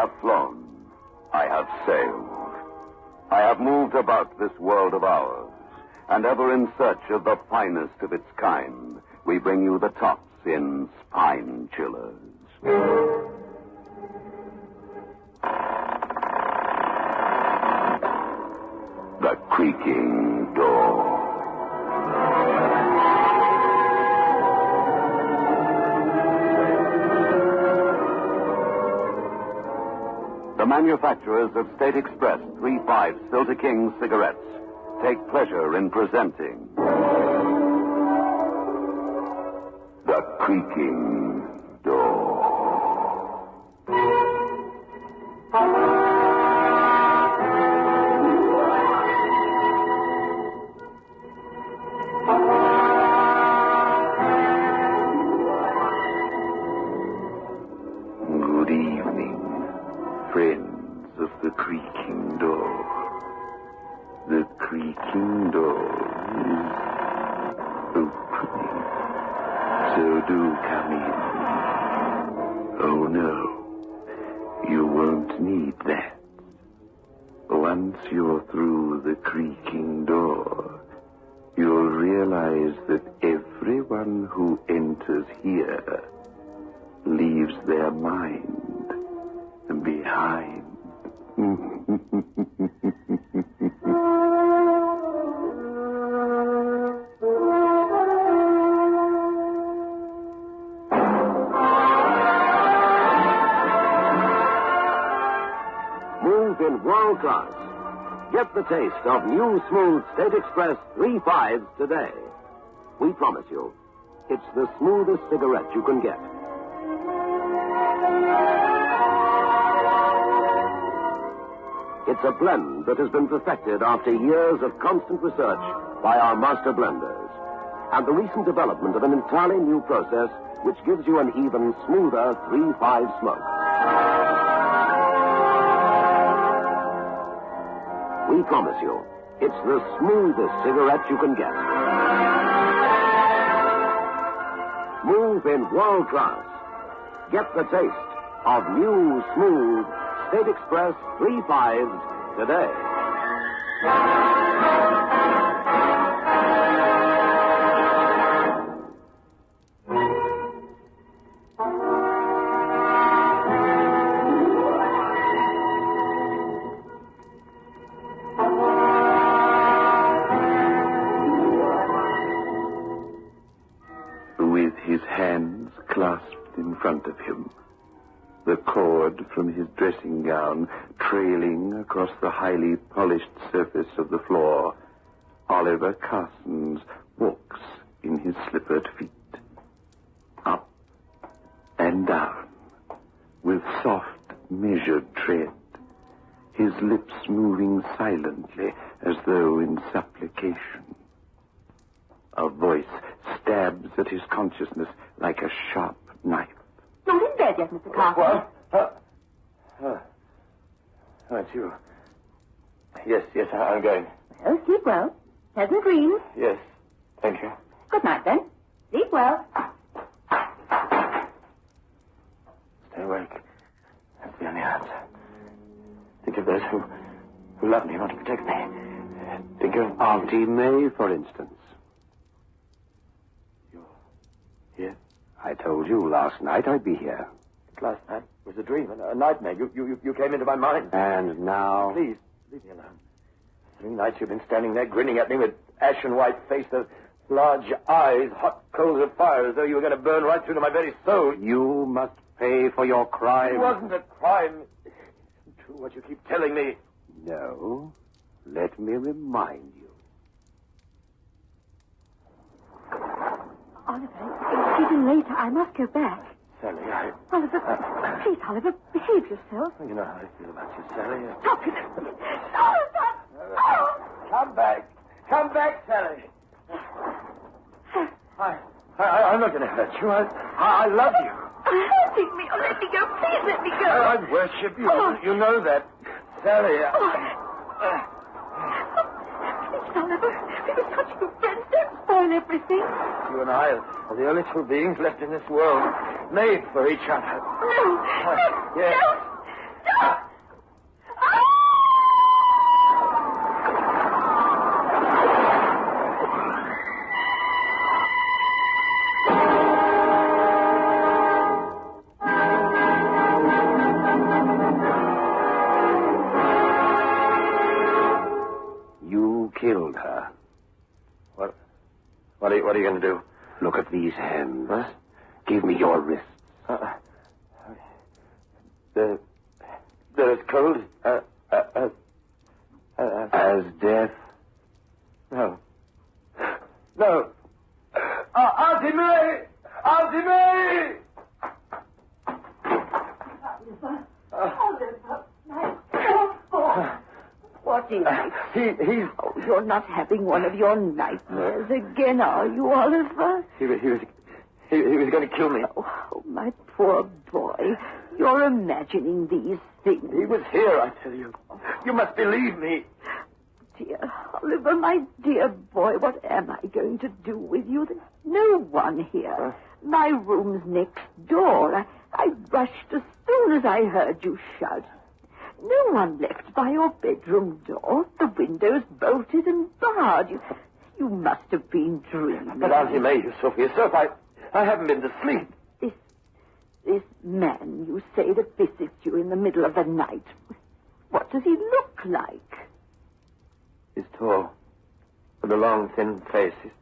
have flown. I have sailed. I have moved about this world of ours, and ever in search of the finest of its kind, we bring you the tops in Spine Chillers. The Creaking Door. The manufacturers of State Express 3/5 Filter King cigarettes take pleasure in presenting The Creaking Door. Good evening, friends of the Creaking Door. The Creaking Door is opening, so do come in. Oh no, you won't need that. Once you're through the Creaking Door, you'll realize that everyone who enters here leaves their mind behind. Move in world class. Get the taste of new smooth State Express 3/5s today. We promise you, it's the smoothest cigarette you can get. It's a blend that has been perfected after years of constant research by our master blenders, and the recent development of an entirely new process which gives you an even smoother 3/5 smoke. We promise you, it's the smoothest cigarette you can get. Move in world class. Get the taste of new, smooth State Express 3/5s today. With his hands clasped in front of him, the cord from his dressing gown trailing across the highly polished surface of the floor, Oliver Carsons walks in his slippered feet. Up and down, with soft, measured tread, his lips moving silently as though in supplication. A voice stabs at his consciousness like a sharp knife. Not in bed yet, Mr. Carson. What? It's you. Yes, I'm going. Well, sleep well. Pleasant dreams. Yes, thank you. Good night, then. Sleep well. Stay awake. That's the only answer. Think of those who love me, want to protect me. Think of Auntie May, for instance. You're here? I told you last night I'd be here. Last night was a dream, a nightmare. You came into my mind. And now? Please, leave me alone. 3 nights you've been standing there grinning at me with ashen white face, those large eyes, hot coals of fire, as though you were going to burn right through to my very soul. You must pay for your crime. It wasn't a crime. It isn't true what you keep telling me. No. Let me remind you. Oliver, it's getting later. I must go back. Sally, Oliver, please, Oliver, behave yourself. You know how I feel about you, Sally. Stop it. Oliver! Oh! Come back. Come back, Sally. I'm not going to hurt you. I love you. Hurting me. Oh, let me go. Please let me go. I worship you. Oh. You know that. Sally. Please, Oliver. We were such good friends. Don't spoil everything. You and I are the only two beings left in this world made for each other. No. Yes. No. killed her. What are you going to do? Look at these hands. What? Give me your wrists. They're as cold As death. No. No. Auntie May! Auntie May! What is it? He's... Oh, you're not having one of your nightmares again, are you, Oliver? He was going to kill me. Oh, my poor boy. You're imagining these things. He was here, I tell you. You must believe me. Dear Oliver, my dear boy, what am I going to do with you? There's no one here. My room's next door. I rushed as soon as I heard you shout. No one left by your bedroom door. The window's bolted and barred. You must have been dreaming. But Auntie May, yourself, I haven't been to sleep. This man, you say, that visits you in the middle of the night. What does he look like? He's tall, with a long, thin face. His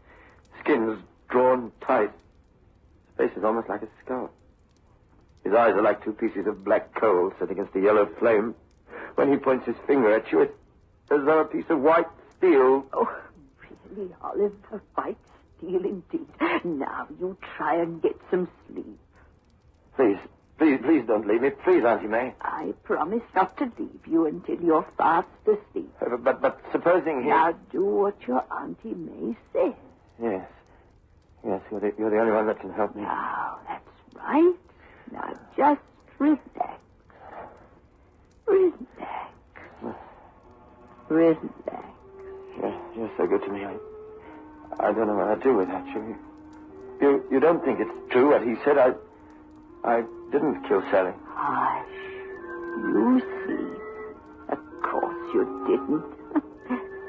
skin's drawn tight. His face is almost like a skull. His eyes are like two pieces of black coal set against a yellow flame. When he points his finger at you, it's as though a piece of white steel... Oh, really, Oliver, white steel indeed. Now you try and get some sleep. Please don't leave me. Please, Auntie May. I promise not to leave you until you're fast asleep. But supposing he... Now do what your Auntie May says. Yes, you're the only one that can help me. Now, that's right. Now just relax. Relax. Relax. You're so good to me. I don't know what I'd do without you. You don't think it's true what he said? I didn't kill Sally. Hush. You see. Of course you didn't.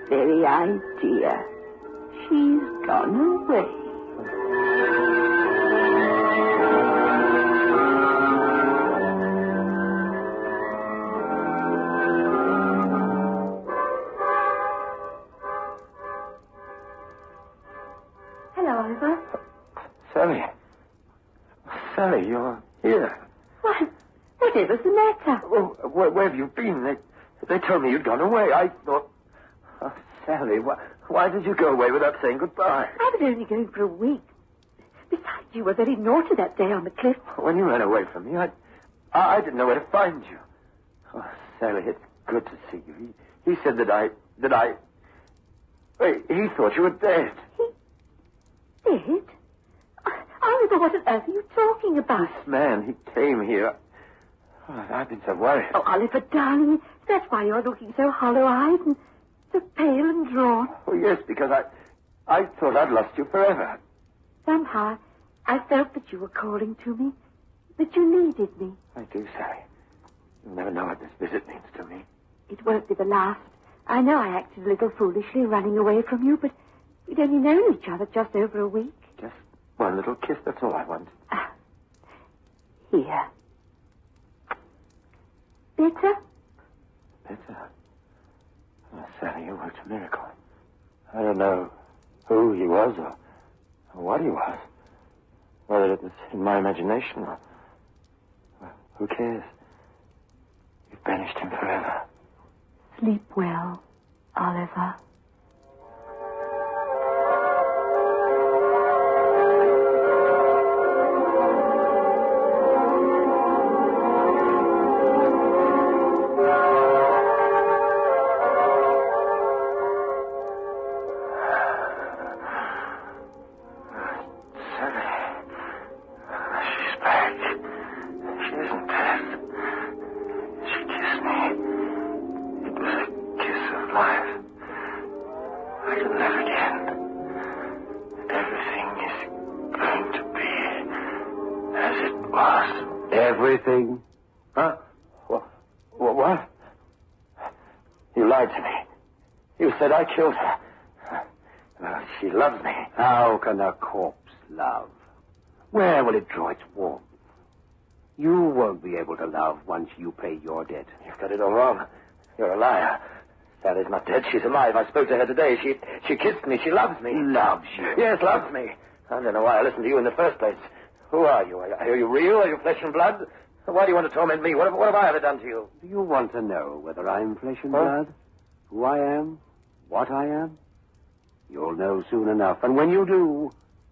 Very idea. She's gone away. Hello, Oliver. Sally, you're here. What? Whatever's the matter? Oh, where have you been? They told me you'd gone away. I thought... Oh, Sally, why did you go away without saying goodbye? I was only going for a week. Besides, you were very naughty that day on the cliff. When you ran away from me, I didn't know where to find you. Oh, Sally, it's good to see you. He said that I... Wait, he thought you were dead. Dead? Oliver, what on earth are you talking about? This man, he came here. Oh, I've been so worried. Oh, Oliver, darling, that's why you're looking so hollow-eyed and so pale and drawn. Oh, yes, because I thought I'd lost you forever. Somehow, I felt that you were calling to me, that you needed me. I do, Sally. You'll never know what this visit means to me. It won't be the last. I know I acted a little foolishly running away from you, but we'd only known each other just over a week. Just one little kiss, that's all I want. Here. Better? Better? Oh, Sally, you worked a miracle. I don't know who he was or what he was. Whether it was in my imagination or... Well, who cares? You've banished him forever. Sleep well, Oliver. Everything? Huh? What? You lied to me. You said I killed her. Well, she loves me. How can a corpse love? Where will it draw its warmth? You won't be able to love once you pay your debt. You've got it all wrong. You're a liar. Sally's not dead. She's alive. I spoke to her today. She kissed me. She loves me. Loves you? Yes, loves me. I don't know why I listened to you in the first place. Who are you? Are you real? Are you flesh and blood? Why do you want to torment me? What have I ever done to you? Do you want to know whether I'm flesh and blood? Who I am? What I am? You'll know soon enough. And when you do,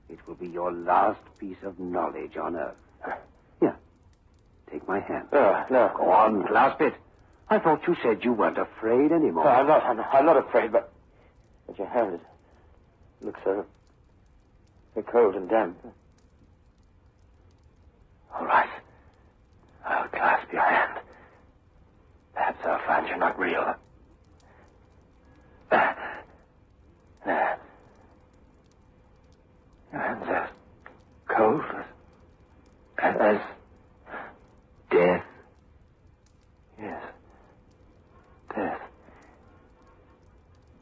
it will be your last piece of knowledge on Earth. Here. Take my hand. No. Go on, clasp it. I thought you said you weren't afraid anymore. No, I'm not afraid, but your hand looks so cold and damp. All right. I'll clasp your hand. Perhaps I'll find you're not real. There. Your hands are cold as death. Yes. Death.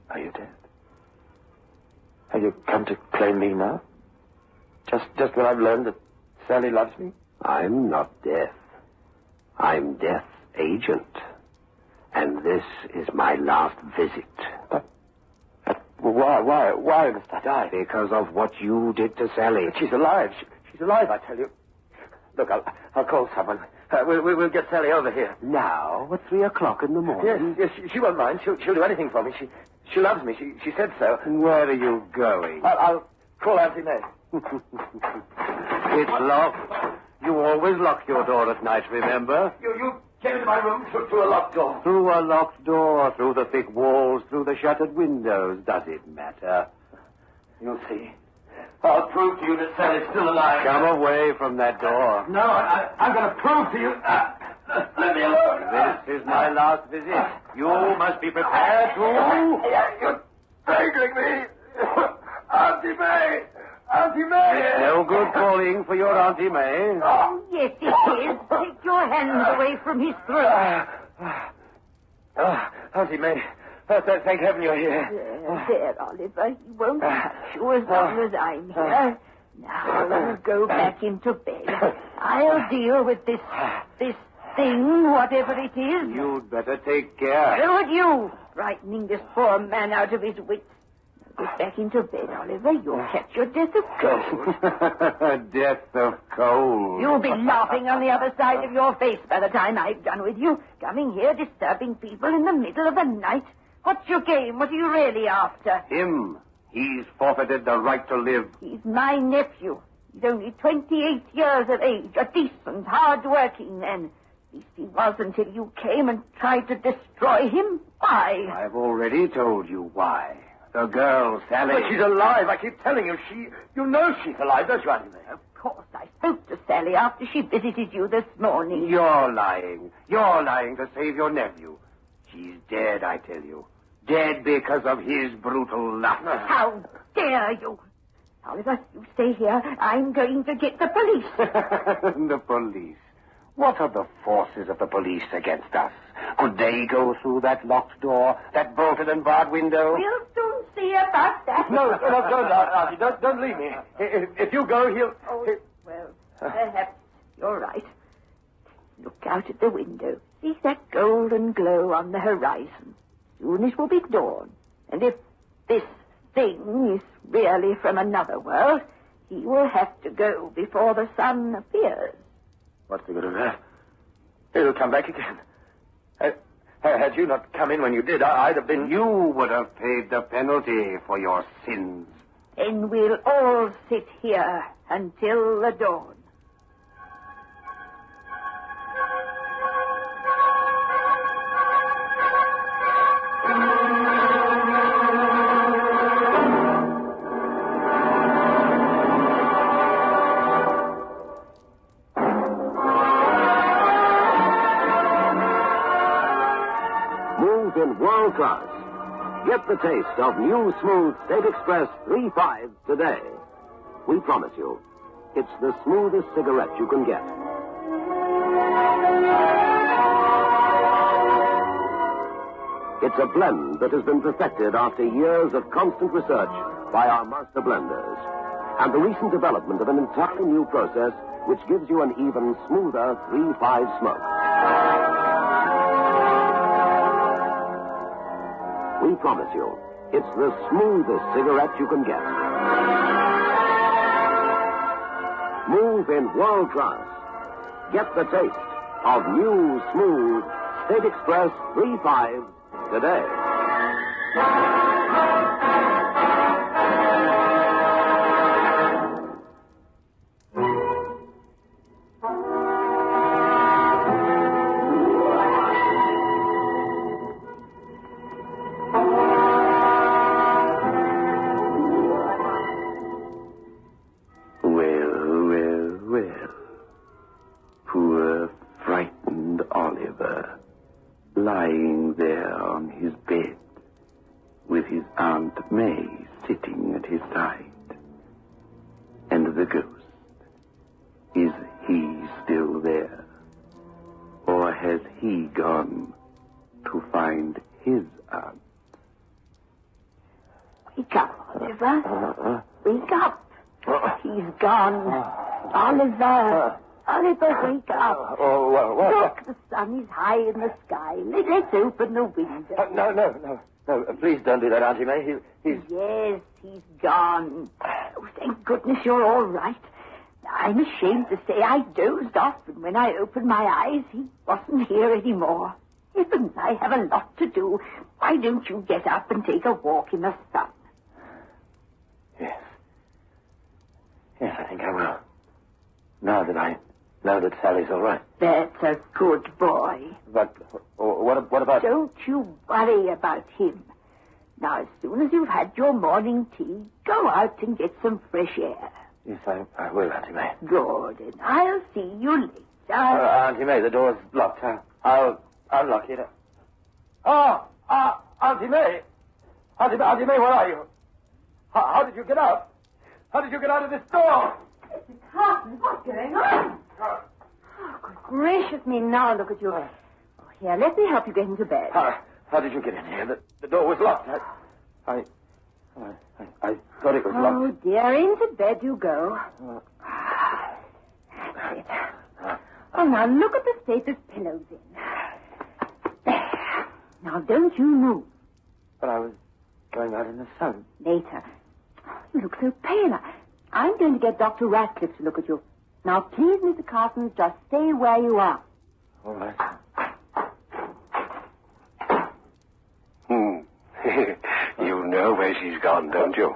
Are you dead? Have you come to claim me now? Just when I've learned that Sally loves me? I'm not death. I'm Death's agent. And this is my last visit. But why must I die? Because of what you did to Sally. She's alive. She's alive, I tell you. Look, I'll call someone. We'll get Sally over here. Now, at 3 o'clock in the morning? Yes, she won't mind. She'll do anything for me. She loves me. She said so. Where are you going? I'll call Auntie May. It's locked. You always lock your door at night, remember? You came into my room through a locked door. Through a locked door, through the thick walls, through the shuttered windows. Does it matter? You'll see. I'll prove to you that Sally's still alive. Come away from that door. No, I'm going to prove to you. Let me alone. This is my last visit. You must be prepared to... You're strangling me. Auntie May. Auntie May. It's no good calling for your Auntie May. Oh, yes, it is. Take your hands away from his throat. Auntie May. Thank heaven you're here. There, Oliver. He won't touch you as long as I'm here. Now, you go back into bed. I'll deal with this thing, whatever it is. You'd better take care. So would you, frightening this poor man out of his wits. Get back into bed, Oliver. You'll catch your death of cold. Death of cold. You'll be laughing on the other side of your face by the time I've done with you. Coming here, disturbing people in the middle of the night. What's your game? What are you really after? Him. He's forfeited the right to live. He's my nephew. He's only 28 years of age. A decent, hard-working man. At least he was until you came and tried to destroy him. Why? I've already told you why. The girl, Sally. But she's alive. I keep telling you. You know she's alive, don't you, Auntie May? Of course, I spoke to Sally after she visited you this morning. You're lying. You're lying to save your nephew. She's dead, I tell you. Dead because of his brutal lust. How dare you? Oliver, you stay here. I'm going to get the police. The police? What are the forces of the police against us? Could they go through that locked door, that bolted and barred window? We'll soon see about that. No, don't, Auntie. Don't leave me. If you go, he'll... Well, perhaps you're right. Look out at the window. See that golden glow on the horizon. Soon it will be dawn. And if this thing is really from another world, he will have to go before the sun appears. What's the good of that? He'll come back again. Had you not come in when you did, I'd have been... You would have paid the penalty for your sins. Then we'll all sit here until the dawn. In world class. Get the taste of new smooth State Express 3.5 today. We promise you, it's the smoothest cigarette you can get. It's a blend that has been perfected after years of constant research by our master blenders, and the recent development of an entirely new process which gives you an even smoother 3.5 smoke. we promise you, it's the smoothest cigarette you can get. Smooth in world class. Get the taste of new, smooth State Express 3.5 today. Well. Poor, frightened Oliver, lying there on his bed, with his Aunt May sitting at his side. And the ghost, is he still there? Or has he gone to find his aunt? Wake up, Oliver. Wake up. He's gone. Oliver. Oliver, wake up. What? Look, the sun is high in the sky. Let's open the window. No, please don't do that, Auntie May. He's... Yes, he's gone. Oh, thank goodness you're all right. I'm ashamed to say I dozed off, and when I opened my eyes, he wasn't here anymore. Heavens, I have a lot to do. Why don't you get up and take a walk in the sun? Yes, I think I will. Now that I know that Sally's all right. That's a good boy. But what about... Don't you worry about him. Now, as soon as you've had your morning tea, go out and get some fresh air. Yes, I will, Auntie May. Good, and I'll see you later. Auntie May, the door's locked. I'll unlock it. Auntie May! Auntie May, where are you? How did you get out? How did you get out of this door? Carson, what's going on? Oh, good gracious me, now look at you. Oh, here, let me help you get into bed. How did you get in here? The door was locked. I thought it was locked. Oh, dear, into bed you go. That's it. Oh, now look at the state this pillow's in. There. Now, don't you move. But I was going out in the sun. Later. You look so pale. I'm going to get Dr. Ratcliffe to look at you. Now, please, Mr. Carson, just stay where you are. All right. You know where she's gone, don't you?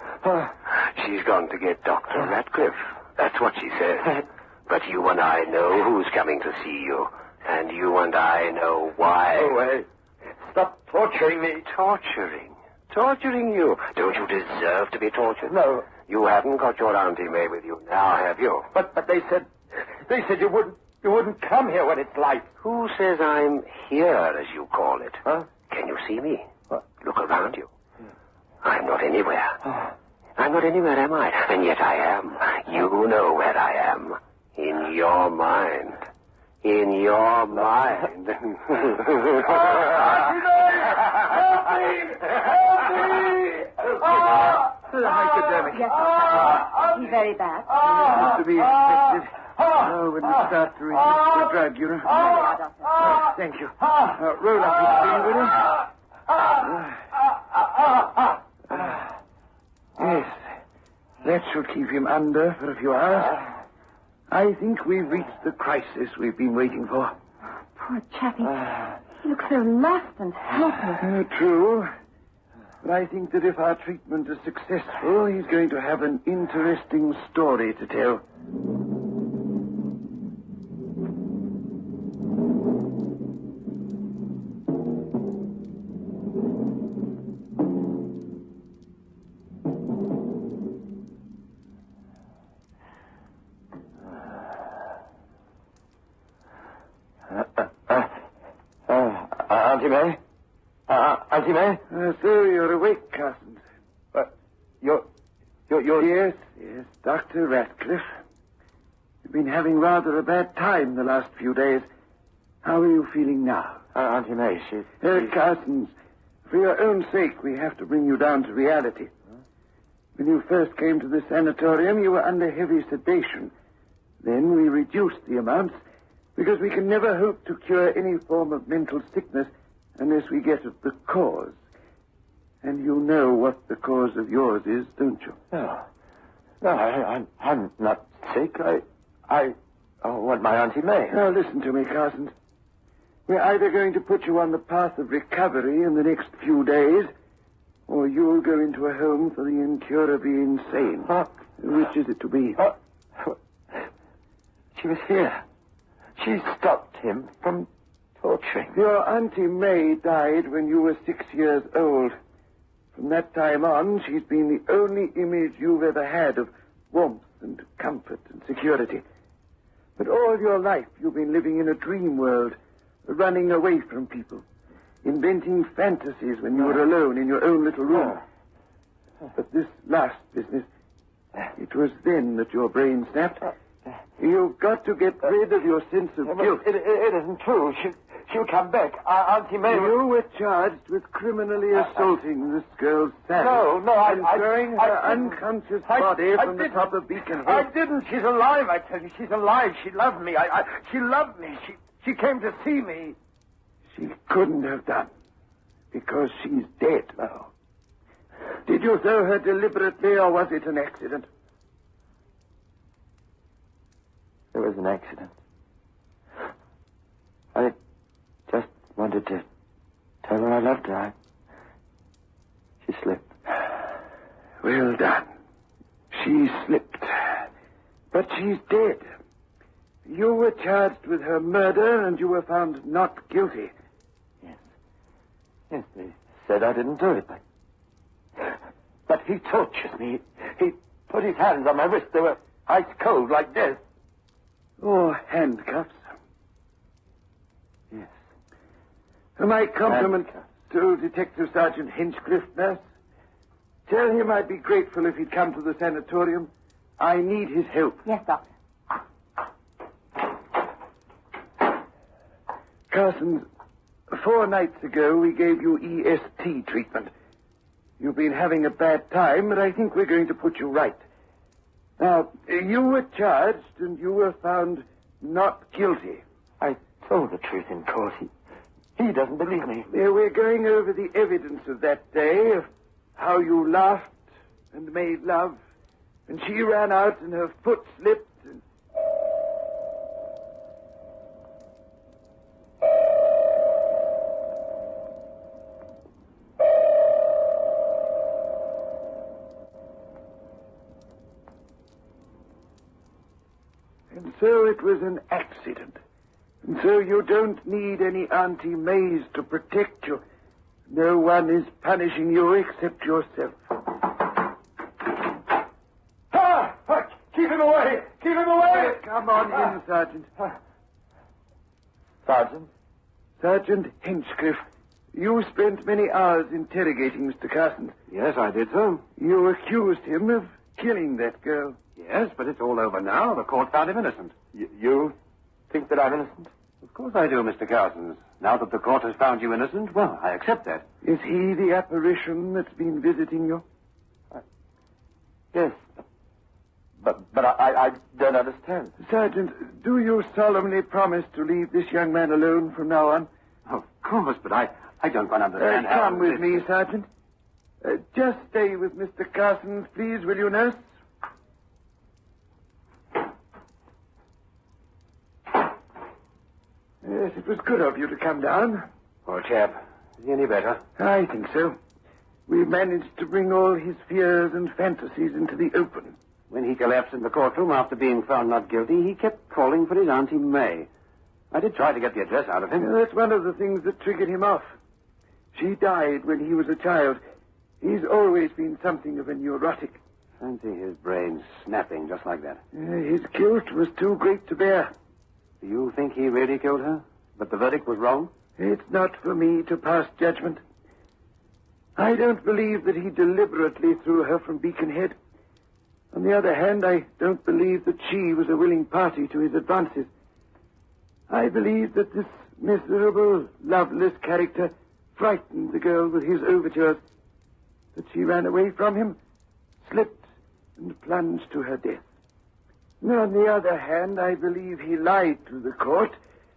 She's gone to get Dr. Ratcliffe. That's what she said. But you and I know who's coming to see you. And you and I know why. Oh, wait. Stop torturing me. Torturing? Torturing you? Don't you deserve to be tortured? No. You haven't got your Auntie May with you now, have you? But they said you wouldn't come here when it's light. Who says I'm here, as you call it? Huh? Can you see me? What? Look around you. I'm not anywhere. I'm not anywhere, am I? And yet I am. You know where I am. In your mind. In your mind. Help me! The hypodermic. Yes, be very bad. To be expected. Oh, when we start to resist the drug, you know. Oh, thank you. Roll up his sleeve, will you? Yes, that should keep him under for a few hours. I think we've reached the crisis we've been waiting for. Poor chappie. He looks so lost and helpless. True. But I think that if our treatment is successful, he's going to have an interesting story to tell. Auntie May? Auntie May? So you're awake, Carson. But you're... Yes, Dr. Ratcliffe. You've been having rather a bad time the last few days. How are you feeling now? Auntie May, she's... Carson, for your own sake, we have to bring you down to reality. When you first came to the sanatorium, you were under heavy sedation. Then we reduced the amounts because we can never hope to cure any form of mental sickness unless we get at the cause. And you know what the cause of yours is, don't you? No. No, I'm not sick. I want my Auntie May. Now, listen to me, Carson. We're either going to put you on the path of recovery in the next few days, or you'll go into a home for the incurably insane. Which is it to be? She was here. She stopped him from torturing. Your Auntie May died when you were 6 years old. From that time on, she's been the only image you've ever had of warmth and comfort and security. But all your life, you've been living in a dream world, running away from people, inventing fantasies when you were alone in your own little room. But this last business, it was then that your brain snapped. You've got to get rid of your sense of guilt. It isn't true. She'll come back. Auntie May... You were charged with criminally assaulting this girl's son. No, and throwing her unconscious body from the top of Beacon Hill. I didn't. She's alive, I tell you. She's alive. She loved me. She loved me. She came to see me. She couldn't have done, because she's dead now. Did you throw her deliberately, or was it an accident? It was an accident. I just wanted to tell her I loved her. She slipped. Well done. She slipped. But she's dead. You were charged with her murder, and you were found not guilty. Yes, they said I didn't do it, but he tortures me. He put his hands on my wrist. They were ice cold like this. Oh, handcuffs. Yes. My compliments to Detective Sergeant Hinchcliffe, nurse. Tell him I'd be grateful if he'd come to the sanatorium. I need his help. Yes, Doctor. Carsons, 4 nights ago we gave you EST treatment. You've been having a bad time, but I think we're going to put you right. Now, you were charged and you were found not guilty. I told the truth in court. He doesn't believe me. We're going over the evidence of that day, of how you laughed and made love, and she ran out and her foot slipped. And so it was an accident. And so you don't need any Auntie Mays to protect you. No one is punishing you except yourself. Keep him away! Keep him away! Come on in, Sergeant. Sergeant? Sergeant Hinchcliffe, you spent many hours interrogating Mr. Carson. Yes, I did, sir. You accused him of killing that girl. Yes, but it's all over now. The court found him innocent. You think that I'm innocent? Of course I do, Mr. Carsons. Now that the court has found you innocent, well, I accept that. Is he the apparition that's been visiting you? Yes. But I don't understand. Sergeant, do you solemnly promise to leave this young man alone from now on? Of course, but I don't quite understand how... Come with me, Sergeant. Just stay with Mr. Carsons, please, will you, nurse? Yes, it was good of you to come down. Poor chap. Is he any better? I think so. We managed to bring all his fears and fantasies into the open. When he collapsed in the courtroom after being found not guilty, he kept calling for his Auntie May. I did try to get the address out of him. That's one of the things that triggered him off. She died when he was a child. He's always been something of a neurotic. Fancy his brain snapping just like that. His guilt was too great to bear. Do you think he really killed her? But the verdict was wrong? It's not for me to pass judgment. I don't believe that he deliberately threw her from Beacon Head. On the other hand, I don't believe that she was a willing party to his advances. I believe that this miserable, loveless character frightened the girl with his overtures, that she ran away from him, slipped, and plunged to her death. And on the other hand, I believe he lied to the court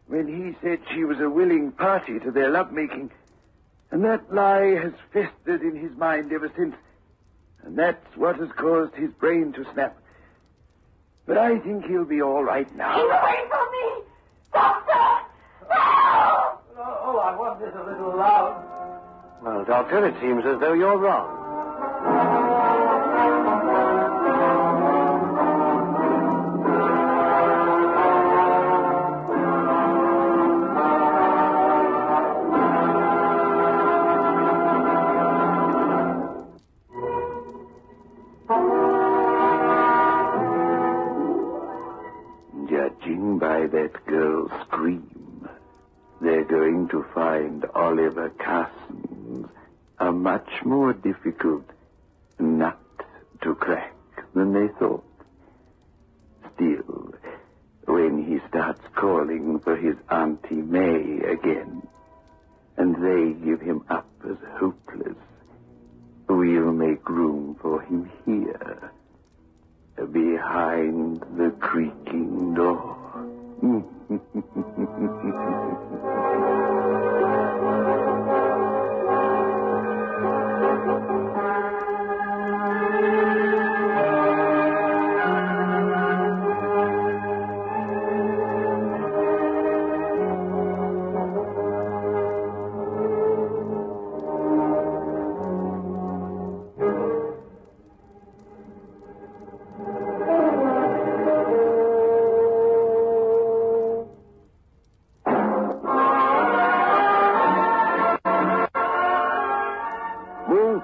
when he said she was a willing party to their lovemaking. And that lie has festered in his mind ever since. And that's what has caused his brain to snap. But I think he'll be all right now. Keep away from me! Doctor! No! Oh, I want this a little loud. Well, Doctor, it seems as though you're wrong. Judging by that girl's scream, they're going to find Oliver Carson's a much more difficult nut to crack than they thought. Still, when he starts calling for his Auntie May again, and they give him up as hopeless, we'll make room for him here, behind the creaking door.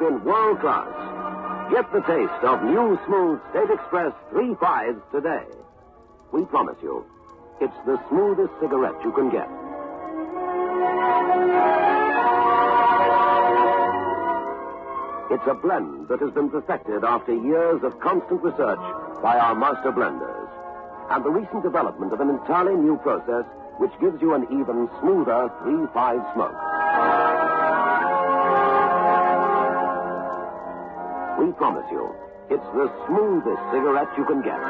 In world class. Get the taste of new smooth State Express 3/5 today. We promise you, it's the smoothest cigarette you can get. It's a blend that has been perfected after years of constant research by our master blenders, and the recent development of an entirely new process which gives you an even smoother 3/5 smoke. We promise you, it's the smoothest cigarette you can get.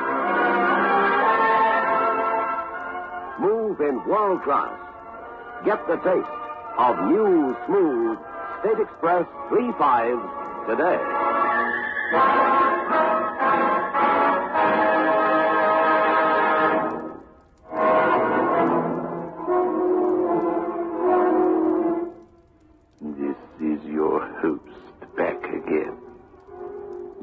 Smooth in world class. Get the taste of new, smooth State Express 3/5 today. This is your host back again.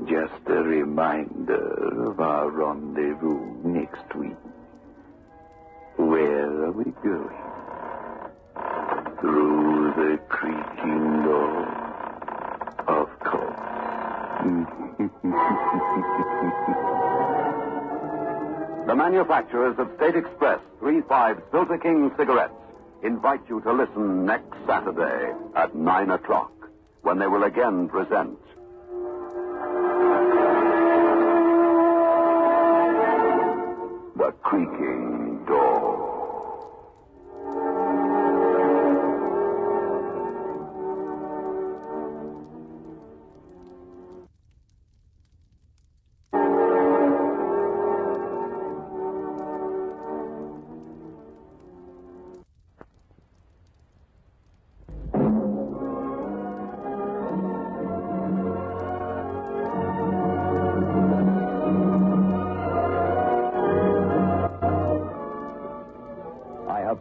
Just a reminder of our rendezvous next week. Where are we going? Through the creaking door, of course. The manufacturers of State Express 3/5 Filter King cigarettes invite you to listen next Saturday at 9 o'clock, when they will again present The Creaking Door.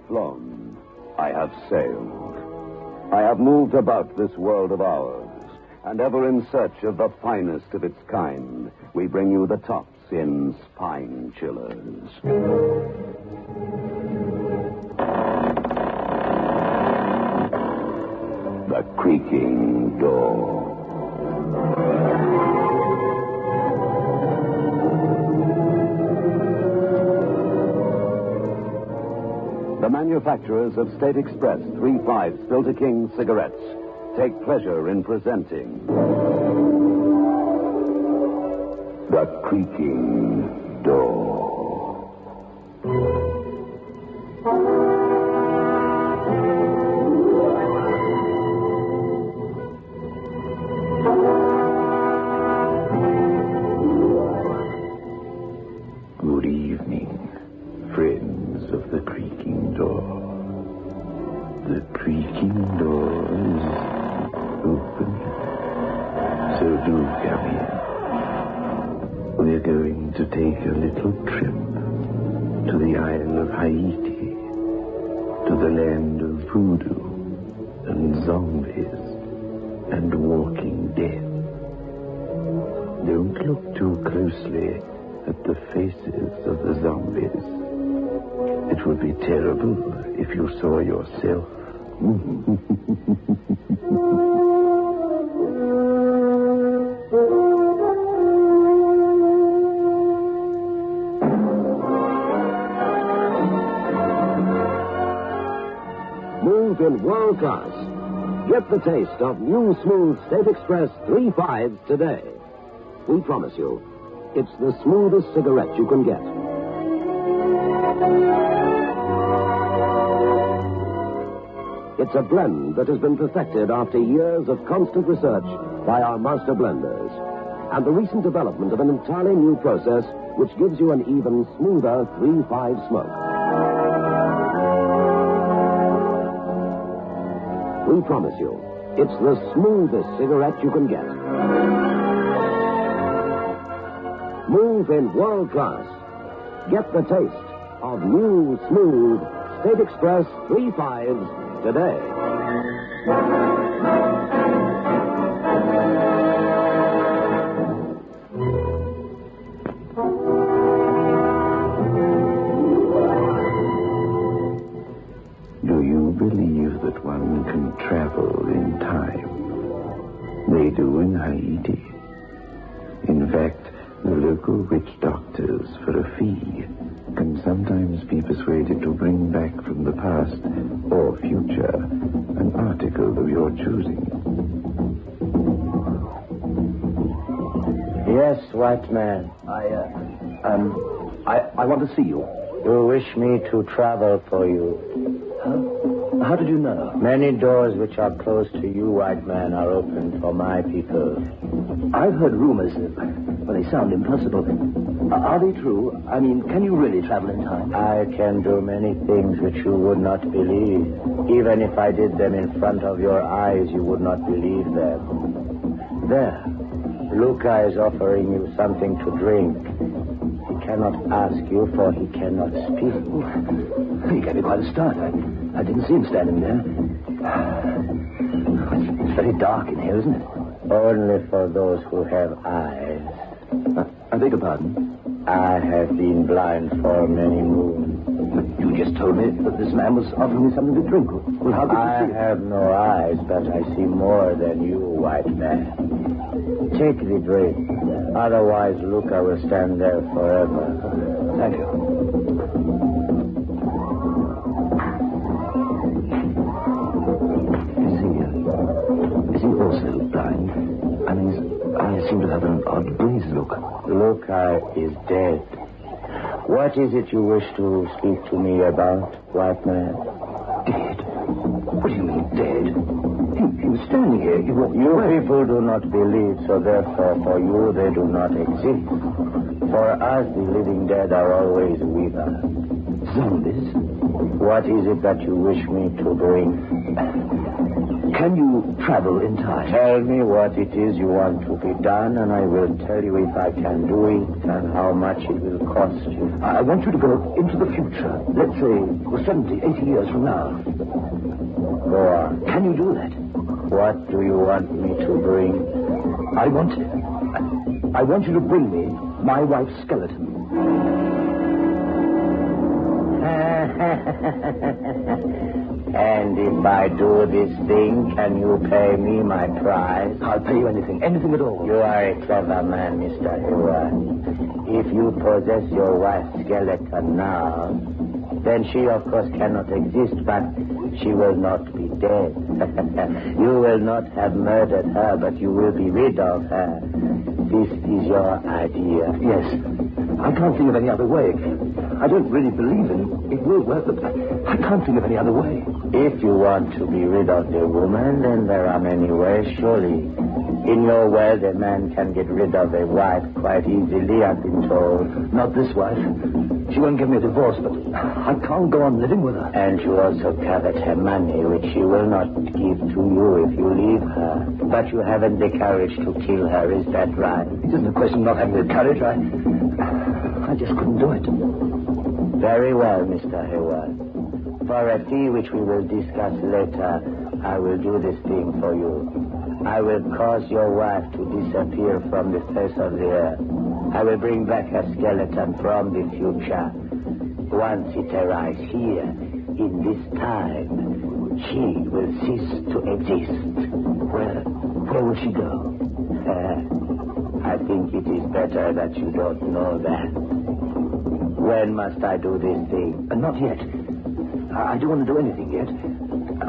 Flown. I have sailed. I have moved about this world of ours, and ever in search of the finest of its kind, we bring you the tops in spine chillers. The Creaking Door. The manufacturers of State Express 3/5 Filter King cigarettes take pleasure in presenting The Creaking Door. Good evening, friends of the creaking door. The creaking door is open. So do come in. We're going to take a little trip to the Isle of Haiti, to the land of voodoo and zombies and walking dead. Don't look too closely at the faces of the zombies. It would be terrible if you saw yourself. Smooth in world class. Get the taste of new smooth State Express 3.5 today. We promise you, it's the smoothest cigarette you can get. It's a blend that has been perfected after years of constant research by our master blenders. And the recent development of an entirely new process which gives you an even smoother 3.5 smoke. We promise you, it's the smoothest cigarette you can get. Smooth in world class. Get the taste of new, smooth State Express 3.5s today. Do you believe that one can travel in time? They do in Haiti. In fact, the local witch doctors, for a fee, can sometimes be persuaded to bring back from the past or future an article of your choosing. Yes, white man. I want to see you. You wish me to travel for you. How did you know? Many doors which are closed to you, white man, are open for my people. I've heard rumors, but they sound impossible. Are they true? I mean, can you really travel in time? I can do many things which you would not believe. Even if I did them in front of your eyes, you would not believe them. There, Luca is offering you something to drink. He cannot ask you, for he cannot speak. He gave me quite a start. I didn't see him standing there. It's very dark in here, isn't it? Only for those who have eyes. I beg your pardon? I have been blind for many moons. You just told me that this man was offering me something to drink. Well, how could I you see it? have no eyes, but I see more than you, white man. Take the drink. Otherwise, Luca will stand there forever. Thank you. Is he also blind? I mean, his eyes seem to have an odd blaze look. Luca is dead. What is it you wish to speak to me about, white man? Dead? What do you mean, dead? He was standing here. You people do not believe, so therefore for you they do not exist. For us, the living dead are always with us. Zombies? What is it that you wish me to bring? Can you travel in time? Tell me what it is you want to be done, and I will tell you if I can do it and how much it will cost you. I want you to go into the future. Let's say 70, 80 years from now. Go on. Can you do that? What do you want me to bring? I want you to bring me my wife's skeleton. And if I do this thing, can you pay me my price? I'll pay you anything at all. You are a clever man, Mr. Heward. If you possess your wife's skeleton now, then she, of course, cannot exist, but she will not be dead. You will not have murdered her, but you will be rid of her. This is your idea. Yes. I can't think of any other way. I don't really believe it will work, but I can't think of any other way. If you want to be rid of the woman, then there are many ways, surely. In your world, a man can get rid of a wife quite easily, I've been told. Not this wife. She won't give me a divorce, but I can't go on living with her. And you also covet her money, which she will not give to you if you leave her. But you haven't the courage to kill her, is that right? It isn't a question of not having the courage. I just couldn't do it. Very well, Mr. Hayward. For a fee which we will discuss later, I will do this thing for you. I will cause your wife to disappear from the face of the earth. I will bring back her skeleton from the future. Once it arrives here, in this time, she will cease to exist. Where will she go? I think it is better that you don't know that. When must I do this thing? Not yet. I don't want to do anything yet.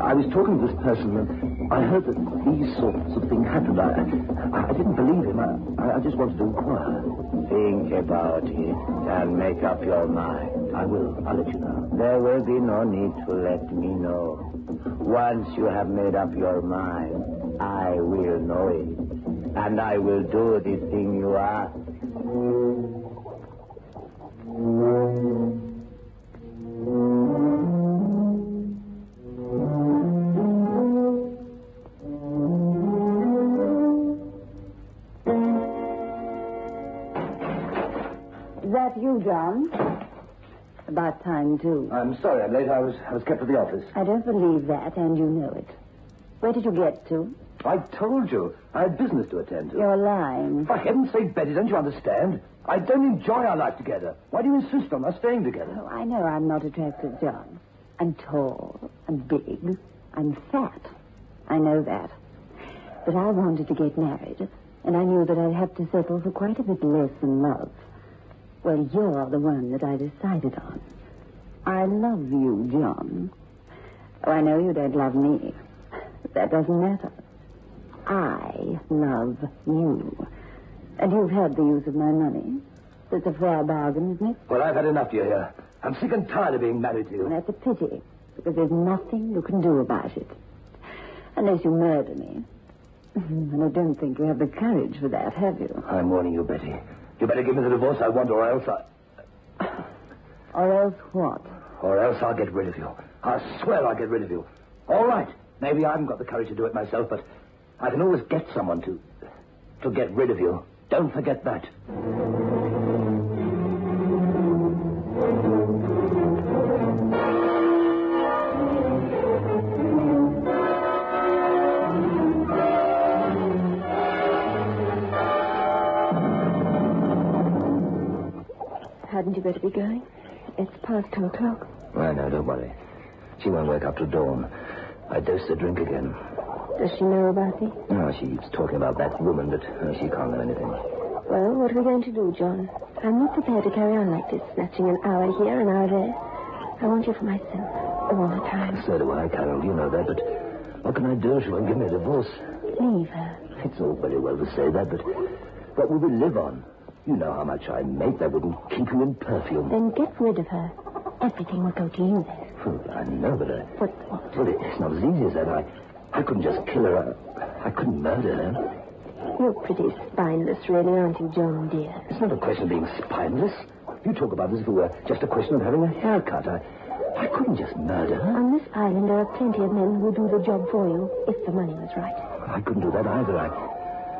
I was talking to this person, and I heard that these sorts of things happened. I didn't believe him. I just wanted to inquire. Think about it and make up your mind. I will. I'll let you know. There will be no need to let me know. Once you have made up your mind, I will know it. And I will do the thing you ask. Is that you, John? About time, too. I'm sorry I'm late. I was kept at the office. I don't believe that, and you know it. Where did you get to? I told you. I had business to attend to. You're lying. For heaven's sake, Betty, don't you understand? I don't enjoy our life together. Why do you insist on us staying together? Oh, I know I'm not attractive, John. I'm tall. I'm big. I'm fat. I know that. But I wanted to get married, and I knew that I'd have to settle for quite a bit less than love. Well, you're the one that I decided on. I love you, John. Oh, I know you don't love me. That doesn't matter. I love you. And you've had the use of my money. It's a fair bargain, isn't it? Well, I've had enough, dear. Here. I'm sick and tired of being married to you. And that's a pity, because there's nothing you can do about it. Unless you murder me. And I don't think you have the courage for that, have you? I'm warning you, Betty. You better give me the divorce I want, or else Or else what? Or else I'll get rid of you. I swear I'll get rid of you. All right. Maybe I haven't got the courage to do it myself, but I can always get someone to get rid of you. Don't forget that. Hadn't you better be going? It's past 2 o'clock. I know, don't worry. She won't wake up till dawn. I dosed her drink again. Does she know about me? No, she keeps talking about that woman, but she can't know anything. Well, what are we going to do, John? I'm not prepared to carry on like this, snatching an hour here, an hour there. I want you for myself, all the time. So do I, Carol. You know that, but what can I do? She won't give me a divorce. Leave her. It's all very well to say that, but what will we live on? You know how much I make. That wouldn't keep you in perfume. Then get rid of her. Everything will go to you then. I know, but What? well, it's not as easy as that. I couldn't just kill her. I couldn't murder her. You're pretty spineless, really, aren't you, John, dear? It's not a question of being spineless. You talk about this as if it were just a question of having a haircut. I couldn't just murder her. On this island, there are plenty of men who do the job for you, if the money was right. I couldn't do that either.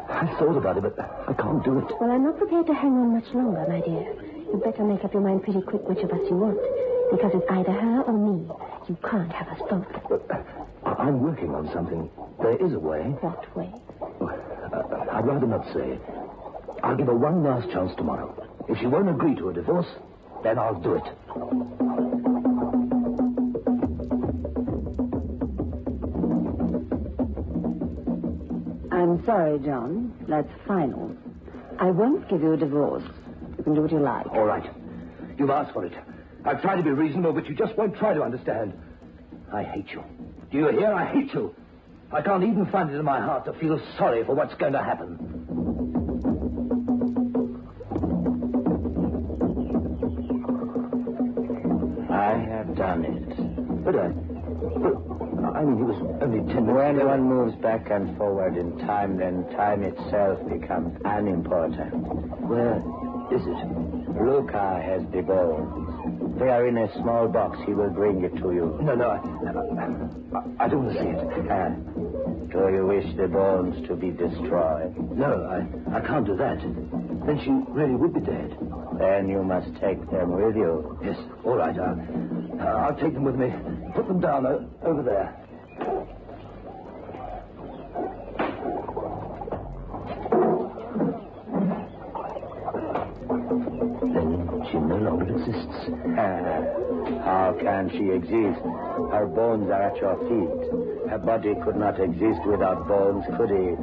I thought about it, but I can't do it. Well, I'm not prepared to hang on much longer, my dear. You'd better make up your mind pretty quick which of us you want. Because it's either her or me. You can't have us both. I'm working on something. There is a way. What way? I'd rather not say. I'll give her one last chance tomorrow. If she won't agree to a divorce, then I'll do it. I'm sorry, John. That's final. I won't give you a divorce. You can do what you like. All right. You've asked for it. I've tried to be reasonable, but you just won't try to understand. I hate you. Do you hear? I hate you. I can't even find it in my heart to feel sorry for what's going to happen. I have done it. But I mean, he was only 10 minutes When ago. one moves back and forward in time, then time itself becomes unimportant. Where is it? Luca has the bones. They are in a small box. He will bring it to you. No, I don't want to see it. Do you wish the bones to be destroyed? No, I can't do that. Then she really would be dead. Then you must take them with you. Yes, all right. I'll take them with me. Put them down over there. Then she no longer exists. How can she exist? Her bones are at your feet. Her body could not exist without bones, could it?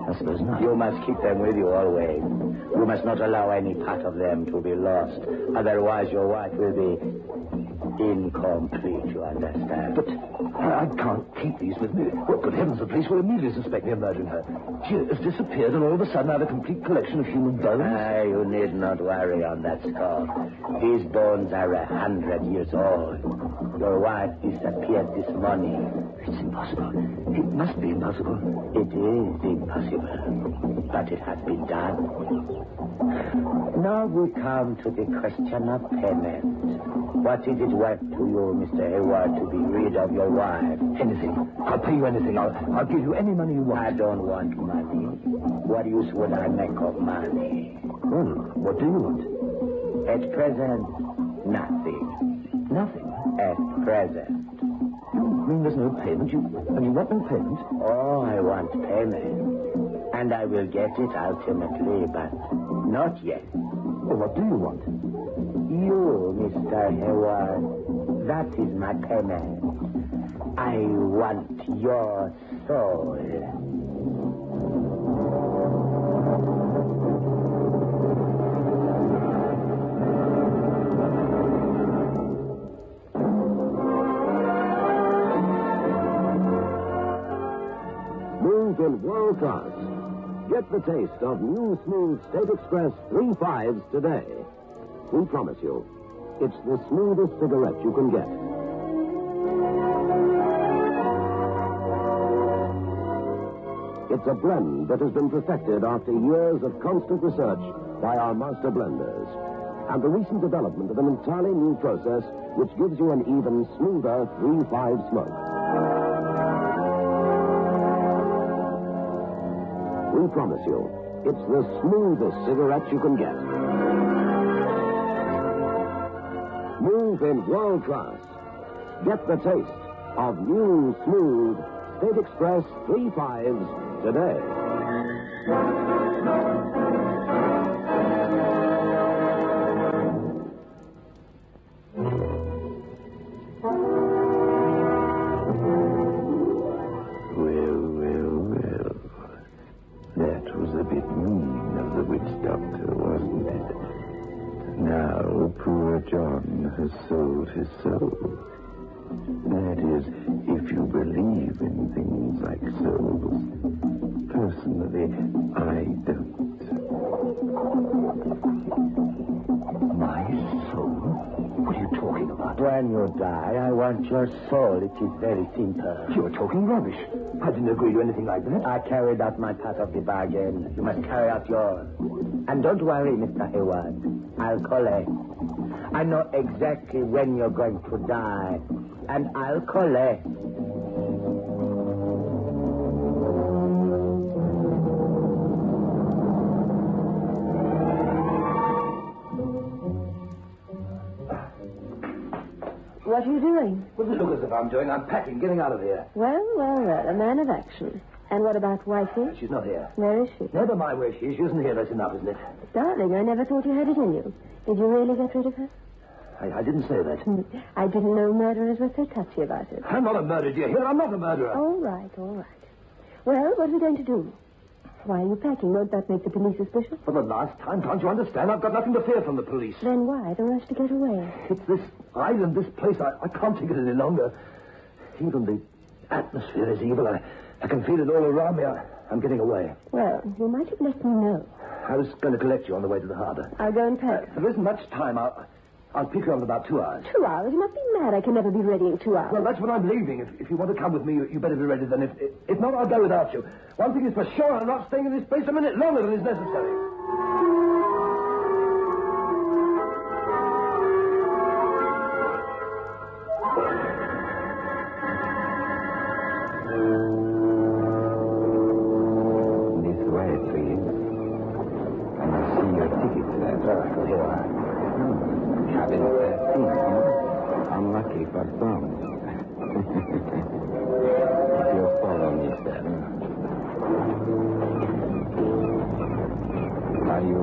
I suppose not. You must keep them with you always. You must not allow any part of them to be lost. Otherwise, your wife will be incomplete, you understand? But I can't keep these with me. Well, good heavens, the police will immediately suspect me of murdering her. She has disappeared, and all of a sudden I have a complete collection of human bones. You need not worry on that score. These bones are 100 years old. Your wife disappeared this morning. It's impossible. It must be impossible. It is impossible. But it has been done. Now we come to the question of payment. What is it worth to you, Mr. Hayward, to be rid of your wife? Anything. I'll pay you anything. I'll give you any money you want. I don't want money. What use would I make of money? Well, what do you want? At present, nothing. Nothing. At present. You mean there's no payment? You want no payment? Oh, I want payment. And I will get it ultimately, but not yet. Well, what do you want? You, Mr. Hayward, that is my payment. I want your soul. Move in world class. Get the taste of new smooth State Express 3.5s today. We promise you, it's the smoothest cigarette you can get. It's a blend that has been perfected after years of constant research by our master blenders. And the recent development of an entirely new process which gives you an even smoother 3.5 smoke. We promise you, it's the smoothest cigarette you can get. Move in world class. Get the taste of new, smooth State Express 3.5s today. That was a bit mean of the witch doctor, wasn't it? Now, poor John has sold his soul. That is, if you believe in things like souls. Personally, I don't. My soul? What are you talking about? When you die, I want your soul. It is very simple. You're talking rubbish. I didn't agree to anything like that. I carried out my part of the bargain. You must carry out yours. And don't worry, Mr. Hayward. I'll collect. I know exactly when you're going to die. And I'll collect. What are you doing? What does it look as if I'm doing? I'm packing, getting out of here. Well, a man of action. And what about Wifey? She's not here. Where is she? Never mind where she is. She isn't here. That's enough, isn't it? Darling, I never thought you had it in you. Did you really get rid of her? I didn't say that. I didn't know murderers were so touchy about it. I'm not a murderer, do you hear? I'm not a murderer. All right. Well, what are we going to do? Why are you packing? Won't that make the police suspicious? For the last time, can't you understand? I've got nothing to fear from the police. Then why the rush to get away? It's this island, this place. I can't take it any longer. Even the atmosphere is evil. I can feel it all around me. I'm getting away. Well, you might have let me know. I was going to collect you on the way to the harbor. I'll go and pack. There isn't much time. I'll pick you up in about 2 hours. 2 hours? You must be mad. I can never be ready in 2 hours. Well, that's when I'm leaving. If you want to come with me, you better be ready then. If not, I'll go without you. One thing is for sure, I'm not staying in this place a minute longer than is necessary. Here. Cabin 13. Unlucky for some. If you'll follow me, sir. Are you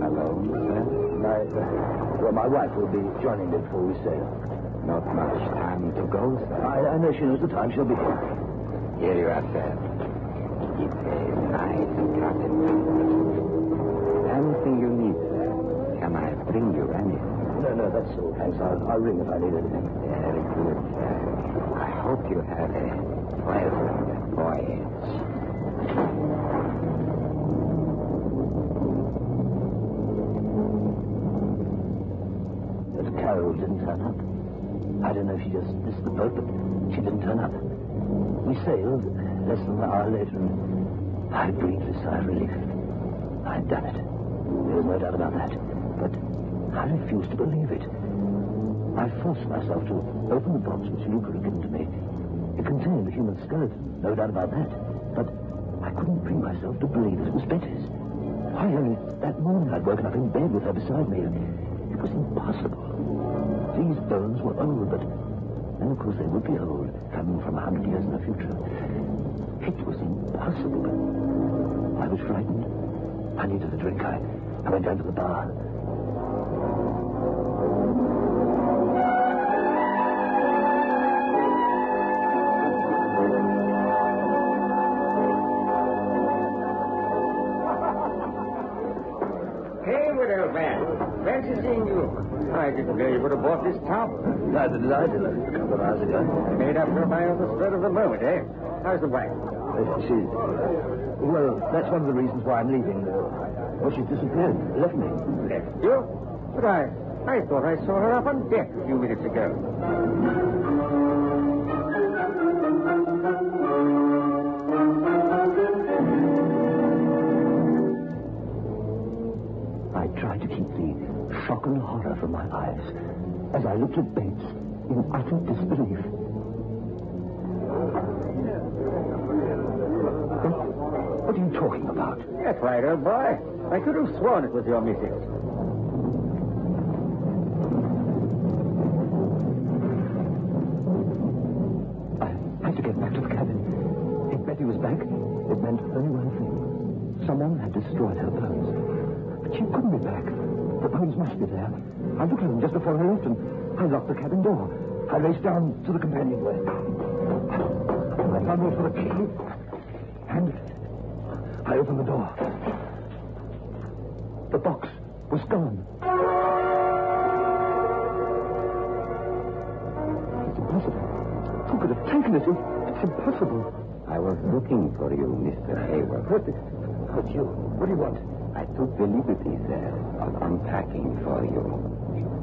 alone, sir? Well, my wife will be joining me before we sail. Not much time to go, sir. I know she knows the time. She'll be here. Here you are, sir. It's a nice cabin. Anything you need, sir. Can I bring you anything? No, that's all. Thanks. I'll ring if I need anything. Very good, sir. I hope you have a pleasant voyage. But Carol didn't turn up. I don't know if she just missed the boat, but she didn't turn up. We sailed less than an hour later, and I breathed a sigh of relief. I'd done it. There was no doubt about that. But I refused to believe it. I forced myself to open the box which Luke had given to me. It contained the human skeleton, no doubt about that. But I couldn't bring myself to believe that it was Betty's. Why, only that morning I'd woken up in bed with her beside me. It was impossible. These bones were old, but... And of course they would be old, coming from 100 years in the future. It was impossible. I was frightened. I needed a drink. I went down to the bar. Hey, little man. Fancy seeing you. I didn't know you would have bought this towel. Neither did I, till a couple of hours ago. Made up your mind on the spur of the moment, eh? How's the wife? Well, that's one of the reasons why I'm leaving. Well, she's disappeared. Left me. Left you? But I thought I saw her up on deck a few minutes ago. I tried to keep the shock and horror from my eyes as I looked at Bates in utter disbelief. What are you talking about? That's right, old boy. I could have sworn it was your missus. I had to get back to the cabin. If Betty was back, it meant only one thing. Someone had destroyed her bones. But she couldn't be back. The bones must be there. I looked at them just before I left, and I locked the cabin door. I raced down to the companionway. I fumbled for the key, and I opened the door. The box was gone. It's impossible. Who could have taken it? It's impossible. I was looking for you, Mr. Hayward. What you? What do you want? I took the liberty, sir, of unpacking for you.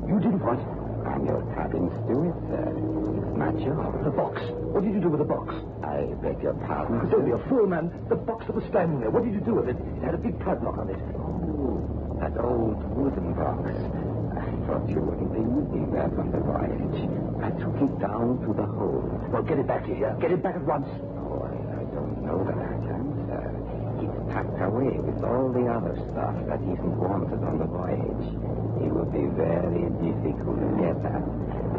You did what? I'm your cabin steward, sir. It's my job. The box. What did you do with the box? I beg your pardon. Don't be a fool, man. The box that was standing there. What did you do with it? It had a big padlock on it. Oh, that old wooden box. I thought you wouldn't be using that on the voyage. I took it down to the hold. Well, get it back to here. Get it back at once. Oh, I don't know that I can, sir. It's packed away with all the other stuff that isn't wanted on the voyage. It would be very difficult to get at.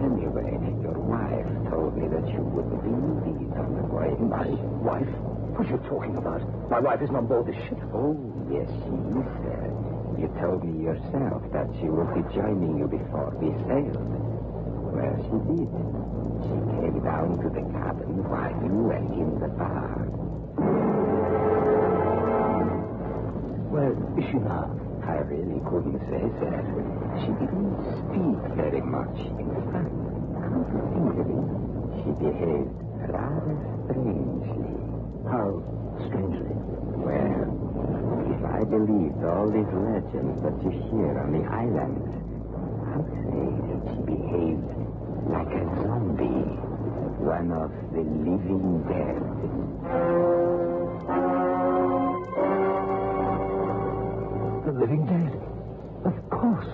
Anyway, your wife told me that you wouldn't be needed on the voyage. My wife? What are you talking about? My wife isn't on board this ship. Oh, yes, she is, sir. You told me yourself that she would be joining you before we sailed. Well, she did. She came down to the cabin while you were in the bar. Where is she now? I really couldn't say, sir. She didn't speak very much. In fact, come to think of it, she behaved rather strangely. How strangely? Well, if I believed all these legends that you hear on the island, I'd say that she behaved like a zombie, one of the living dead. The living dead? Of course.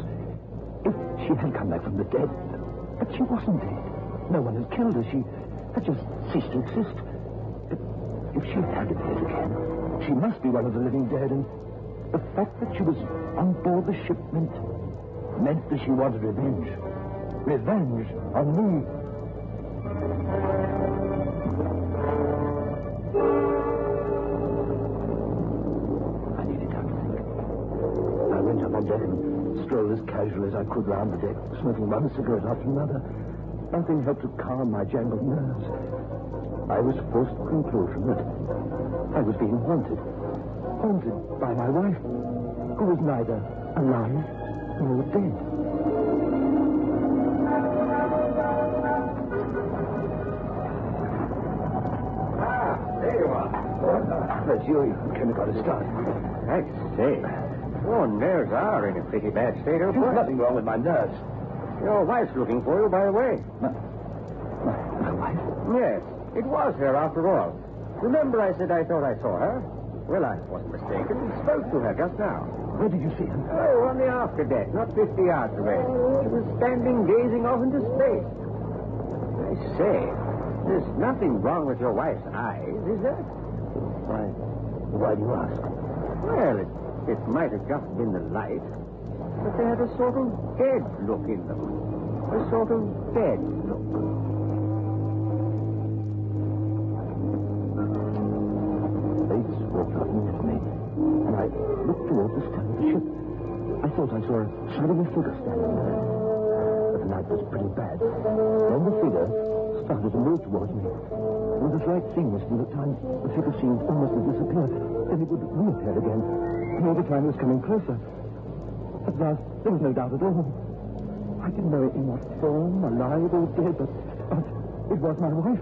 If she had come back from the dead, but she wasn't dead. No one had killed her. She had just ceased to exist. But if she had appeared again, she must be one of the living dead, and The fact that she was on board the ship meant that she wanted revenge. Revenge on me. I needed time to think. I went up on deck and strolled as casually as I could round the deck, smoking one cigarette after another. Nothing helped to calm my jangled nerves. I was forced to the conclusion that I was being haunted. Haunted by my wife, who was neither alive nor dead. There you are. That's you came got a start. I say, your nerves are in a pretty bad state, old boy. Nothing wrong with my nerves. Your wife's looking for you, by the way. My wife? Yes, it was her after all. Remember I said I thought I saw her? Well, I wasn't mistaken. Spoke to her just now. Where did you see her? Oh, on the after deck, not 50 yards away. She was standing gazing off into space. I say, there's nothing wrong with your wife's eyes, is there? Why do you ask? Well, it might have just been the light, but they had a sort of dead look in them. A sort of dead look. Bates walked up next me, and I looked towards the stern of the ship. I thought I saw a shadowy figure standing there. But the night was pretty bad. Then the figure started to move towards me. With a slight seamless from the time the figure seemed almost to disappear. Then it would reappear again. And all the time it was coming closer. At last, there was no doubt at all. I didn't know in what form, alive or dead, but it was my wife.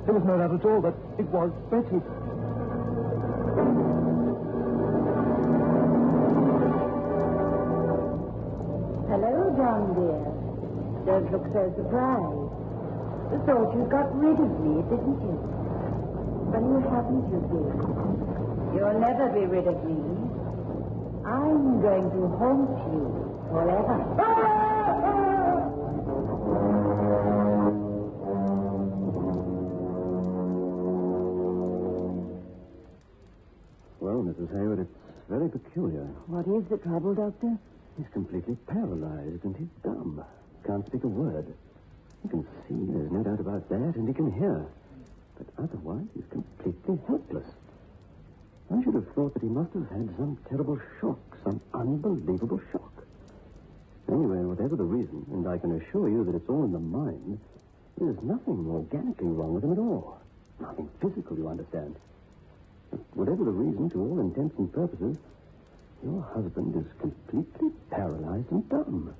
There was no doubt at all that it was Betty. Hello, John, dear. Don't look so surprised. Thought you got rid of me, didn't you? But you haven't, you dear. You'll never be rid of me. I'm going to haunt you forever. Well, Mrs. Hayward, it's very peculiar. What is the trouble, Doctor? He's completely paralyzed and he's dumb. Can't speak a word. He can see, there's no doubt about that, and he can hear. But otherwise, he's completely helpless. I should have thought that he must have had some terrible shock, some unbelievable shock. Anyway, whatever the reason, and I can assure you that it's all in the mind, there's nothing organically wrong with him at all. Nothing physical, you understand. But whatever the reason, to all intents and purposes, your husband is completely paralyzed and dumb.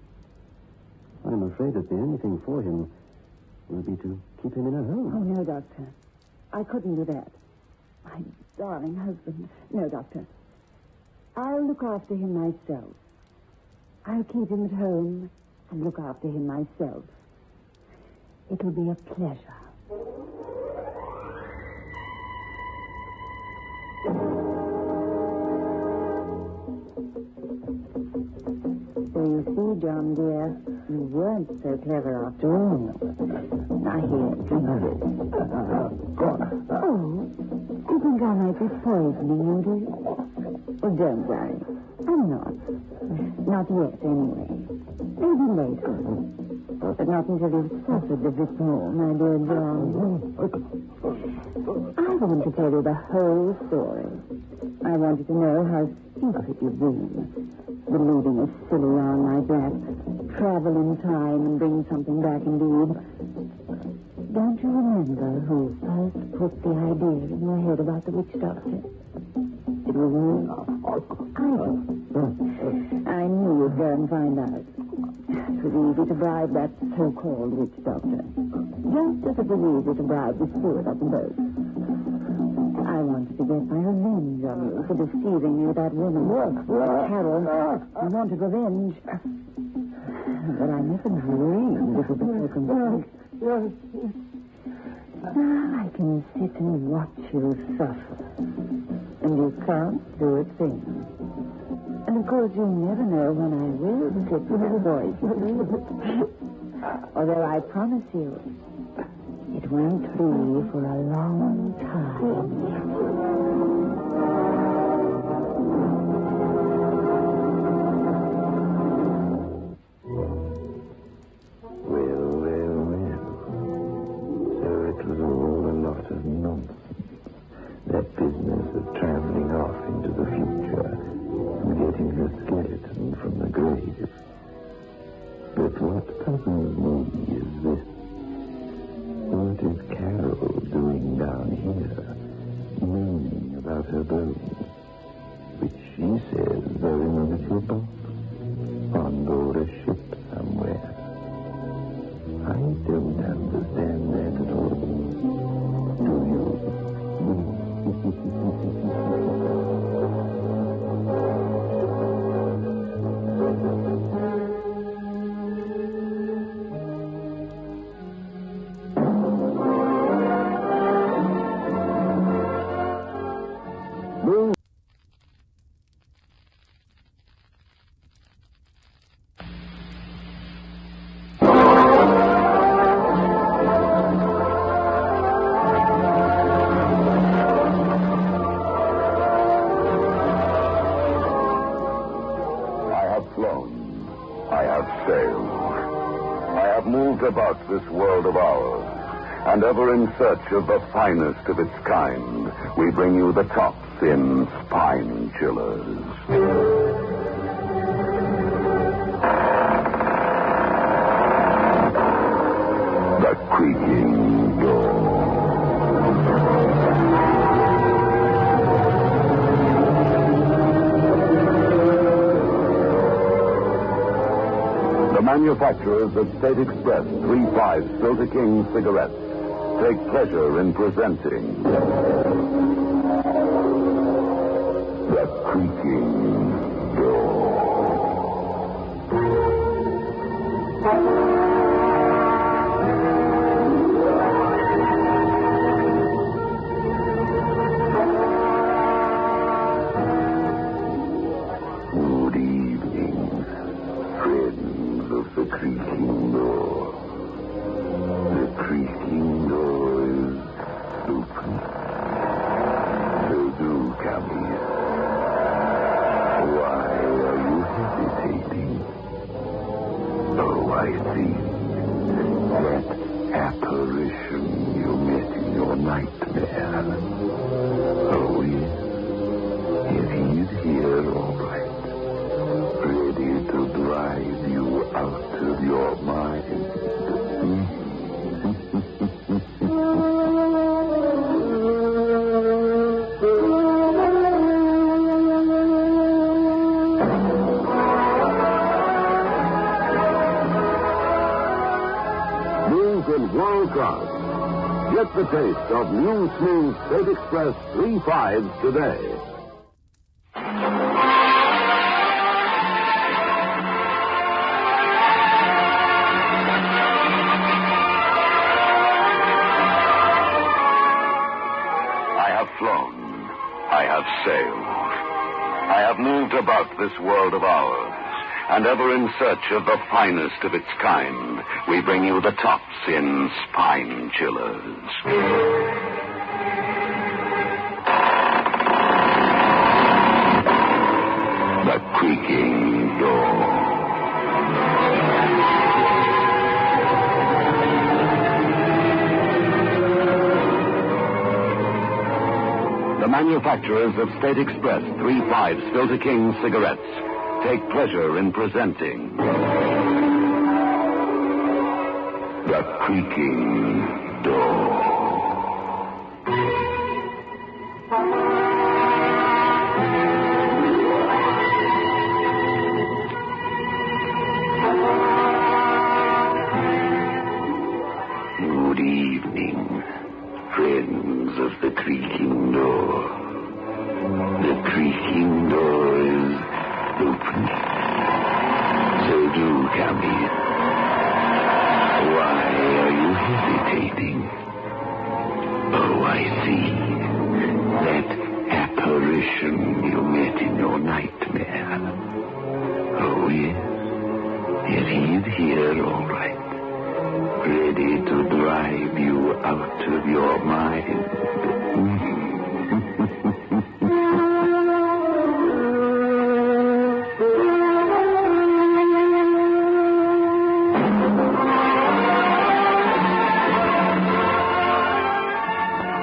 I'm afraid that the only thing for him will be to keep him in a home. Oh, no, Doctor. I couldn't do that. My darling husband. No, Doctor. I'll look after him myself. I'll keep him at home and look after him myself. It'll be a pleasure. So you see, John, dear, you weren't so clever after all. Now, here, drink this. Oh, you think I might be poisoning you, do you? Well, don't worry. I'm not. Not yet, anyway. Maybe later. But not until you've suffered a bit more, my dear John. I want to tell you the whole story. I want you to know how stupid you've been. Believing a silly yarn like that. Travel in time and bring something back indeed. Don't you remember who first put the idea in your head about the witch doctor? It was me. I knew you'd go and find out. It was easy to bribe that so-called witch doctor. Just as it was easy to bribe the steward up the boat. I wanted to get my revenge on you for deceiving me with that woman. Carol, I wanted revenge. But I never dreamed it would be so complete. Now I can sit and watch you suffer. And you can't do a thing. And of course you never know when I will sit with a voice. Although I promise you, it won't be for a long time. that business of traveling off into the future and getting her skeleton from the grave. But what puzzles me is this. What is Carol doing down here, moaning about her bones, which she says are in a little box on board a ship somewhere? I don't understand that at all. Do you? About this world of ours, and ever in search of the finest of its kind, we bring you the tops in spine chillers. The Creaking Door. The manufacturers of State Express 3-5 Filter King cigarettes take pleasure in presenting The Creaking Door. Good evening, friends of the Creaking Door. The Creaking Door is open. So do come in. Why are you hesitating? Oh, I see. That apparition you met in your nightmare. Oh, yes. If he's here, all right. Ready to drive you out of your mind. News in world class. Get the taste of new smooth State Express 3-5s today. I have sailed. I have moved about this world of ours, and ever in search of the finest of its kind, we bring you the tops in spine chillers. The Creaking Door. The manufacturers of State Express 3-5 Filter King cigarettes take pleasure in presenting The Creaking Door. Good evening, friends of the Creaking Door. The Creaking Door is open. So do come in. Why are you hesitating? Oh, I see. That apparition you met in your nightmare. Oh, yes. Yes, he's here, all right. Ready to drive you out of your mind.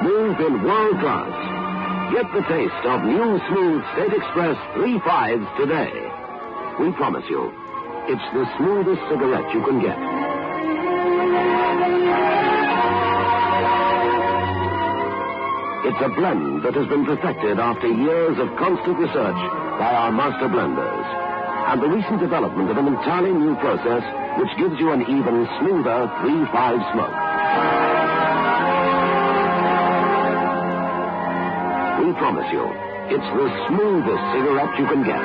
News in world class. Get the taste of new smooth State Express 3/5s today. We promise you, it's the smoothest cigarette you can get. It's a blend that has been perfected after years of constant research by our master blenders. And the recent development of an entirely new process which gives you an even smoother 3/5 smoke. We promise you, it's the smoothest cigarette you can get.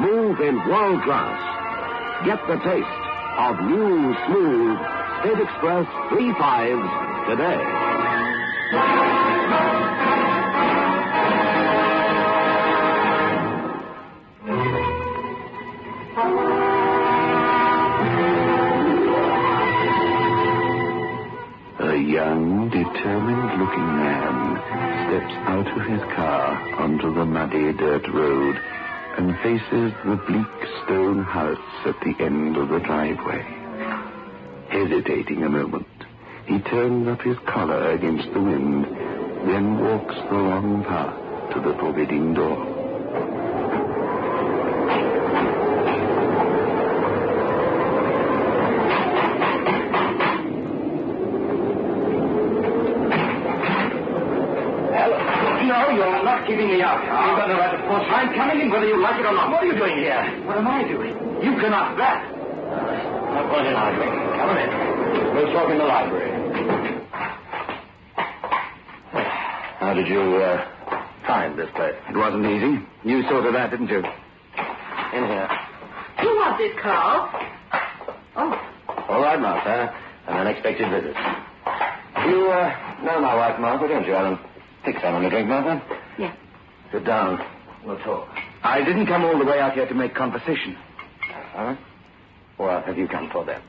Move in world class. Get the taste of new, smooth State Express 3/5s today. A young, determined-looking man steps out of his car onto the muddy dirt road and faces the bleak stone house at the end of the driveway. Hesitating a moment, he turns up his collar against the wind, then walks the long path to the forbidding door. No, you're not keeping me out. You've got no right to force. I'm coming in whether you like it or not. What are you doing here? What am I doing? You can ask that. No point in arguing. Come on in. We'll talk in the library. How did you find this place? It wasn't easy. You saw to that, didn't you? In here. Who was it, Carl? Oh, All right, Martha. An unexpected visit. You know my wife, Martha, don't you, Alan? Take some a drink, Martha. yes. Sit down. We'll talk. I didn't come all the way out here to make conversation. Huh? What have you come for, then?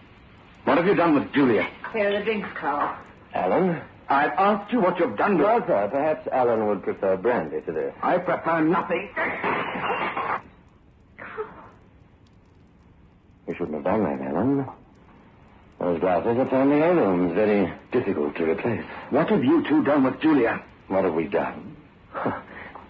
What have you done with Julia? Here are the drinks, Carl. Alan? I've asked you what you've done with her. Martha, perhaps Alan would prefer brandy to this. I prefer nothing. You shouldn't have done that, Alan. Those glasses are family heirlooms, very difficult to replace. What have you two done with Julia? What have we done?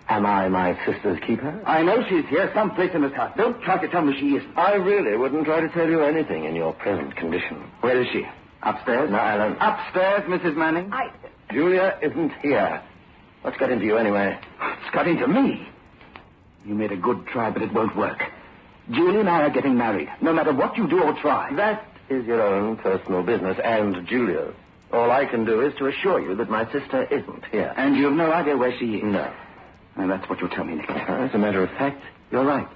Am I my sister's keeper? I know she's here, someplace in this house. Don't try to tell me she isn't. I really wouldn't try to tell you anything in your present condition. Where is she? Upstairs? No, Alan. Upstairs, Mrs. Manning? Julia isn't here. What's got into you anyway? It's got into me. You made a good try, but it won't work. Julie and I are getting married, no matter what you do or try. That is your own personal business and Julia's. All I can do is to assure you that my sister isn't here. And you've no idea where she is? No. And that's what you'll tell me, Nick. As a matter of fact, you're right.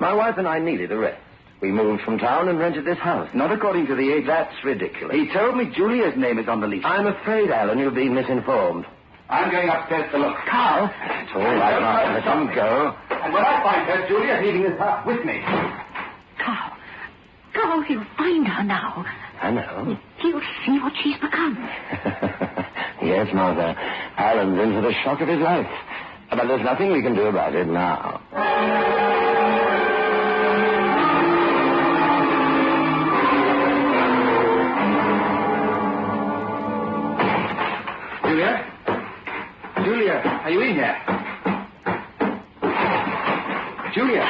My wife and I needed a rest. We moved from town and rented this house. Not according to the age. That's ridiculous. He told me Julia's name is on the lease. I'm afraid, Alan, you've been misinformed. I'm going upstairs to look. Carl! It's all right, Martha. Let him go. And when I find her, Julia's leaving this house with me. Carl, he'll find her now. I know. He'll see what she's become. Yes, Martha. Alan's in for the shock of his life. But there's nothing we can do about it now. Julia? Julia, are you in here? Julia?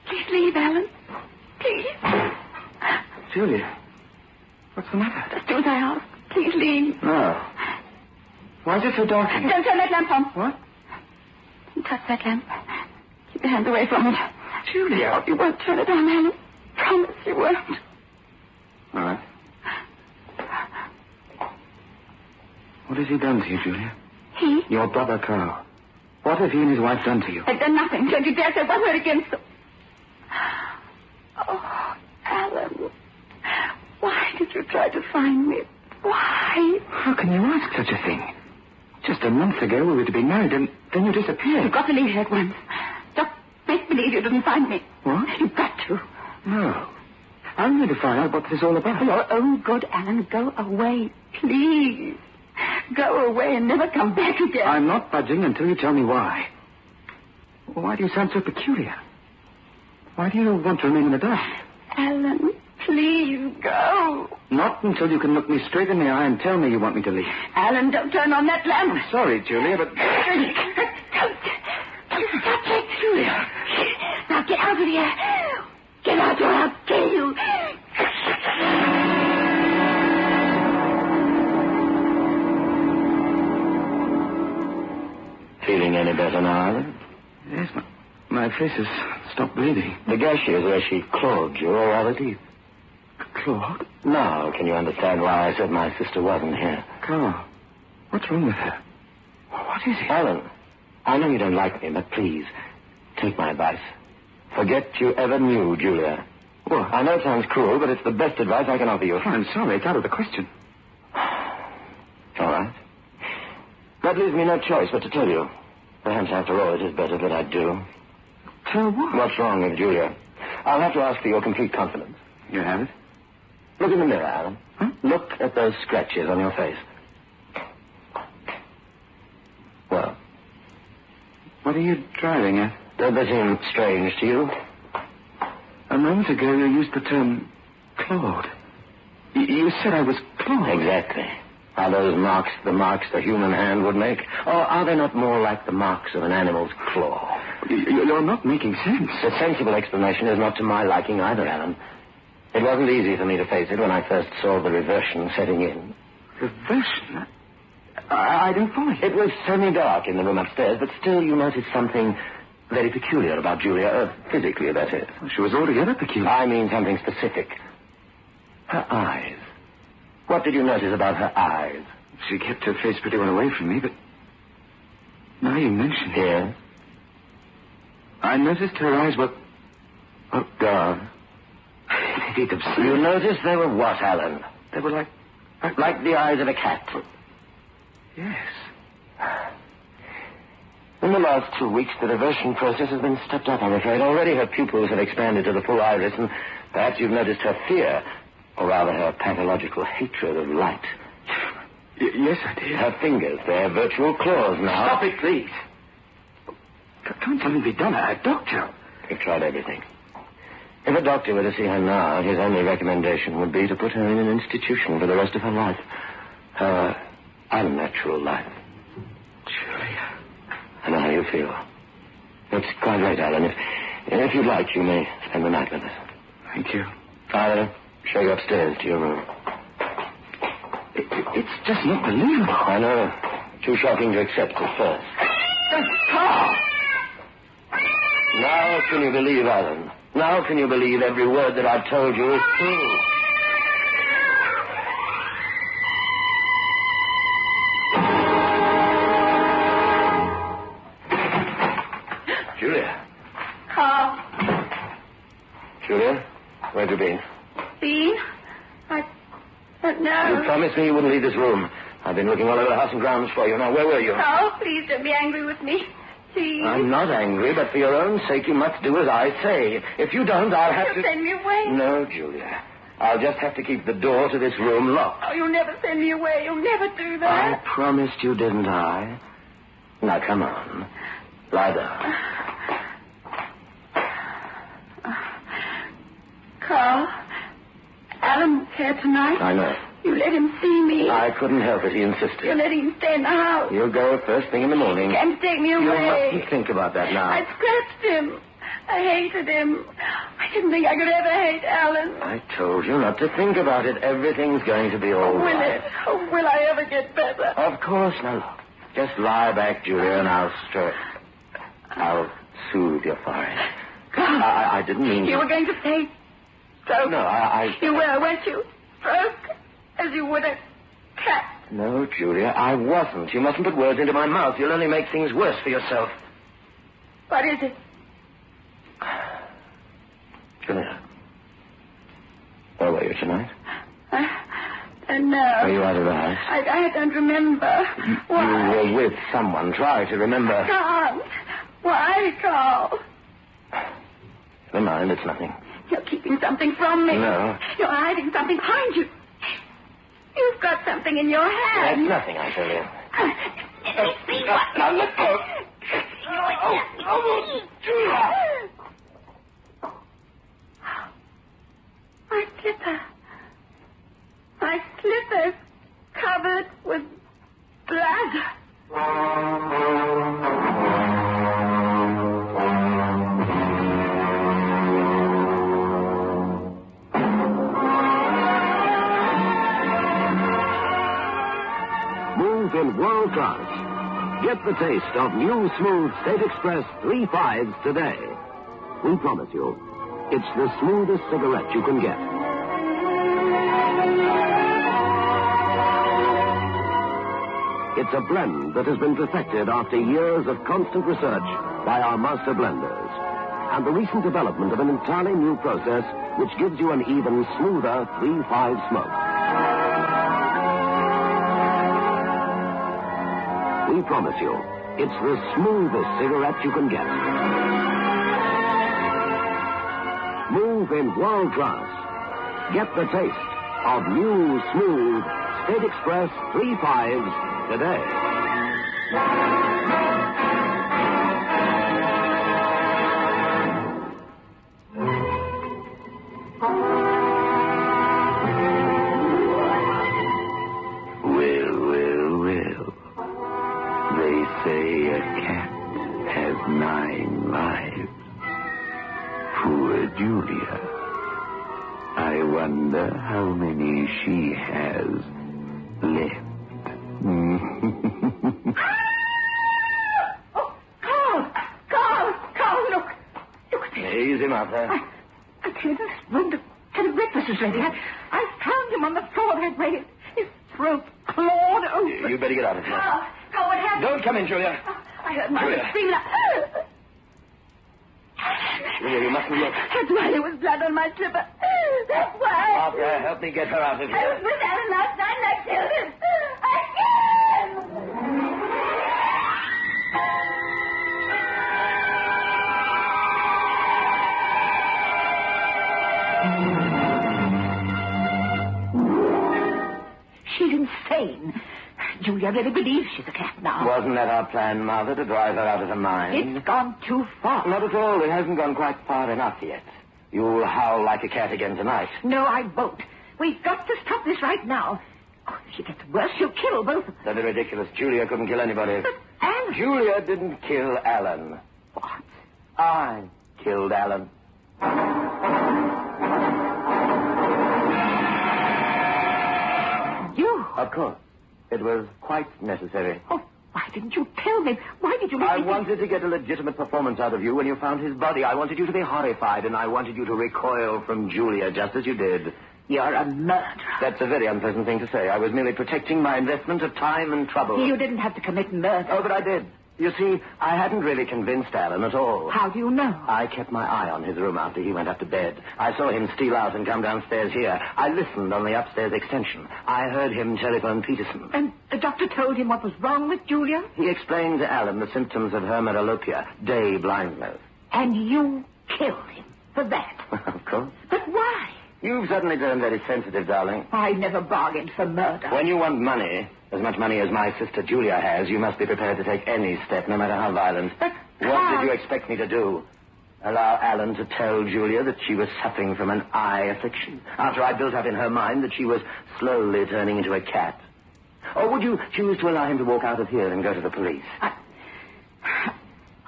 Please leave, Alan. Please. Julia? What's the matter? Just do as I ask. Please leave. No. Why is it so dark in here? Don't turn that lamp on. What? Don't touch that lamp. Keep your hands away from it. Julia. You won't turn it on, Alan. Promise you won't. All right. What has he done to you, Julia? He? Your brother, Carl. What have he and his wife done to you? I've done nothing. Don't you dare say one word against them. Oh, Alan. Why did you try to find me? Why? How can you ask such a thing? Just a month ago we were to be married, and then you disappeared. You've got to leave here at once. Just make believe you didn't find me. What? You've got to. No. I'm going to find out what this is all about. For your own good, Alan, go away. Please. Go away and never come back again. I'm not budging until you tell me why. Why do you sound so peculiar? Why do you want to remain in the dark? Alan, Please go. Not until you can look me straight in the eye and tell me you want me to leave. Alan, don't turn on that lamp. I'm sorry, Julia, but... Don't stop it, Julia. Now get out of here. Get out or I'll kill you. Feeling any better now, Alan? Yes, my face has stopped bleeding. The gashes where she clawed you are rather deep. Claude? Now, can you understand why I said my sister wasn't here? Carl, what's wrong with her? What is it? Alan, I know you don't like me, but please, take my advice. Forget you ever knew Julia. Well, I know it sounds cruel, but it's the best advice I can offer you. Oh, I'm sorry, it's out of the question. All right. That leaves me no choice but to tell you. Perhaps, after all, it is better that I do. Tell what? What's wrong with Julia? I'll have to ask for your complete confidence. You have it? Look in the mirror, Alan. Huh? Look at those scratches on your face. Well? What are you driving at? Don't they seem strange to you? A moment ago you used the term Claude. You said I was Claude. Exactly. Are those marks the marks the human hand would make? Or are they not more like the marks of an animal's claw? You're not making sense. The sensible explanation is not to my liking either, Alan. It wasn't easy for me to face it when I first saw the reversion setting in. Reversion? I don't follow you. It was semi-dark in the room upstairs, but still you noticed something very peculiar about Julia. Physically, that is. She was altogether peculiar. I mean something specific. Her eyes. What did you notice about her eyes? She kept her face pretty well away from me, but now you mention it. Yes? I noticed her eyes were... Oh, God. It's absurd. You noticed they were what, Alan? They were like... Like the eyes of a cat. Yes. In the last 2 weeks, the diversion process has been stepped up, I'm afraid. Already her pupils have expanded to the full iris, and perhaps you've noticed her fear, or rather her pathological hatred of light. Yes, I did. Her fingers, they're virtual claws now. Stop it, please. Can't something be done? A doctor? We've tried everything. If a doctor were to see her now, his only recommendation would be to put her in an institution for the rest of her life. Her unnatural life. Julia. I know how you feel. It's quite late, Alan. If you'd like, you may spend the night with us. Thank you. I'll show you upstairs to your room. It's just not believable. I know. Too shocking to accept at first. Carl! Now can you believe, Alan? Now can you believe every word that I've told you is true? Julia. Carl. Julia, where have you been? Been? I don't know. You promised me you wouldn't leave this room. I've been looking all over the house and grounds for you. Now, where were you? Carl, please don't be angry with me. Please. I'm not angry, but for your own sake, you must do as I say. If you don't, I'll have to... Send me away. No, Julia. I'll just have to keep the door to this room locked. Oh, you'll never send me away. You'll never do that. I promised you, didn't I? Now, come on. Lie down. Carl, Alan was here tonight. I know. You let him see me. I couldn't help it. He insisted. You let him stay in the house. You'll go first thing in the morning. He can't take me You away. mustn't think about that now. I scratched him. I hated him. I didn't think I could ever hate Alan. I told you not to think about it. Everything's going to be all Will right. it? Oh, will I ever get better? Of course. Now, look. Just lie back, Julia, and I'll soothe your forehead. I didn't mean You to... were going to say stroke. No, You were, weren't you? Stroke, as you would a cat. No, Julia, I wasn't. You mustn't put words into my mouth. You'll only make things worse for yourself. What is it? Julia, where were you tonight? No. Were you out of the house? I don't remember. Why? You were with someone. Try to remember. I can't. Why, Carl? Never mind, it's nothing. You're keeping something from me. No. You're hiding something behind you. You've got something in your hand. That's nothing, I tell you. Let me see what... Now, let go. Julia. My slipper. My slipper's covered with blood. Move in world class. Get the taste of new smooth State Express 3/5s today. We promise you, it's the smoothest cigarette you can get. It's a blend that has been perfected after years of constant research by our master blenders. And the recent development of an entirely new process which gives you an even smoother 3/5 smoke. We promise you, it's the smoothest cigarette you can get. Move in world class. Get the taste of new, smooth State Express 3/5s today. Well. They say a cat has 9 lives. Poor Julia. I wonder how many she has left. Oh, Carl, look. Easy, Martha. I tell you, this wonderful breakfast is ready. I found him on the floor that way. His throat clawed open. You better get out of here. Carl, what happened? Don't come in, Julia. I heard Mother scream. Julia, you mustn't look. That's why there was blood on my slipper. That's why. Martha, help me get her out of I was here. with Alan last night and I killed him. She's insane. Julia really believes she's a cat now. Wasn't that our plan, Martha, to drive her out of her mind? It's gone too far. Not at all. It hasn't gone quite far enough yet. You'll howl like a cat again tonight. No, I won't. We've got to stop this right now. Oh, if she gets worse, she'll kill both of us. That'd be ridiculous. Julia couldn't kill anybody. But Alan... Julia didn't kill Alan. What? I killed Alan. You? Of course. It was quite necessary. Oh, why didn't you tell me? Why did you let I me... wanted to get a legitimate performance out of you when you found his body. I wanted you to be horrified, and I wanted you to recoil from Julia, just as you did. You're a murderer. That's a very unpleasant thing to say. I was merely protecting my investment of time and trouble. You didn't have to commit murder. Oh, but I did. You see, I hadn't really convinced Alan at all. How do you know? I kept my eye on his room after he went up to bed. I saw him steal out and come downstairs here. I listened on the upstairs extension. I heard him telephone Peterson. And the doctor told him what was wrong with Julia? He explained to Alan the symptoms of her metalopia, day blindness. And you killed him for that? Of course. But why? You've suddenly turned very sensitive, darling. I never bargained for murder. When you want money, as much money as my sister Julia has, you must be prepared to take any step, no matter how violent. But what did you expect me to do? Allow Alan to tell Julia that she was suffering from an eye affliction, after I built up in her mind that she was slowly turning into a cat? Or would you choose to allow him to walk out of here and go to the police?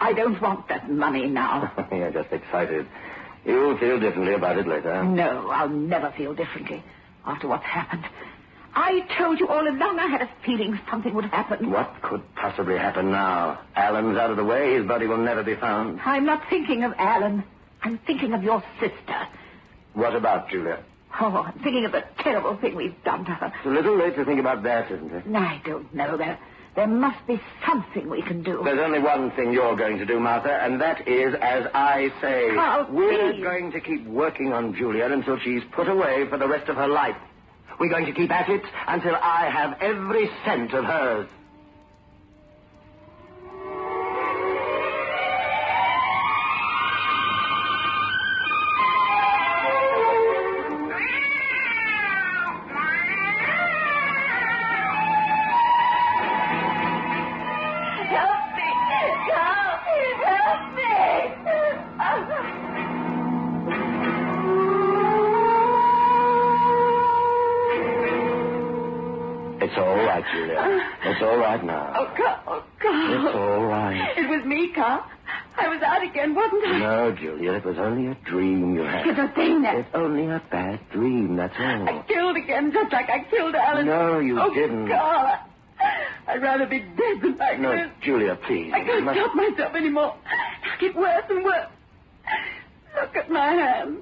I don't want that money now. You're just excited. You'll feel differently about it later. No, I'll never feel differently after what's happened. I told you all along I had a feeling something would happen. What could possibly happen now? Alan's out of the way. His body will never be found. I'm not thinking of Alan. I'm thinking of your sister. What about Julia? Oh, I'm thinking of the terrible thing we've done to her. It's a little late to think about that, isn't it? I don't know. There must be something we can do. There's only one thing you're going to do, Martha, and that is as I say. Carl, We're please. going to keep working on Julia until she's put away for the rest of her life. We're going to keep at it until I have every cent of hers. Help me! Help me! Julia. It's all right now. Oh, Carl. It's all right. It was me, Carl. I was out again, wasn't I? No, Julia, it was only a dream you had. You're just saying that. It's only a bad dream, that's all. I killed again, just like I killed Alan. No, you didn't. Carl, I'd rather be dead than like No, this. Julia, please. I can't stop myself anymore. I get worse and worse. Look at my hands.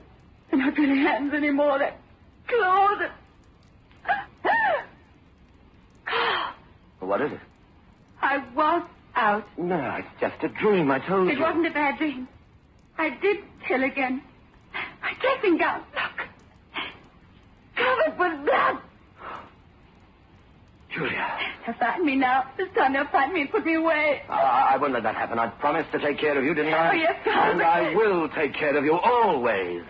They're not really hands anymore. They're claws. Carl. What is it? I was out. No, it's just a dream, I told you. It wasn't a bad dream. I did kill again. My dressing gown, look. Covered with blood. Julia. They'll find me now. This time they'll find me and put me away. I wouldn't let that happen. I promised to take care of you, didn't I? Oh, yes, Carl. And I will take care of you always.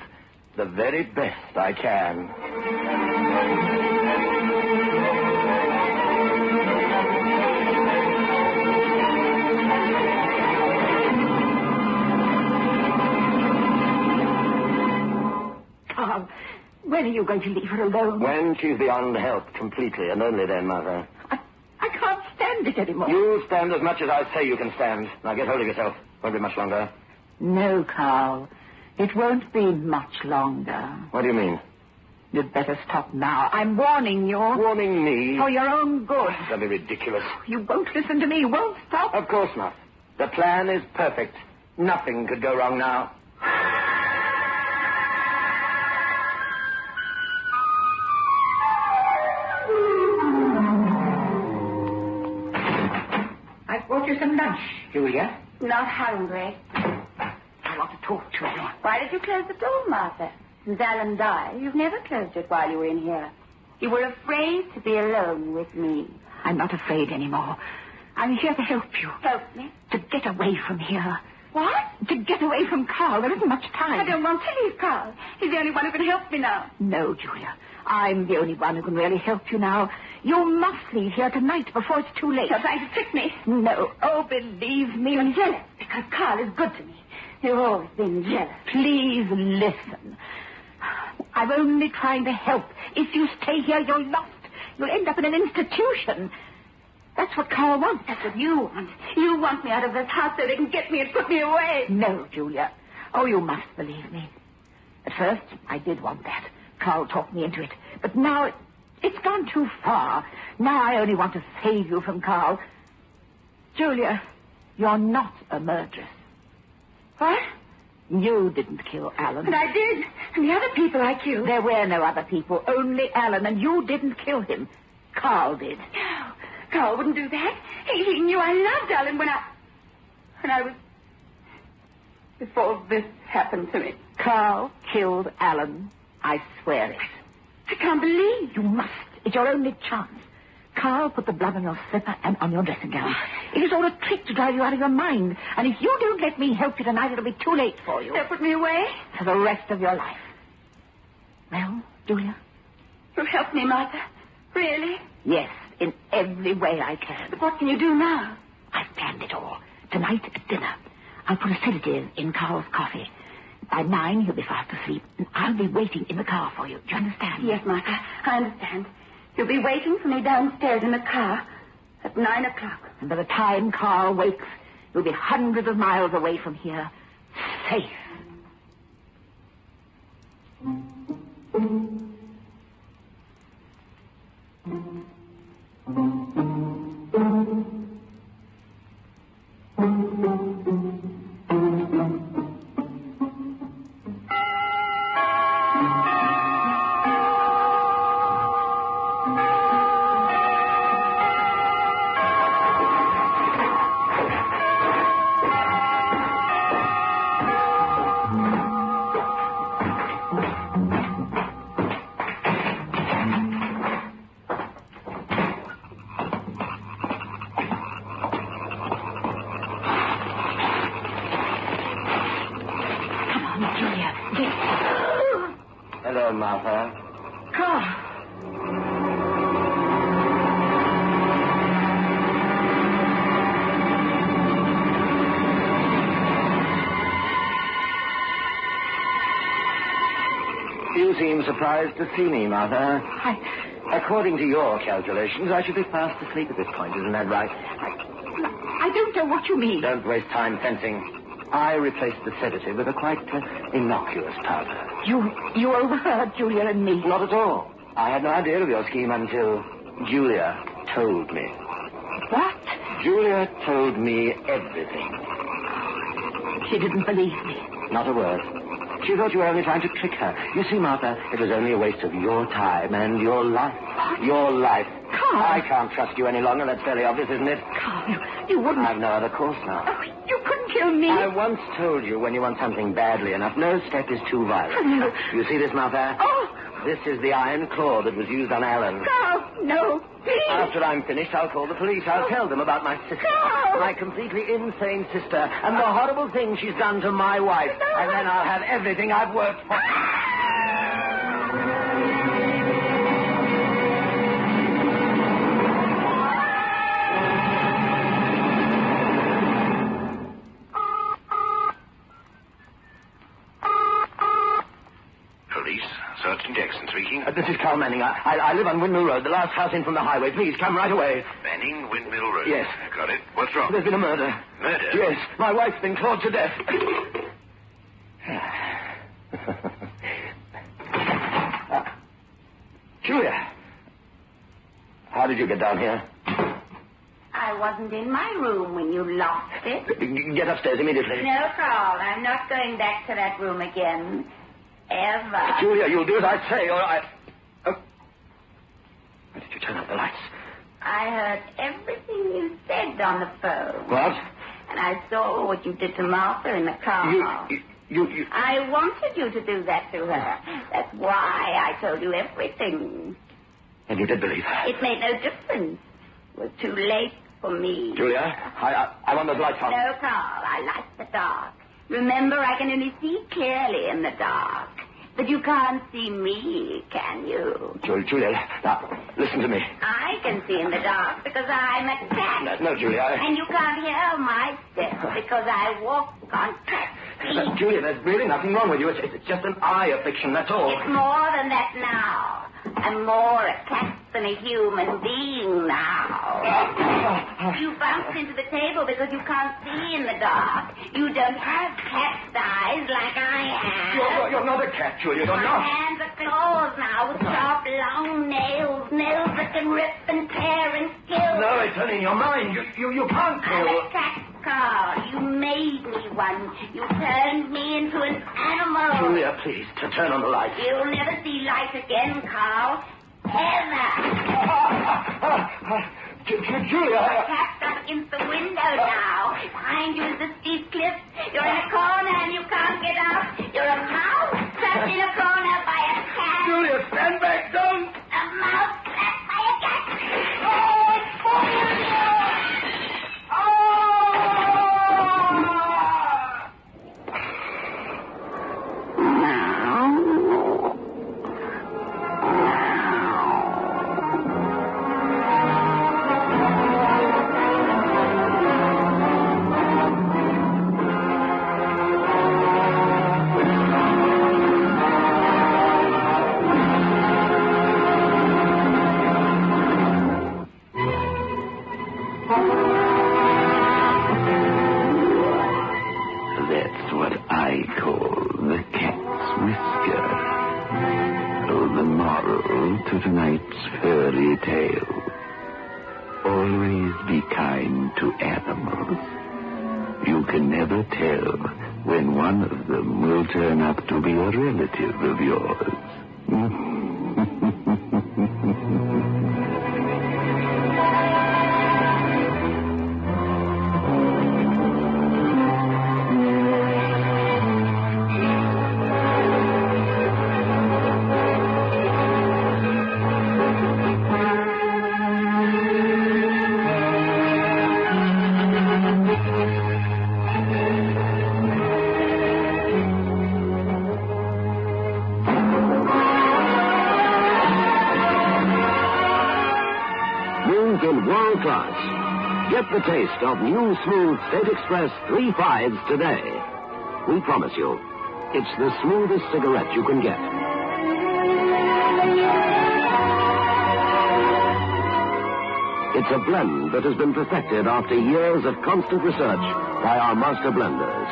The very best I can. Carl, when are you going to leave her alone? When she's beyond help completely, and only then, Mother. I can't stand it anymore. You stand as much as I say you can stand. Now get hold of yourself. Won't be much longer. No, Carl. It won't be much longer. What do you mean? You'd better stop now. I'm warning you. Warning me? For your own good. That'd be ridiculous. You won't listen to me. You won't stop. Of course not. The plan is perfect. Nothing could go wrong now. I brought you some lunch, Julia. Not hungry. I want to talk to you. Why did you close the door, Martha? Since Alan died, you've never closed it while you were in here. You were afraid to be alone with me. I'm not afraid anymore. I'm here to help you. Help me? To get away from here. What? To get away from Carl. There isn't much time. I don't want to leave Carl. He's the only one who can help me now. No, Julia. I'm the only one who can really help you now. You must leave here tonight before it's too late. You're trying to trick me. No. Oh, believe me. You're jealous because Carl is good to me. You've always been jealous. Please listen. I'm only trying to help. If you stay here, you're lost. You'll end up in an institution. That's what Carl wants. That's what you want. You want me out of this house so they can get me and put me away. No, Julia. Oh, you must believe me. At first, I did want that. Carl talked me into it. But now it's gone too far. Now I only want to save you from Carl. Julia, you're not a murderess. What? You didn't kill Alan. And I did. And the other people I killed. There were no other people, only Alan, and you didn't kill him. Carl did. No, Carl wouldn't do that. He knew I loved Alan when I was... Before this happened to me. Carl killed Alan. I swear it. I can't believe. You must. It's your only chance. Carl put the blood on your slipper and on your dressing gown. It is all a trick to drive you out of your mind. And if you don't let me help you tonight, it'll be too late for you. They'll put me away? For the rest of your life. Well, Julia? You'll help me, Martha? Really? Yes, in every way I can. But what can you do now? I've planned it all. Tonight at dinner, I'll put a sedative in Carl's coffee. By 9, he'll be fast asleep, and I'll be waiting in the car for you. Do you understand? Yes, Martha, I understand. You'll be waiting for me downstairs in the car at 9 o'clock. And by the time Carl wakes, you'll be hundreds of miles away from here, safe. Hello, Martha. Carl. You seem surprised to see me, Martha. According to your calculations, I should be fast asleep at this point. Isn't that right? I don't know what you mean. Don't waste time fencing. I replaced the sedative with a quite innocuous powder. You overheard Julia and me. Not at all. I had no idea of your scheme until Julia told me. What? Julia told me everything. She didn't believe me. Not a word. She thought you were only trying to trick her. You see, Martha, it was only a waste of your time and your life. Your life. Carl. I can't trust you any longer. That's fairly obvious, isn't it? Carl, you wouldn't... I've no other course now. Oh, you couldn't kill me. I once told you when you want something badly enough, no step is too violent. No. You see this, Martha? Oh! This is the iron claw that was used on Alan. Carl, no, please. After I'm finished, I'll call the police. I'll tell them about my sister. Carl! My completely insane sister, and the horrible thing she's done to my wife. No. And then I'll have everything I've worked for. Police, Sergeant Jackson speaking. This is Carl Manning. I live on Windmill Road, the last house in from the highway. Please, come right away. Manning, Windmill Road. Yes. Got it. What's wrong? There's been a murder. Murder? Yes. My wife's been clawed to death. Julia. How did you get down here? I wasn't in my room when you lost it. Get upstairs immediately. No, Carl, I'm not going back to that room again. Ever. Julia, you'll do as I say, or I... Oh. Why did you turn out the lights? I heard everything you said on the phone. What? And I saw what you did to Martha in the car. You... I wanted you to do that to her. That's why I told you everything. And you did believe her? It made no difference. It was too late for me. Julia, I want those lights on. No, Carl, I like the dark. Remember, I can only see clearly in the dark. But you can't see me, can you? Julia, now, listen to me. I can see in the dark because I'm a cat. No, Julia. And you can't hear my steps because I walk on cat feet. Julia, there's really nothing wrong with you. It's just an eye affliction, that's all. It's more than that now. I'm more a cat than a human being now. You bumped into the table because you can't see in the dark. You don't have cat's eyes like I have. You're not a cat, Julia. You're My not. hands are claws now with sharp, long nails. Nails that can rip and tear and kill. No, it's only in your mind. You can't I'm kill. a cat, Carl. You made me one. You turned me into an animal. Julia, please, to turn on the light. You'll never see light again, Carl. Ever. Julia. The cat's up against the window now. Behind you is the steep cliff. You're in a corner and you can't get out. You're a mouse trapped in a corner by a cat. Julia, stand back. Don't. A mouse trapped by a cat. Oh, poor you. That's what I call the cat's whisker. Oh, the moral to tonight's fairy tale. Always be kind to animals. You can never tell when one of them will turn up to be a relative of yours. World class. Get the taste of new smooth State Express 3 5s today. We promise you, it's the smoothest cigarette you can get. It's a blend that has been perfected after years of constant research by our master blenders.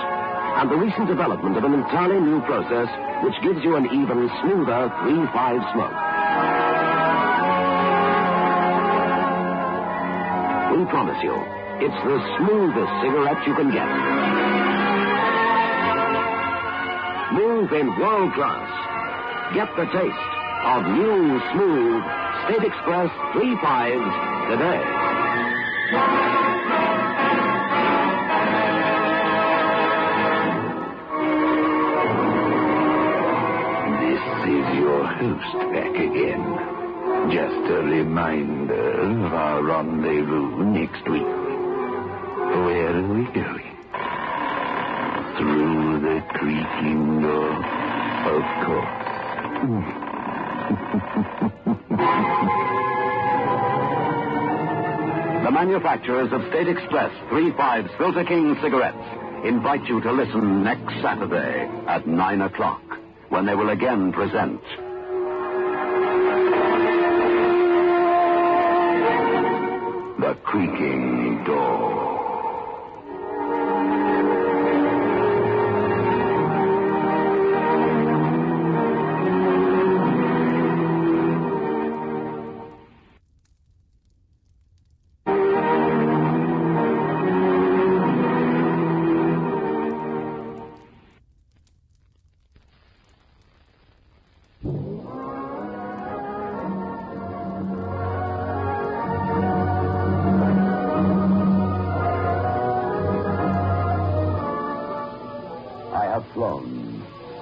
And the recent development of an entirely new process which gives you an even smoother 3-5 smoke. We promise you, it's the smoothest cigarette you can get. Move in world class. Get the taste of new, smooth State Express 3-5s today. This is your host back again. Just a reminder of our rendezvous next week. Where are we going? Through the creaking door, of course. The manufacturers of State Express 3-5 Filter King cigarettes invite you to listen next Saturday at 9 o'clock when they will again present The Creaking Door.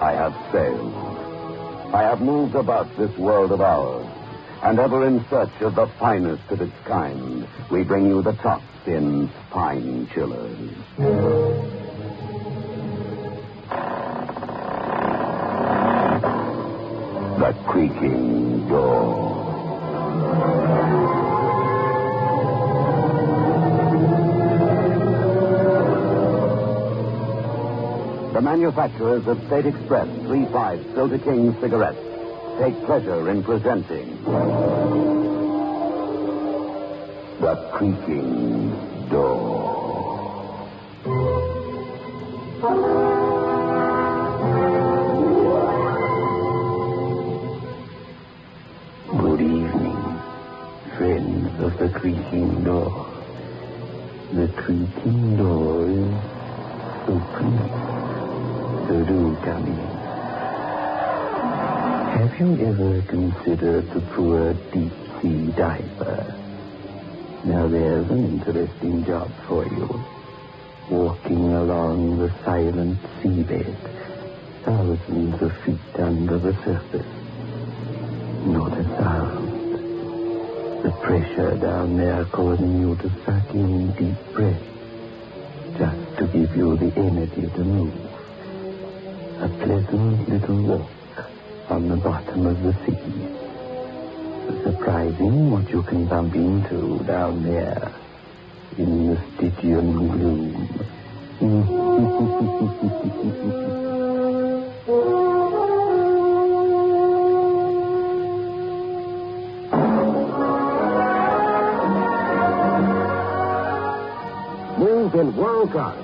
I have sailed. I have moved about this world of ours, and ever in search of the finest of its kind, we bring you the tops in Pine Chillers. The Creaking Door. The manufacturers of State Express 3-5 Filter King cigarettes take pleasure in presenting The Creaking Door. Good evening, friends of The Creaking Door. The Creaking Door is open. So do come in. Have you ever considered the poor deep-sea diver? Now there's an interesting job for you. Walking along the silent seabed, thousands of feet under the surface. Not a sound. The pressure down there causing you to suck in deep breaths, just to give you the energy to move. A pleasant little walk on the bottom of the sea. Surprising what you can bump into down there in the Stygian gloom. Move in world class.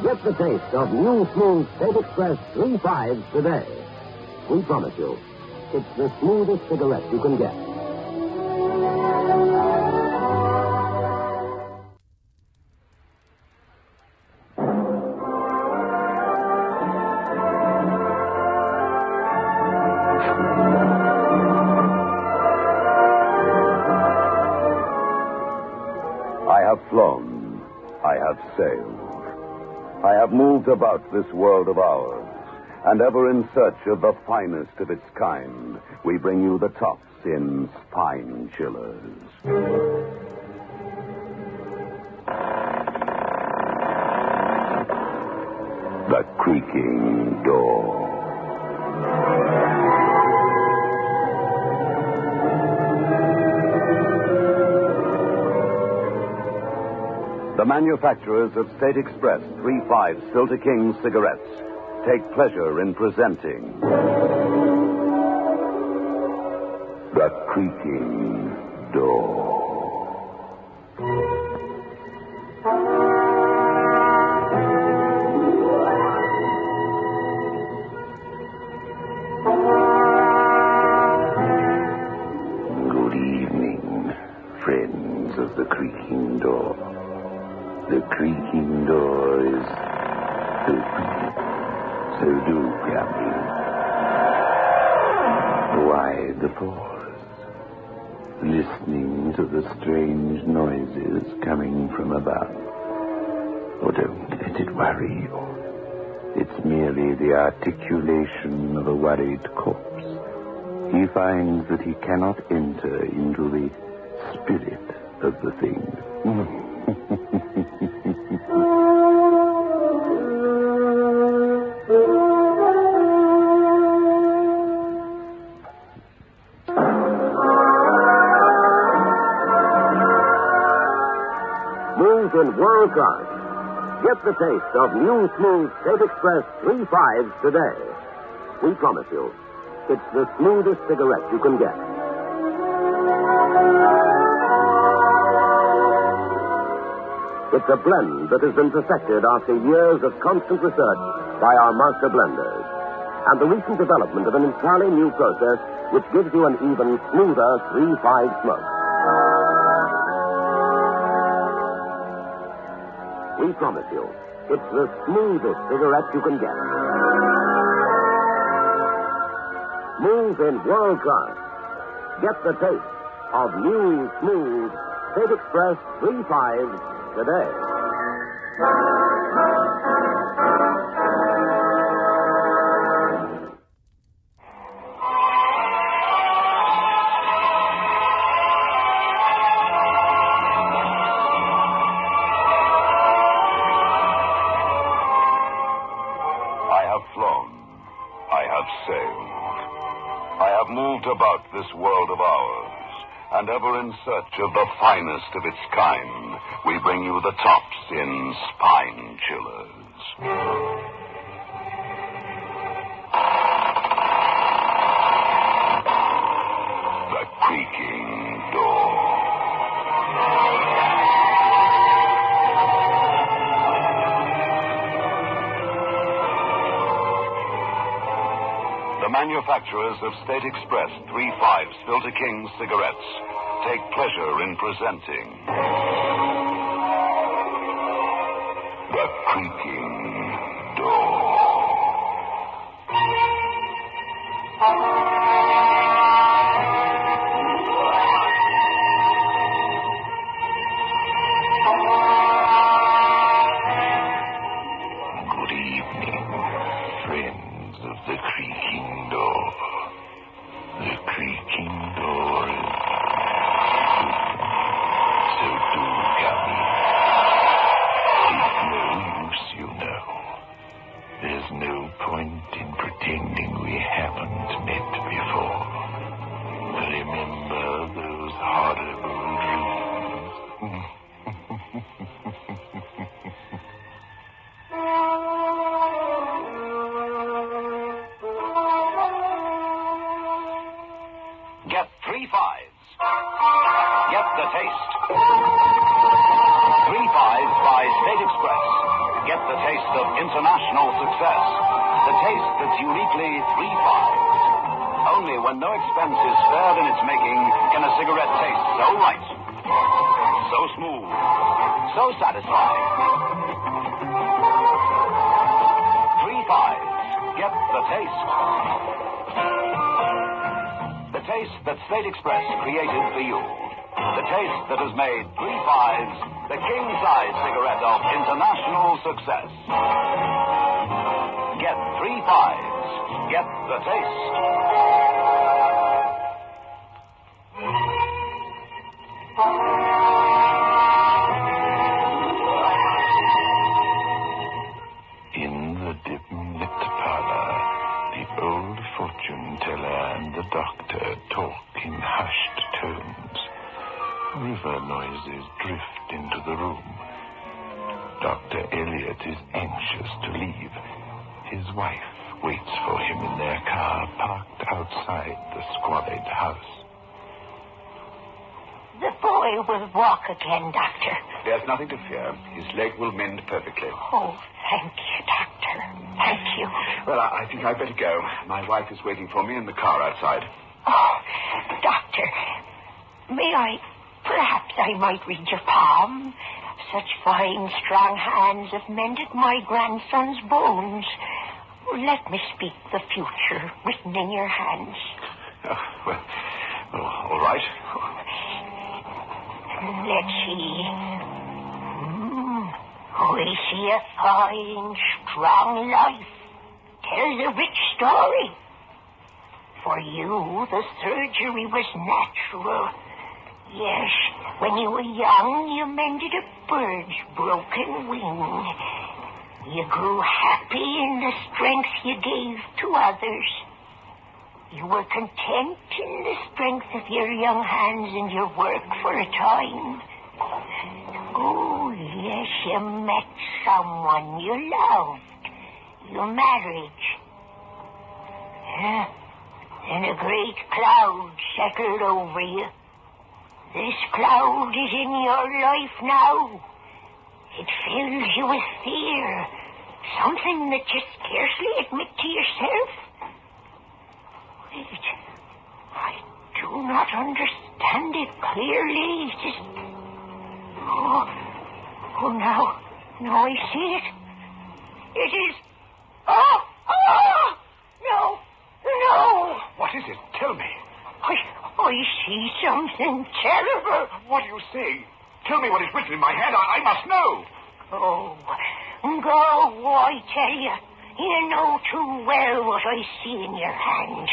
Get the taste of new smooth State Express 3-5s today. We promise you, it's the smoothest cigarette you can get. I have flown. I have sailed. I have moved about this world of ours, and ever in search of the finest of its kind, we bring you the tops in Pine Chillers. The Creaking Door. The manufacturers of State Express 3-5 Filter King cigarettes take pleasure in presenting The Creaking Door. creaking door. The creaking door is open. So do come in. Why the pause? Listening to the strange noises coming from above. Oh, don't let it worry you. It's merely the articulation of a worried corpse. He finds that he cannot enter into the spirit of the thing. Smooth and world class. Get the taste of new smooth State Express 3.5s today. We promise you, it's the smoothest cigarette you can get. It's a blend that has been perfected after years of constant research by our master blenders. And the recent development of an entirely new process which gives you an even smoother 3.5 smoke. We promise you, it's the smoothest cigarette you can get. Smooth and world class. Get the taste of new, smooth State Express 3.5s today. About this world of ours, and ever in search of the finest of its kind, we bring you the tops in spine chillers. The Creaking Door. The manufacturers of State Express 3.5 Filter King cigarettes take pleasure in presenting The Creaking Door. Good evening, friends of the Creaking Door. The Creaking Door is open, so do come in. It's no use, you know. There's no point in pretending we haven't met before. Remember those horrible dreams? Get 3.5s. Get the taste. 3.5s by State Express. Get the taste of international success. The taste that's uniquely 3.5s. Only when no expense is spared in its making can a cigarette taste so right, so smooth, so satisfying. 3.5s. Get the taste. The taste that State Express created for you. The taste that has made 3.5s the king-size cigarette of international success. Get 3.5s. Get the taste. In the dim-lit parlor, the old fortune teller and the doctor talk in hushed tones. River noises drift into the room. Dr. Elliot is anxious to leave. His wife waits for him in their car parked outside the squalid house. The boy will walk again, Doctor. There's nothing to fear. His leg will mend perfectly. Oh, thank you, Doctor. Thank you. Well, I think I'd better go. My wife is waiting for me in the car outside. Oh, Doctor, may I Perhaps I might read your palm. Such fine, strong hands have mended my grandson's bones. Let me speak the future written in your hands. Well, all right. Let's see. We see a fine, strong life. Tells a rich story. For you, the surgery was natural. Yes, when you were young, you mended a bird's broken wing. You grew happy in the strength you gave to others. You were content in the strength of your young hands and your work for a time. Oh, yes, you met someone you loved. Your marriage. And a great cloud settled over you. This cloud is in your life now. It fills you with fear. Something that you scarcely admit to yourself. Wait. I do not understand it clearly. It is... Oh, now I see it. It is... Oh! No! What is it? Tell me. I see something terrible. What are you saying? Tell me what is written in my hand. I must know. Oh, go, I tell you. You know too well what I see in your hand.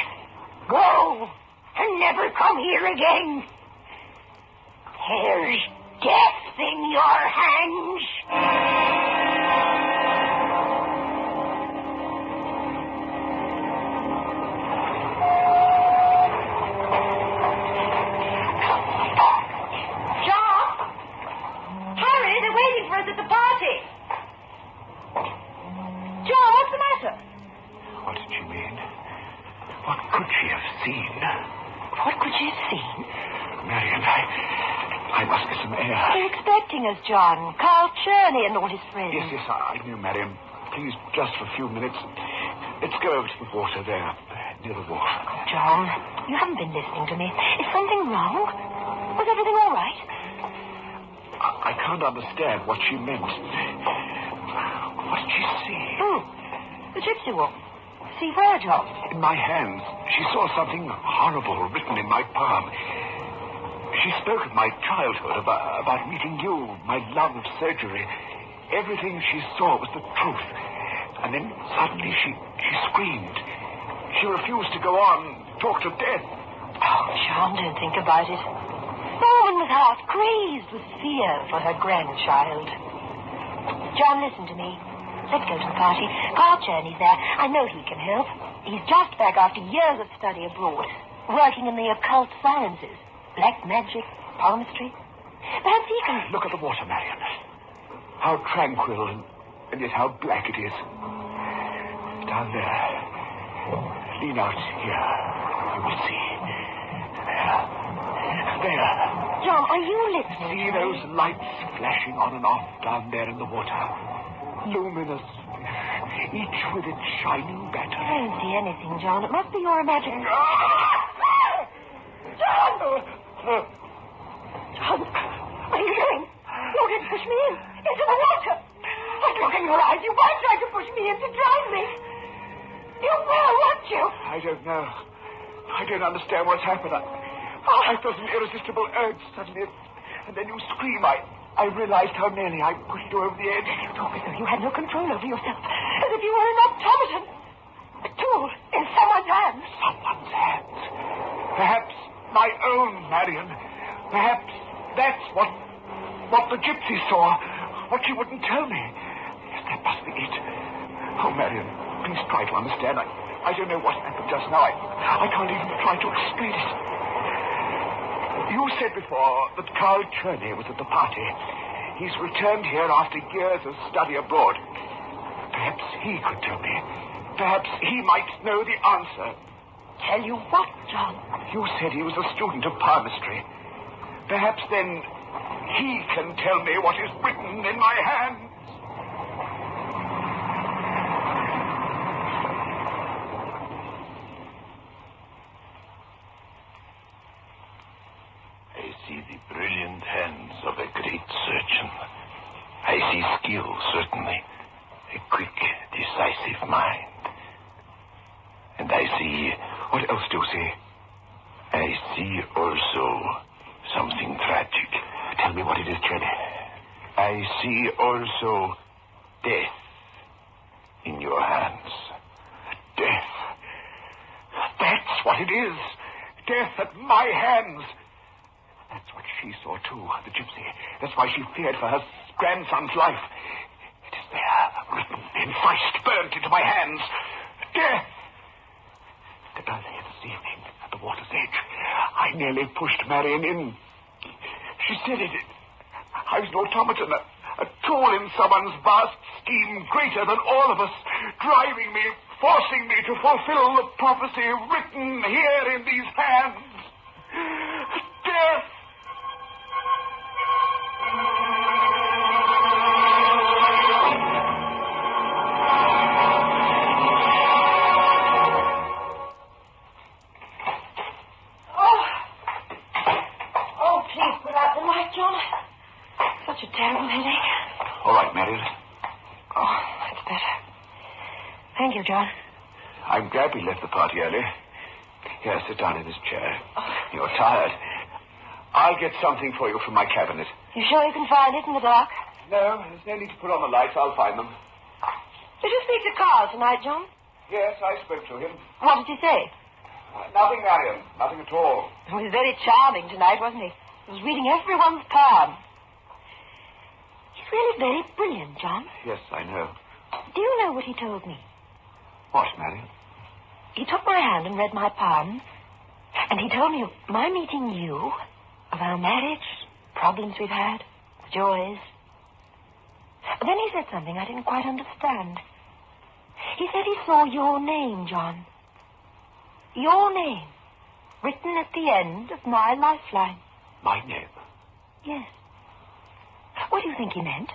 Go, and never come here again. There's death in your hands. Us, John. Carl Cherney and all his friends. Yes, I knew, Marion. Please, just for a few minutes. Let's go over to the water there, near the wharf. Oh, John, you haven't been listening to me. Is something wrong? Was everything all right? I can't understand what she meant. What did she see? The gypsy woman. See where, John? In my hands, she saw something horrible written in my palm. She spoke of my childhood, about meeting you, my love of surgery. Everything she saw was the truth. And then suddenly she screamed. She refused to go on, talked of death. Oh, John, don't think about it. The woman was half crazed with fear for her grandchild. John, listen to me. Let's go to the party. Carl Cherney's there. I know he can help. He's just back after years of study abroad, working in the occult sciences. Black magic, palmistry. Perhaps he can... Look at the water, Marion. How tranquil and yet how black it is. Down there. Lean out here. You will see. There. John, are you listening? See those lights flashing on and off down there in the water. Luminous. Each with its shining battery. I don't see anything, John. It must be your imagination. John! John, what are you doing? You didn't push me into the water. I look in your eyes. You might try to push me in to drown me. You will, won't you? I don't know. I don't understand what's happened. I felt an irresistible urge suddenly, and then you scream. I realized how nearly I pushed you over the edge. You talk as though you had no control over yourself, as if you were an automaton, a tool in someone's hands. Someone's hands. Perhaps my own, Marion. Perhaps that's what the gypsy saw. What she wouldn't tell me. Yes, that must be it. Oh, Marion, please try to understand. I don't know what happened just now. I can't even try to explain it. You said before that Carl Cherney was at the party. He's returned here after years of study abroad. Perhaps he could tell me. Perhaps he might know the answer. Tell you what, John? You said he was a student of palmistry. Perhaps then he can tell me what is written in my hands. I see the brilliant skill, certainly. A quick, decisive mind. And I see... What else do you see? I see also something tragic. Tell me what it is, Trent. I see also death in your hands. Death. That's what it is. Death at my hands. That's what she saw, too, the gypsy. That's why she feared for her grandson's life. It is there, written, enficed, burnt into my hands. Death. Earlier this evening, at the water's edge, I nearly pushed Marion in. She said it. I was an automaton, a tool in someone's vast scheme greater than all of us, driving me, forcing me to fulfill the prophecy written here in these hands. Death! Such a terrible headache. All right, Marion. Oh, that's better. Thank you, John. I'm glad we left the party early. Here, sit down in this chair. Oh. You're tired. I'll get something for you from my cabinet. You sure you can find it in the dark? No, there's no need to put on the lights. I'll find them. Did you speak to Carl tonight, John? Yes, I spoke to him. What did he say? Nothing, Marion. Nothing at all. He was very charming tonight, wasn't he? He was reading everyone's palm. He's really very brilliant, John. Yes, I know. Do you know what he told me? What, Marion? He took my hand and read my palm, and he told me of my meeting you, of our marriage, problems we've had, joys. But then he said something I didn't quite understand. He said he saw your name, John. Your name, written at the end of my lifeline. My name? Yes. What do you think he meant?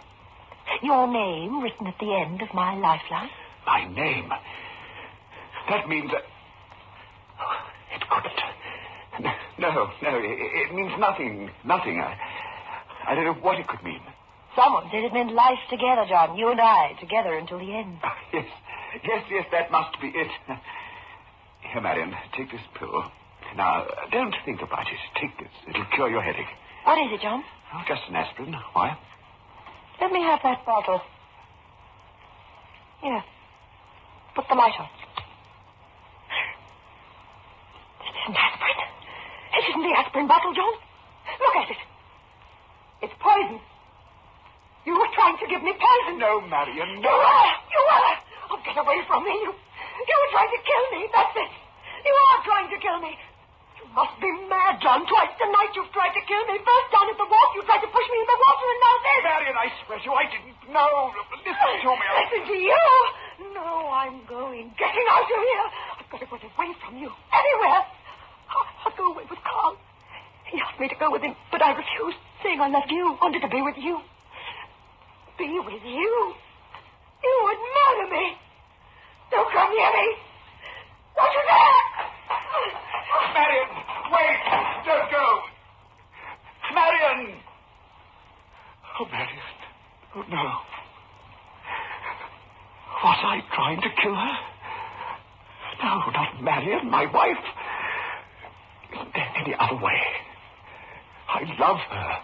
Your name written at the end of my lifeline? My name? That means that... Oh, it couldn't. No, it means nothing. Nothing. I don't know what it could mean. Someone said it meant life together, John. You and I, together until the end. Yes, that must be it. Here, Marion, take this pill. Now, don't think about it. Take this. It'll cure your headache. What is it, John? Oh, just an aspirin. Why? Let me have that bottle. Here. Put the light on. It isn't aspirin. It isn't the aspirin bottle, John. Look at it. It's poison. You were trying to give me poison. No, Marion, no. You were. Oh, get away from me. You were trying to kill me. That's it. You are trying to kill me. You must be mad, John. Twice tonight you've tried to kill me. First down at the walk, you tried to push me in the water, and now this. Marion, I swear to you, I didn't know. Listen to me. Listen to you? No, I'm going. Getting out of here. I've got to get away from you. Anywhere. I'll go away with Carl. He asked me to go with him, but I refused, saying I loved you, wanted to be with you. Be with you? You would murder me. Don't come near me. Don't you dare! Marion, wait! Don't go! Marion! Oh, Marion. Oh, no. Was I trying to kill her? No, not Marion, my wife. Isn't there any other way? I love her.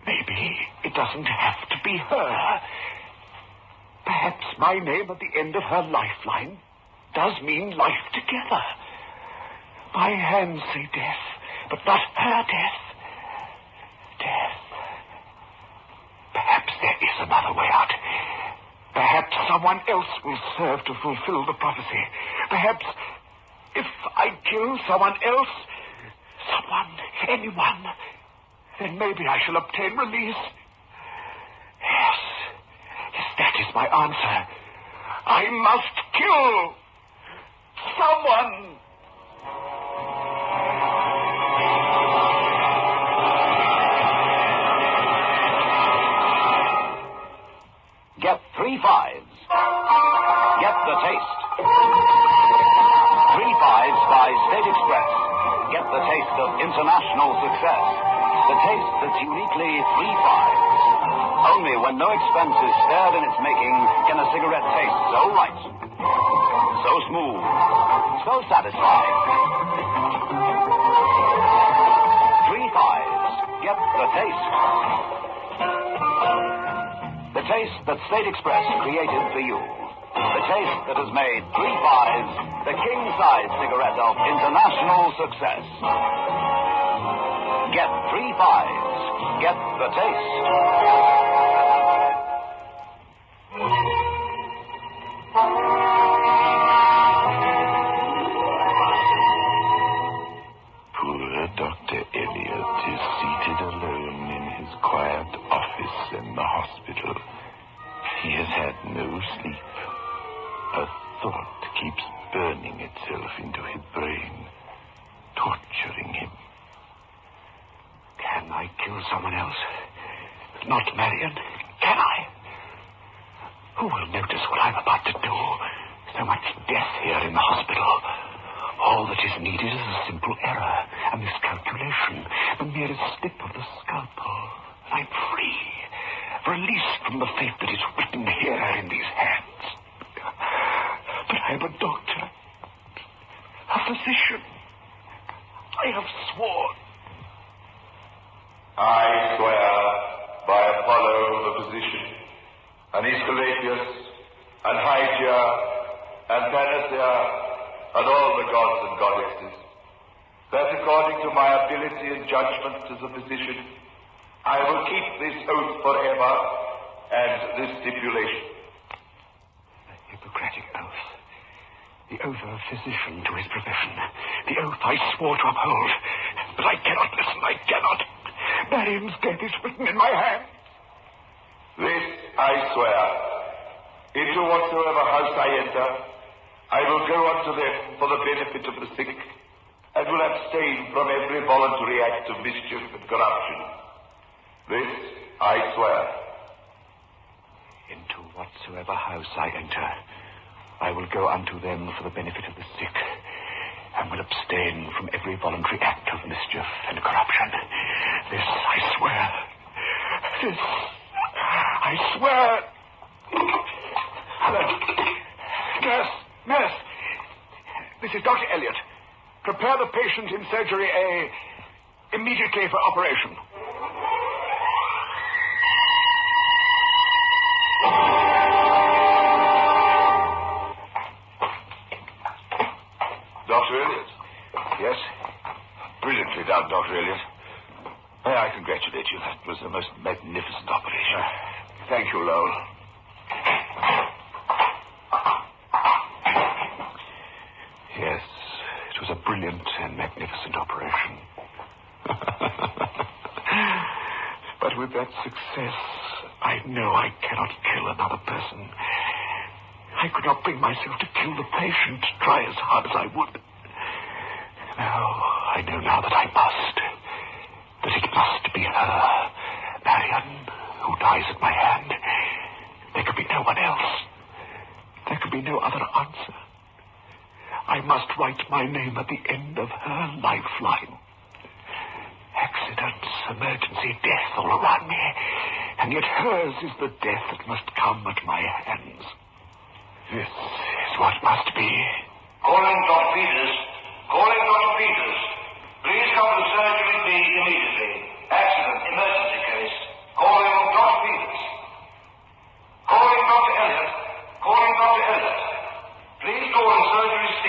Maybe it doesn't have to be her. Perhaps my name at the end of her lifeline does mean life together. My hands say death, but not her death. Death. Perhaps there is another way out. Perhaps someone else will serve to fulfill the prophecy. Perhaps if I kill someone else, anyone, then maybe I shall obtain release. Yes, that is my answer. I must kill someone. Get 3 5s. Get the taste. 3 5s by State Express. Get the taste of international success. The taste that's uniquely 3 5s. Only when no expense is spared in its making can a cigarette taste so right, so smooth, so satisfying. 3 Fives. Get the taste. The taste that State Express created for you. The taste that has made 3 Fives the king-size cigarette of international success. Get 3 Fives. Get the taste. Poor Dr. Elliot is seated alone in his quiet office in the hospital. He has had no sleep. A thought keeps burning itself into his brain, torturing him. Can I kill someone else? Not Marion? Can I? Who will notice what I'm about to do? So much death here in the hospital. All that is needed is a simple error, a miscalculation, the merest slip of the scalpel. I'm free, released from the fate that is written here in these hands. But I am a doctor, a physician. I have sworn. I swear by Apollo the physician, and Aesculapius, and Hygia, and Panacea, and all the gods and goddesses, that according to my ability and judgment as a physician, I will keep this oath forever, and this stipulation. The Hippocratic oath. The oath of a physician to his profession. The oath I swore to uphold. But I cannot listen, I cannot. Marion's death is written in my hand. This I swear. Into whatsoever house I enter, I will go unto them for the benefit of the sick, and will abstain from every voluntary act of mischief and corruption. This I swear. Into whatsoever house I enter, I will go unto them for the benefit of the sick, and will abstain from every voluntary act of mischief and corruption. This I swear. This I swear. Hello. Nurse. This is Dr. Elliot. Prepare the patient in surgery A immediately for operation. Dr. Elliot? Yes? Brilliantly done, Dr. Elliot. May I congratulate you. That was the most magnificent operation. Thank you, Lowell. Yes, it was a brilliant and magnificent operation. But with that success, I know I cannot kill another person. I could not bring myself to kill the patient, try as hard as I would. No, I know now that I must. That it must be her, Marion, who dies at my hand. There could be no one else. There could be no other answer. I must write my name at the end of her lifeline. Accidents, emergency, death all around me. And yet hers is the death that must come at my hands. This is what must be. Calling Dr. Peters. Calling Dr. Peters. Please come to surgery B immediately. Accident, emergency case. Calling Dr. Peters. Calling Dr. Elliot. Calling Dr. Elliot. Please call in surgery C.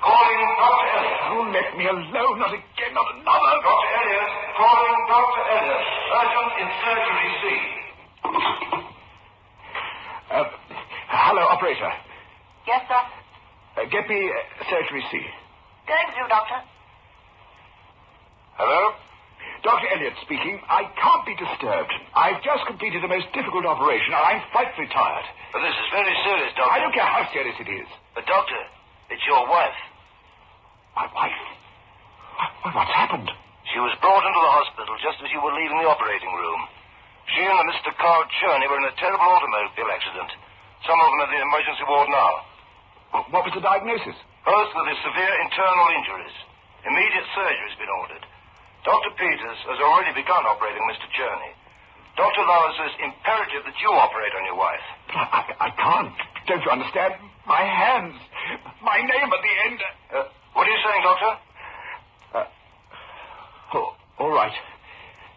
Calling Dr. Elliot. Oh, let me alone, not again, not another. Dr. Elliot. Calling Dr. Elliot. Urgent in surgery C. Hello, operator. Yes, sir? Get me surgery C. Going through, Doctor. Hello? Dr. Elliot speaking. I can't be disturbed. I've just completed the most difficult operation, and I'm frightfully tired. But this is very serious, Doctor. I don't care how serious it is. But, Doctor, it's your wife. My wife? What's happened? She was brought into the hospital just as you were leaving the operating room. She and Mr. Carl Cherney were in a terrible automobile accident. Some of them are in the emergency ward now. What was the diagnosis? Both with severe internal injuries. Immediate surgery has been ordered. Dr. Peters has already begun operating Mr. Cherney. Doctor Lowell says imperative that you operate on your wife. But I can't. Don't you understand? My hands. My name at the end. What are you saying, Doctor? All right.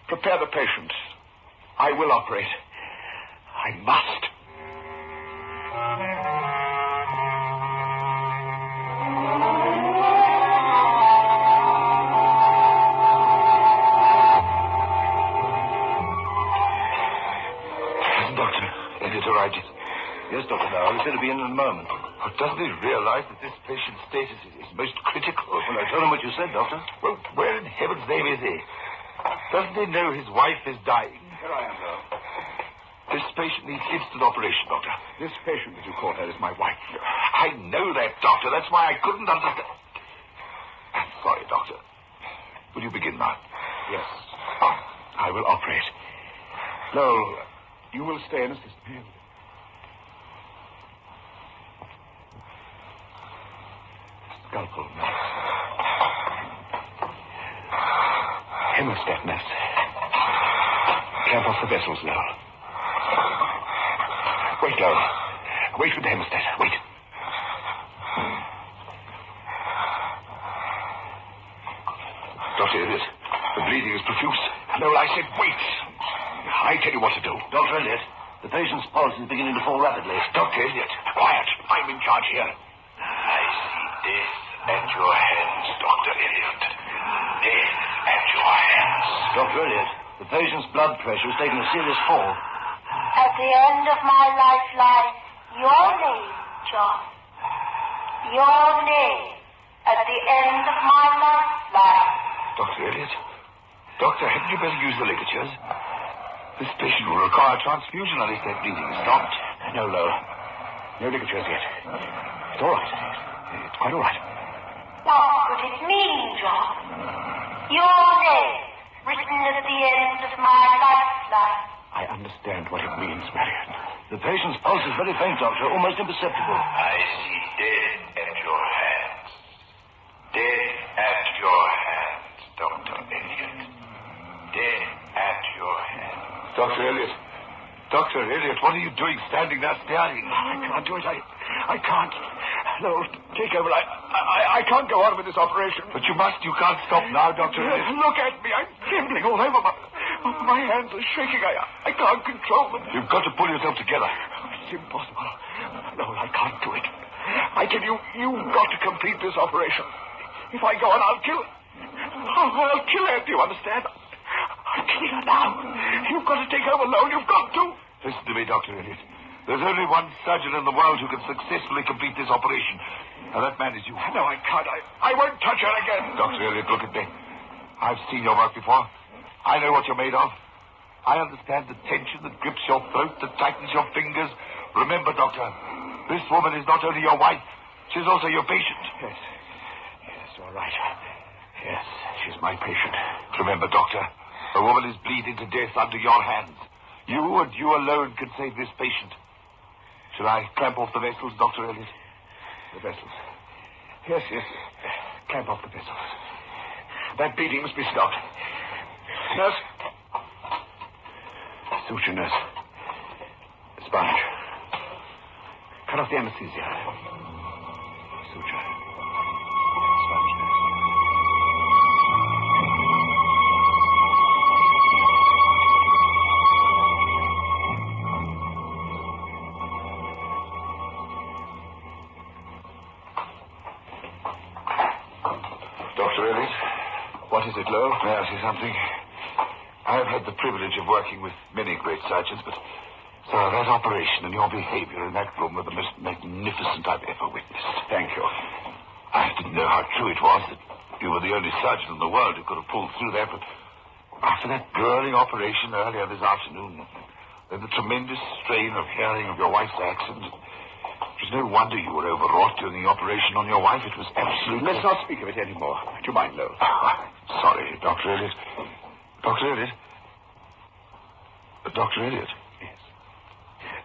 Prepare the patient. I will operate. I must. Yes, Dr. Lowell. He said he'll be in a moment. But doesn't he realize that this patient's status is most critical? Well, I told him what you said, Doctor. Well, where in heaven's name is he? Doesn't he know his wife is dying? Here I am, Lowell. This patient needs instant operation, Doctor. This patient, as you call her, is my wife. I know that, Doctor. That's why I couldn't understand. I'm sorry, Doctor. Will you begin now? Yes. I will operate. Lowell, you will stay and assist me. Scalpel, nurse. Hemostat, nurse. Clamp off the vessels, Lowell. Wait, Lowell. Wait with the hemostat. Wait. Dr. Elliot, the bleeding is profuse. Lowell, I said wait. I tell you what to do. Dr. Elliot, the patient's pulse is beginning to fall rapidly. Dr. Elliot, quiet. I'm in charge here. I see death at your hands, Dr. Elliot. Death at your hands. Dr. Elliot, the patient's blood pressure is taking a serious fall. At the end of my lifeline, your name, John. Your name at the end of my lifeline. Dr. Elliot? Doctor, hadn't you better use the ligatures? This patient will require transfusion unless that bleeding is stopped. No, Lowell. No ligatures yet. It's all right. It's quite all right. What could it mean, John? Your name written at the end of my lifeline. I understand what it means, Marion. The patient's pulse is very faint, Doctor, almost imperceptible. I see death at your hands. Death at your hands, Dr. Elliot. Death at your hands. Dr. Elliot. Dr. Elliot, what are you doing standing there staring? I can't do it. I can't. No, take over. I can't go on with this operation. But you must. You can't stop now, Dr. Elliot. Look at me. I'm trembling all over. My hands are shaking. I can't control them. You've got to pull yourself together. It's impossible. No, I can't do it. I tell you, you've got to complete this operation. If I go on, I'll kill her. Do you understand? I'll kill her now. You've got to take over alone. You've got to. Listen to me, Dr. Elliot. There's only one surgeon in the world who can successfully complete this operation. And that man is you. No, I can't. I won't touch her again. Dr. Elliot, look at me. I've seen your work before. I know what you're made of. I understand the tension that grips your throat, that tightens your fingers. Remember, Doctor, this woman is not only your wife, she's also your patient. Yes, all right. Yes, she's my patient. Remember, Doctor, the woman is bleeding to death under your hands. You and you alone can save this patient. Shall I clamp off the vessels, Dr. Elliot? The vessels. Yes. Clamp off the vessels. That bleeding must be stopped. Nurse. Suture, nurse. Sponge. Cut off the anesthesia. Suture. Sponge, nurse. Dr. Elliot, what is it, Lowell? May I say something? I have had the privilege of working with many great surgeons, but sir, that operation and your behavior in that room were the most magnificent I've ever witnessed. Thank you. I didn't know how true it was that you were the only surgeon in the world who could have pulled through that, but after that grueling operation earlier this afternoon, then the tremendous strain of hearing of your wife's accident, it was no wonder you were overwrought during the operation on your wife. It was absolutely... Let's not speak of it anymore. Do you mind, Lowell? Sorry, Dr. Elliot. Dr. Elliot? Dr. Elliot? Yes.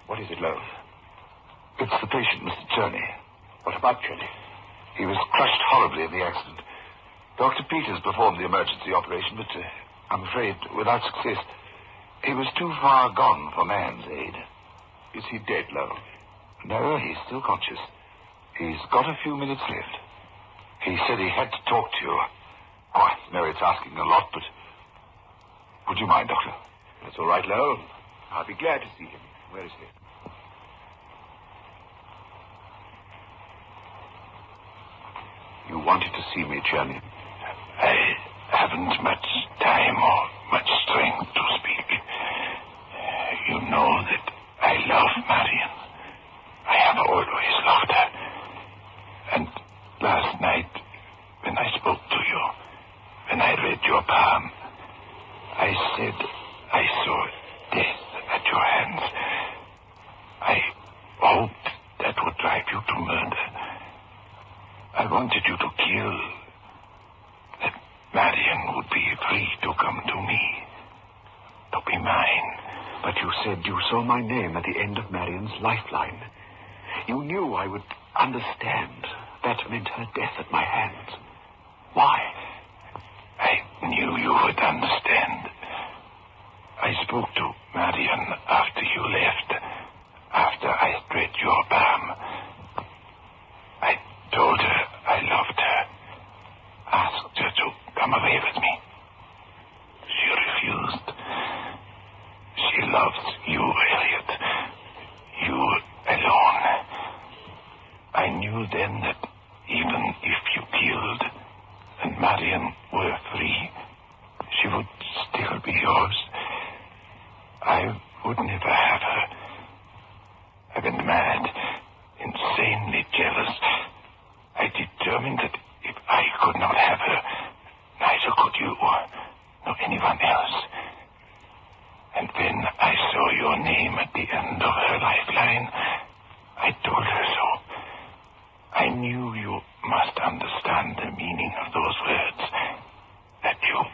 What is it, Lowell? It's the patient, Mr. Cherney. What about Cherney? He was crushed horribly in the accident. Dr. Peters performed the emergency operation, but I'm afraid without success. He was too far gone for man's aid. Is he dead, Lowell? No, he's still conscious. He's got a few minutes left. He said he had to talk to you. Oh, I know it's asking a lot, but... Would you mind, Doctor? That's all right, Lowell. I'll be glad to see him. Where is he? You wanted to see me, Johnny. I haven't much time or much strength to speak. You know that I love Marion. I have always loved her. And last night, when I spoke to you, when I read your palm, I said I saw death at your hands. I hoped that would drive you to murder. I wanted you to kill, that Marion would be free to come to me, to be mine. But you said you saw my name at the end of Marion's lifeline. You knew I would understand. That meant her death at my hands. Why? I knew you would understand. I spoke to Marion after you left, after I read your palm. I told her I loved her, asked her to come away with me. She refused. She loves you, Elliot. You alone. I knew then that even if you killed and Marion were free, she would still be yours. I would never have her. I went mad, insanely jealous. I determined that if I could not have her, neither could you, nor anyone else. And when I saw your name at the end of her lifeline, I told her so. I knew you must understand the meaning of those words, that you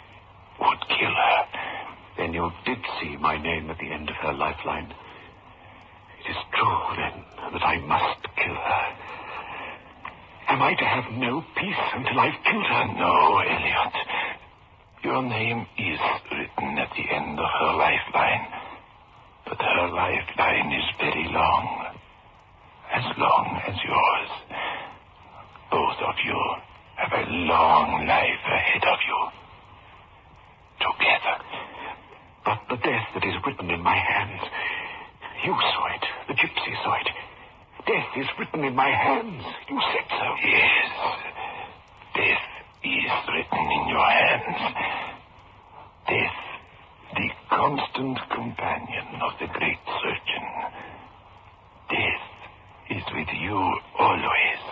would kill her. Then you did see my name at the end of her lifeline. It is true, then, that I must kill her. Am I to have no peace until I've killed her? No, Elliot. Your name is written at the end of her lifeline, but her lifeline is very long as yours. Both of you have a long life ahead of you. Together. But the death that is written in my hands, you saw it. The gypsy saw it. Death is written in my hands. You said so. Yes. Death is written in your hands. Death, the constant companion of the great surgeon. Death is with you always.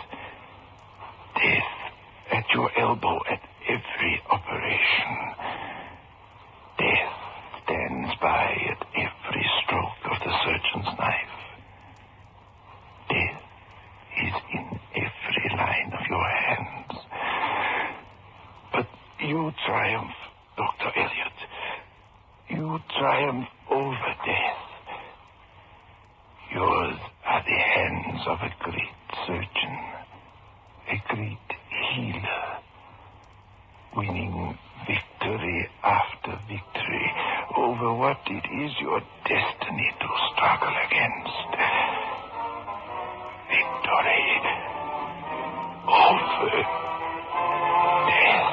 Death at your elbow at every operation. Death stands by at every stroke of the surgeon's knife. Death is in every line of your hands. But you triumph, Dr. Elliot. You triumph over death. Yours are the hands of a great surgeon, a great healer, winning victory after victory over what it is your destiny to struggle against. Victory over death.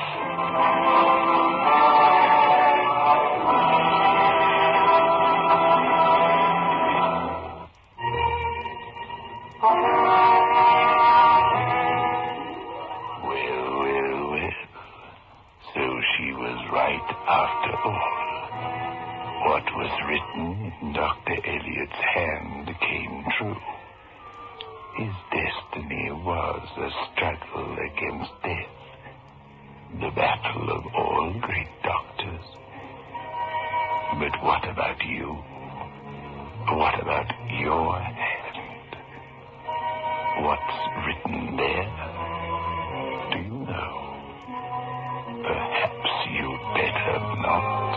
After all, what was written in Dr. Elliott's hand came true. His destiny was a struggle against death, the battle of all great doctors. But what about you? What about your hand? What's written there? Do you know? Perhaps you better not.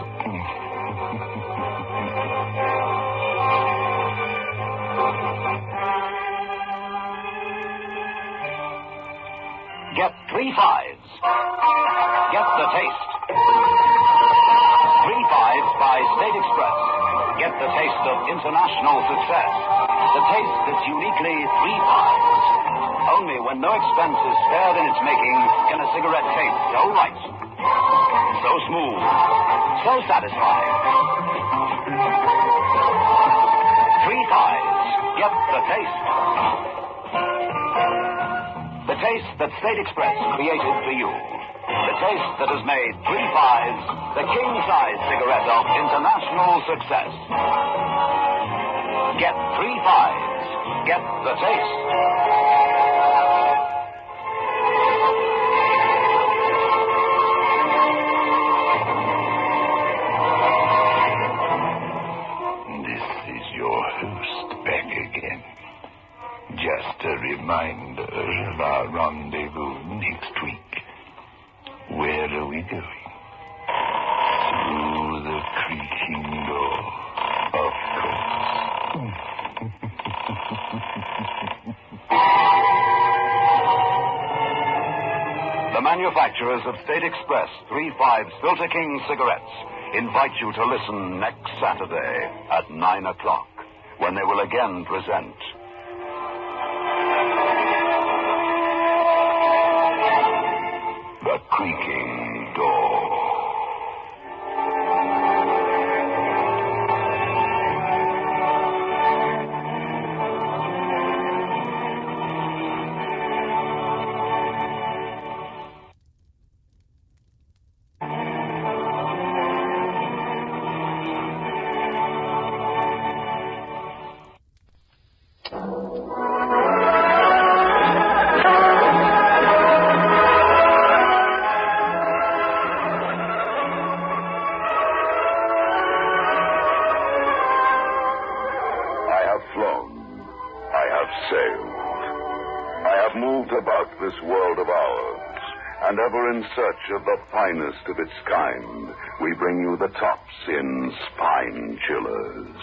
Get 3 5s. Get the taste. 3 5s by State Express. get the taste of international success. The taste that's uniquely 3 5s. Only when no expense is spared in its making can a cigarette taste so right, so smooth, so satisfying. 3 5s. Get the taste. The taste that State Express created for you. The taste that has made 3 5s the king-size cigarette of international success. Get 3 5s. Get the taste. This is your host back again. Just a reminder of our rendezvous next week. Where are we going? Through the creaking door, of course. The manufacturers of State Express 3 5 Filter King cigarettes invite you to listen next Saturday at 9 o'clock when they will again present The Creaking Door. This world of ours, and ever in search of the finest of its kind, we bring you the tops in spine chillers.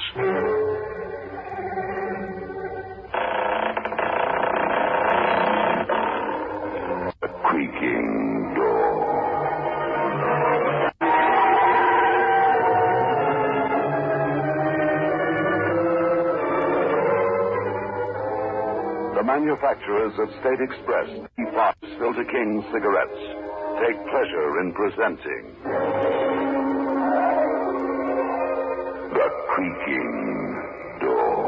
The Creaking Door. The manufacturers of State Express 3 5 Filter King cigarettes take pleasure in presenting The Creaking Door.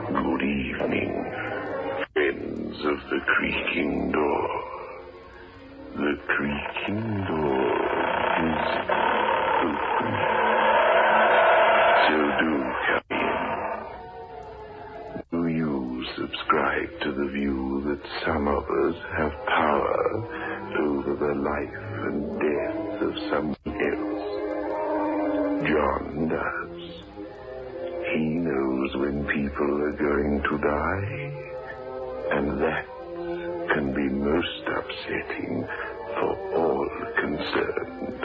Good evening, friends of the Creaking Door. The Creaking Door is open. So do come in. Do you subscribe to the view that some of us have power over the life and death of someone else? John does. He knows when people are going to die, and that can be most upsetting for all concerned.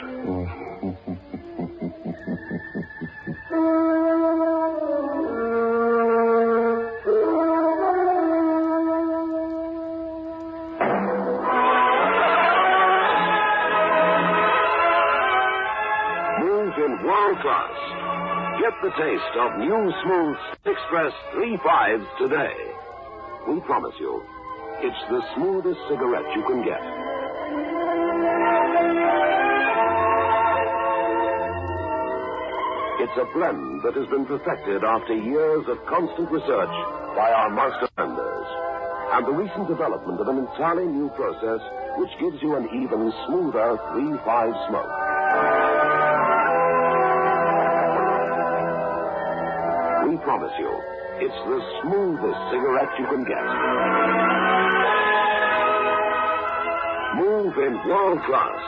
Move in world class. Get the taste of new smooth Express 3 5s today. We promise you, it's the smoothest cigarette you can get. It's a blend that has been perfected after years of constant research by our master blenders, and the recent development of an entirely new process which gives you an even smoother 3-5 smoke. We promise you, it's the smoothest cigarette you can get. Move in world class.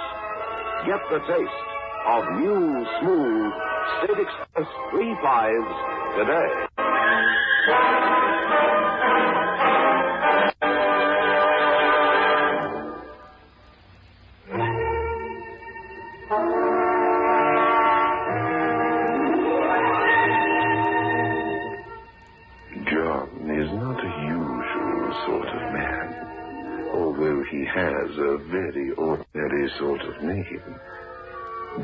Get the taste of new, smooth State Express 3 5s today. he has a very ordinary sort of name.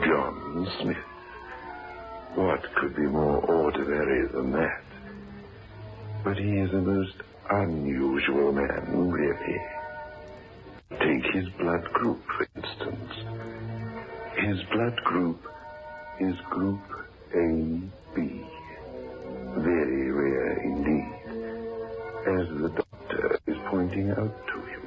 John Smith. What could be more ordinary than that? But he is a most unusual man, really. Take his blood group, for instance. His blood group is Group AB. Very rare indeed, as the doctor is pointing out to him.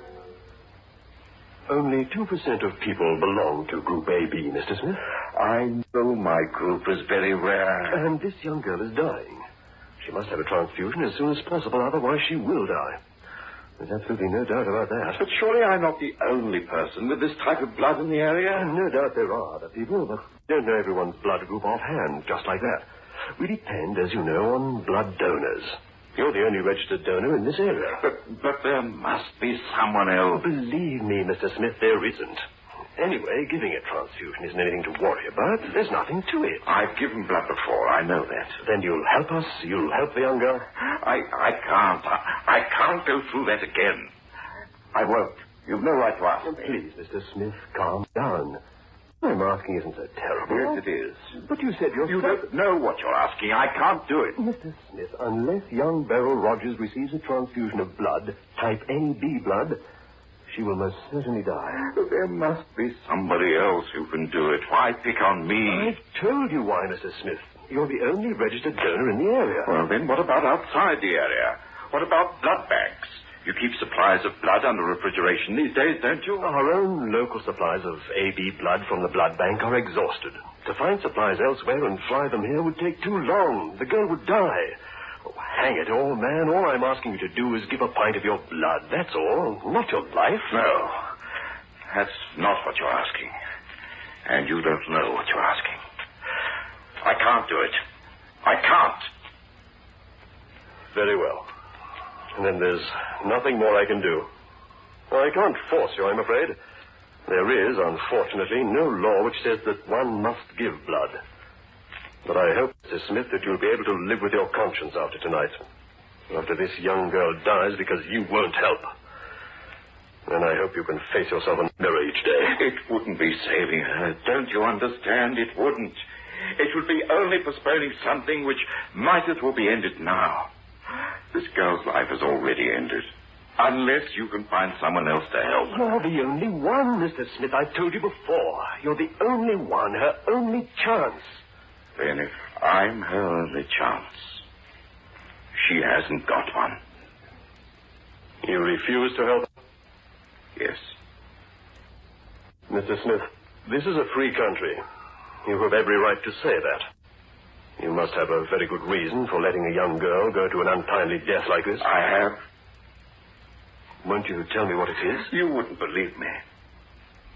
Only 2% of people belong to Group AB, Mr. Smith. I know my group is very rare. And this young girl is dying. She must have a transfusion as soon as possible, otherwise she will die. There's absolutely no doubt about that. But surely I'm not the only person with this type of blood in the area? No doubt there are other people, but we don't know everyone's blood group offhand, just like that. We depend, as you know, on blood donors. You're the only registered donor in this area. But there must be someone else. Believe me, Mr. Smith, there isn't. Anyway, giving a transfusion isn't anything to worry about. There's nothing to it. I've given blood before, I know that. Then you'll help us? You'll help the young girl? I can't. I can't go through that again. I won't. You've no right to ask me. Please, Mr. Smith, calm down. I'm asking isn't so terrible. Yes, it is. But you said yourself... You don't know what you're asking. I can't do it. Mr. Smith, unless young Beryl Rogers receives a transfusion of blood, type AB blood, she will most certainly die. There must be somebody else who can do it. Why pick on me? I've told you why, Mr. Smith. You're the only registered donor in the area. Well, then what about outside the area? What about blood banks? You keep supplies of blood under refrigeration these days, don't you? Our own local supplies of AB blood from the blood bank are exhausted. To find supplies elsewhere and fly them here would take too long. The girl would die. Oh, hang it, old man. All I'm asking you to do is give a pint of your blood. That's all. Not your life. No. That's not what you're asking. And you don't know what you're asking. I can't do it. I can't. Very well. And then there's nothing more I can do. I can't force you, I'm afraid. There is, unfortunately, no law which says that one must give blood. But I hope, Mr. Smith, that you'll be able to live with your conscience after tonight. After this young girl dies because you won't help. And I hope you can face yourself in the mirror each day. It wouldn't be saving her. Don't you understand? It wouldn't. It would be only postponing something which might as well be ended now. This girl's life is already ended. Unless you can find someone else to help. You're the only one, Mr. Smith. I've told you before. You're the only one, her only chance. Then if I'm her only chance, she hasn't got one. You refuse to help? Yes. Mr. Smith, this is a free country. You have every right to say that. You must have a very good reason for letting a young girl go to an untimely death like this. I have. Won't you tell me what it is? You wouldn't believe me.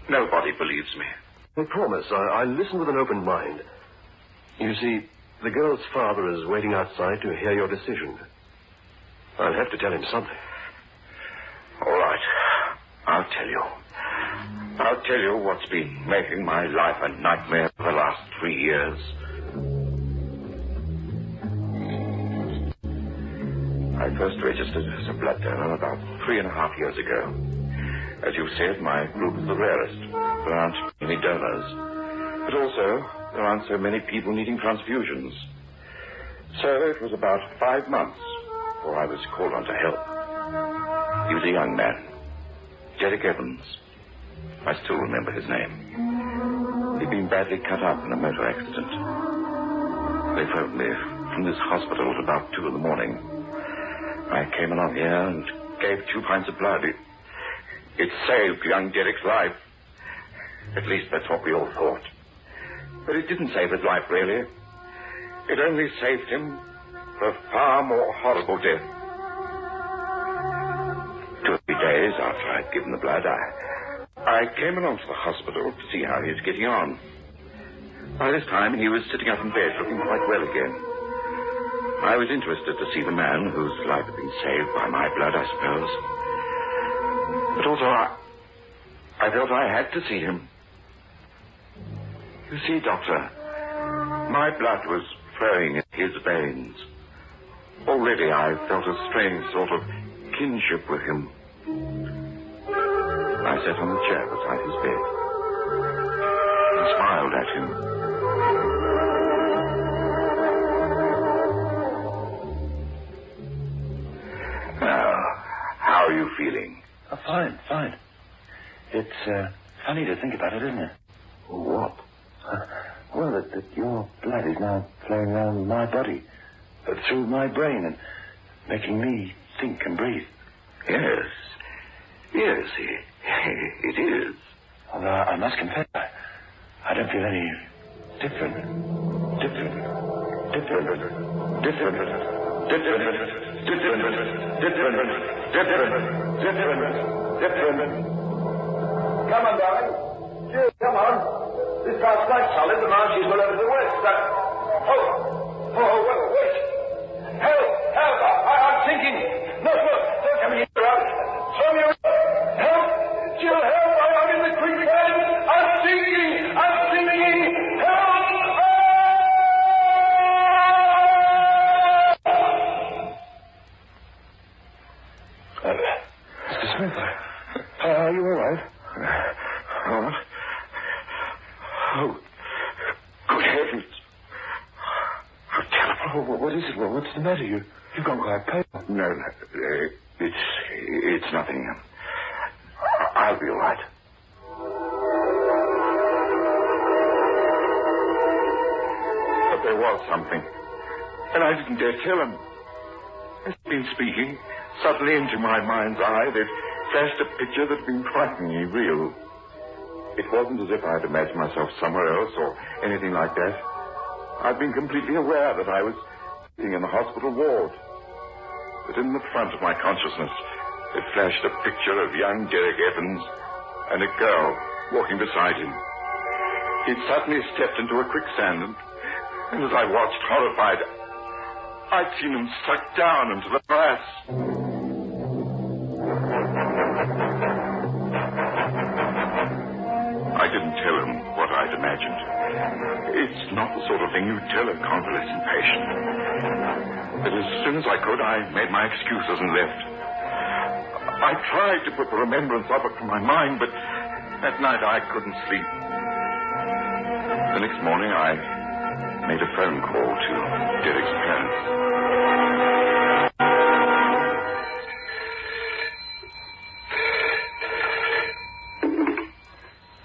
Nobody believes me. I promise. I'll listen with an open mind. You see, the girl's father is waiting outside to hear your decision. I'll have to tell him something. All right. I'll tell you. I'll tell you what's been making my life a nightmare for the last 3 years. I first registered as a blood donor about 3.5 years ago. As you said, my group is the rarest. There aren't many donors. But also, there aren't so many people needing transfusions. So it was about 5 months before I was called on to help. He was a young man, Derek Evans. I still remember his name. He'd been badly cut up in a motor accident. They phoned me from this hospital at about 2 a.m. I came along here and gave 2 pints of blood. It saved young Derek's life. At least that's what we all thought. But it didn't save his life, really. It only saved him for a far more horrible death. 2 or 3 days after I'd given the blood, I came along to the hospital to see how he was getting on. By this time, he was sitting up in bed, looking quite well again. I was interested to see the man whose life had been saved by my blood, I suppose. But also, I felt I had to see him. You see, Doctor, my blood was flowing in his veins. Already I felt a strange sort of kinship with him. I sat on the chair beside his bed. I smiled at him. Now, how are you feeling? Oh, fine, fine. It's funny to think about it, isn't it? What? Well, that your blood is now flowing around my body, through my brain, and making me think and breathe. Yes. Yes, it is. Although I must confess, I don't feel any different. Come on, darling. Jill, come on. This car's quite solid. The march is well over the west. Wait. Help! I'm sinking. No, don't come here. Throw me away. Help! Jill, help! I'm in the quicksand. I'm sinking. Help! Mr. Smith, are you all right? What? Oh, good heavens. How terrible. Oh, what is it? What's the matter? You've gone quite pale. No, it's nothing. I'll be all right. But there was something, and I didn't dare tell him. As he'd been speaking, suddenly into my mind's eye, there flashed a picture that had been frighteningly real. It wasn't as if I had imagined myself somewhere else or anything like that. I'd been completely aware that I was sitting in the hospital ward. But in the front of my consciousness, it flashed a picture of young Derek Evans and a girl walking beside him. He'd suddenly stepped into a quicksand, and as I watched, horrified, I'd seen him sucked down into the grass. I didn't tell him what I'd imagined. It's not the sort of thing you tell a convalescent patient. But as soon as I could, I made my excuses and left. I tried to put the remembrance of it from my mind, but that night I couldn't sleep. The next morning, I made a phone call to Derek's parents.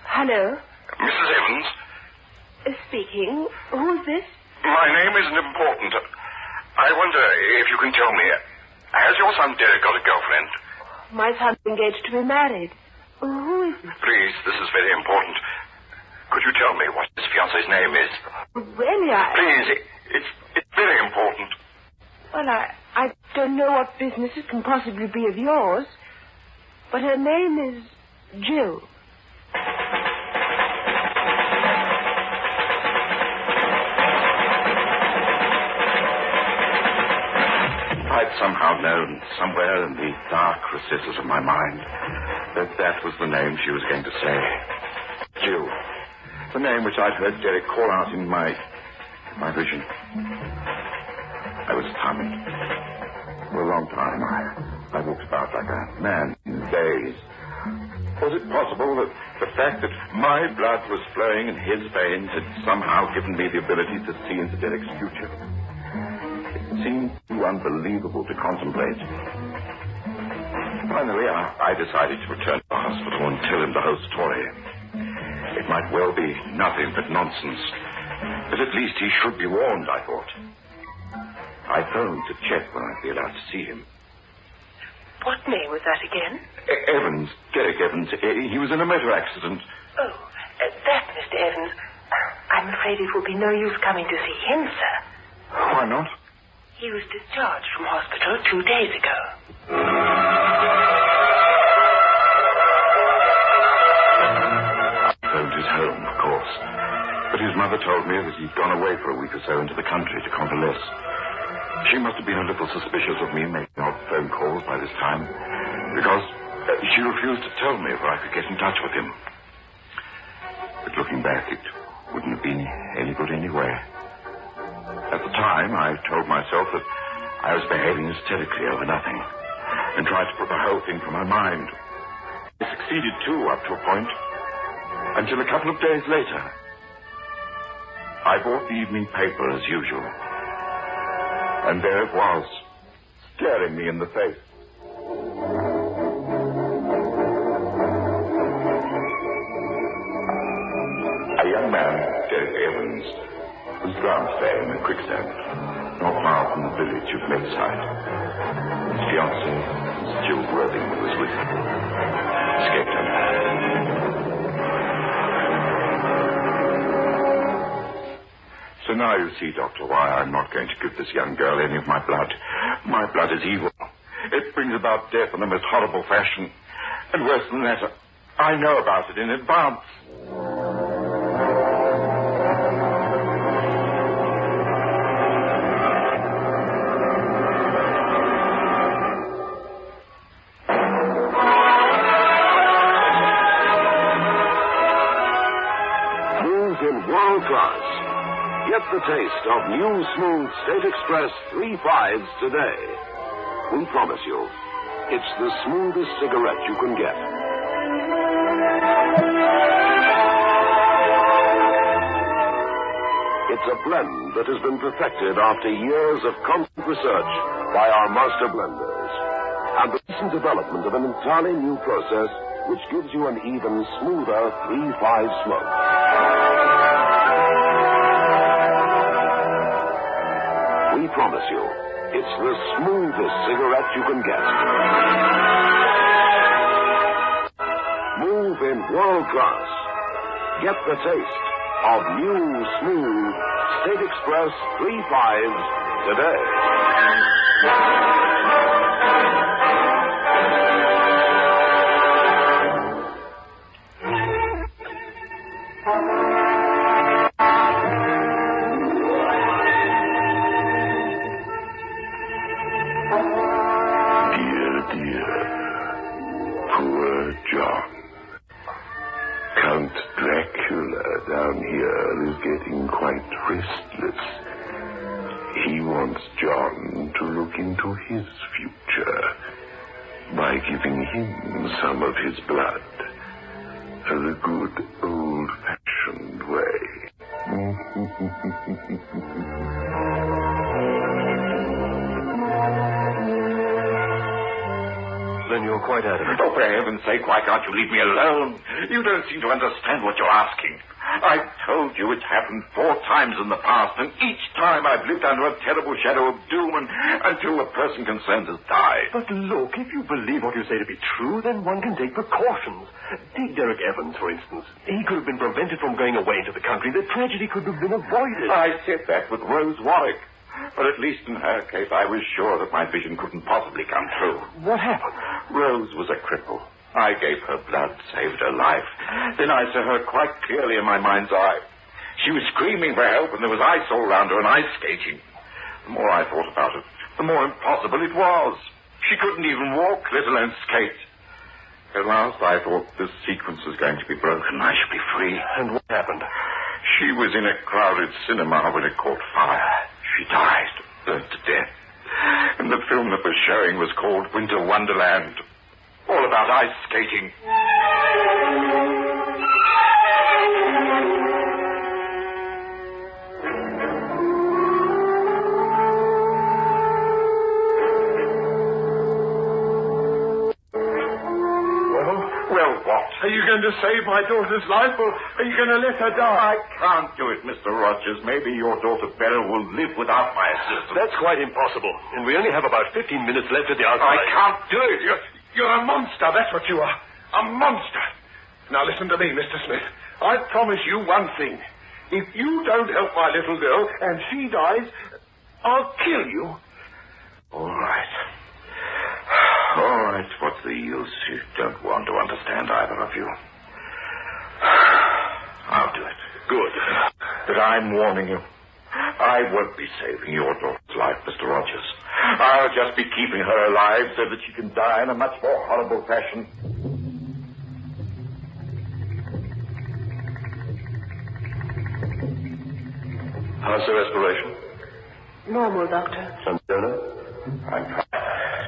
Hello? Mrs. Evans? Speaking. Who's this? My name isn't important. I wonder if you can tell me, has your son Derek got a girlfriend? My son's engaged to be married. Who is this? Please, this is very important. Could you tell me what his fiancée's name is? Really, Please, it's very important. Well, I don't know what business it can possibly be of yours, but her name is Jill. I'd somehow known, somewhere in the dark recesses of my mind, that was the name she was going to say. Jill. The name which I'd heard Derek call out in my vision. I was stunned. For a long time, I walked about like a man in a daze. Was it possible that the fact that my blood was flowing in his veins had somehow given me the ability to see into Derek's future? It seemed too unbelievable to contemplate. Finally, I decided to return to the hospital and tell him the whole story. It might well be nothing but nonsense, but at least he should be warned, I thought. I phoned to check when I'd be allowed to see him. What name was that again? Evans, Derek Evans. He was in a motor accident. Oh, that Mr. Evans. I'm afraid it will be no use coming to see him, sir. Why not? He was discharged from hospital 2 days ago. I phoned his home, of course. But his mother told me that he'd gone away for a week or so into the country to convalesce. She must have been a little suspicious of me making odd phone calls by this time, because she refused to tell me if I could get in touch with him. But looking back, it wouldn't have been any good anyway. At the time, I told myself that I was behaving hysterically over nothing, and tried to put the whole thing from my mind. I succeeded, too, up to a point. Until a couple of days later, I bought the evening paper as usual. And there it was, staring me in the face. A young man, Derek Evans, was drowned today in a quicksand, not far from the village of Lakeside. His fiancée, Jill Worthing, was with him. Escaped unhurt. So now you see, Doctor, why I'm not going to give this young girl any of my blood. My blood is evil. It brings about death in the most horrible fashion. And worse than that, I know about it in advance. World class. Get the taste of new smooth State Express 3/5s today. We promise you, it's the smoothest cigarette you can get. It's a blend that has been perfected after years of constant research by our master blenders, and the recent development of an entirely new process which gives you an even smoother 3/5 smoke. We promise you, it's the smoothest cigarette you can get. Move in world class. Get the taste of new, smooth State Express 3/5s today. Getting quite restless. He wants John to look into his future by giving him some of his blood, the good old-fashioned way. Then you're quite adamant. Oh, for heaven's sake, why can't you leave me alone? You don't seem to understand what you're asking. I've told you it's happened 4 times in the past, and each time I've lived under a terrible shadow of doom until the person concerned has died. But look, if you believe what you say to be true, then one can take precautions. Take Derek Evans, for instance. He could have been prevented from going away into the country. The tragedy could have been avoided. I said that with Rose Warwick. But at least in her case, I was sure that my vision couldn't possibly come true. What happened? Rose was a cripple. I gave her blood, saved her life. Then I saw her quite clearly in my mind's eye. She was screaming for help, and there was ice all round her and ice skating. The more I thought about it, the more impossible it was. She couldn't even walk, let alone skate. At last I thought this sequence was going to be broken. I should be free. And what happened? She was in a crowded cinema when it caught fire. She died, burnt to death. And the film that was showing was called Winter Wonderland. All about ice skating. Well, what? Are you going to save my daughter's life, or are you going to let her die? I can't do it, Mr. Rogers. Maybe your daughter Beryl will live without my assistance. That's quite impossible. And we only have about 15 minutes left at the outside. I can't do it. You're a monster, that's what you are. A monster. Now listen to me, Mr. Smith. I promise you one thing. If you don't help my little girl and she dies, I'll kill you. All right. All right, what's the use? You don't want to understand, either of you. I'll do it. Good. But I'm warning you. I won't be saving your daughter's life, Mr. Rogers. I'll just be keeping her alive so that she can die in a much more horrible fashion. How's the respiration? Normal, Doctor. And Jonah? I'm fine.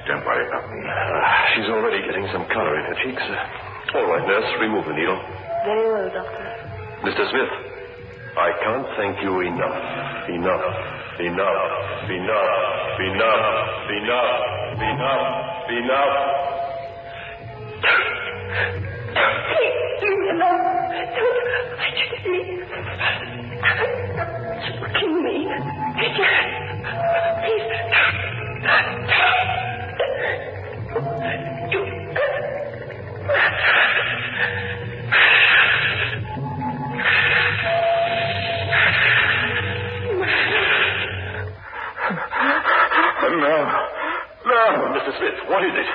Don't worry about me. She's already getting some color in her cheeks. All right, nurse, remove the needle. Very well, Doctor. Mr. Smith, I can't thank you enough. Enough. Enough. Enough. Enough. Enough. Enough. Enough. Leave me alone. Don't agitate me. Don't kill me. Please. No. Mr. Smith, what is it?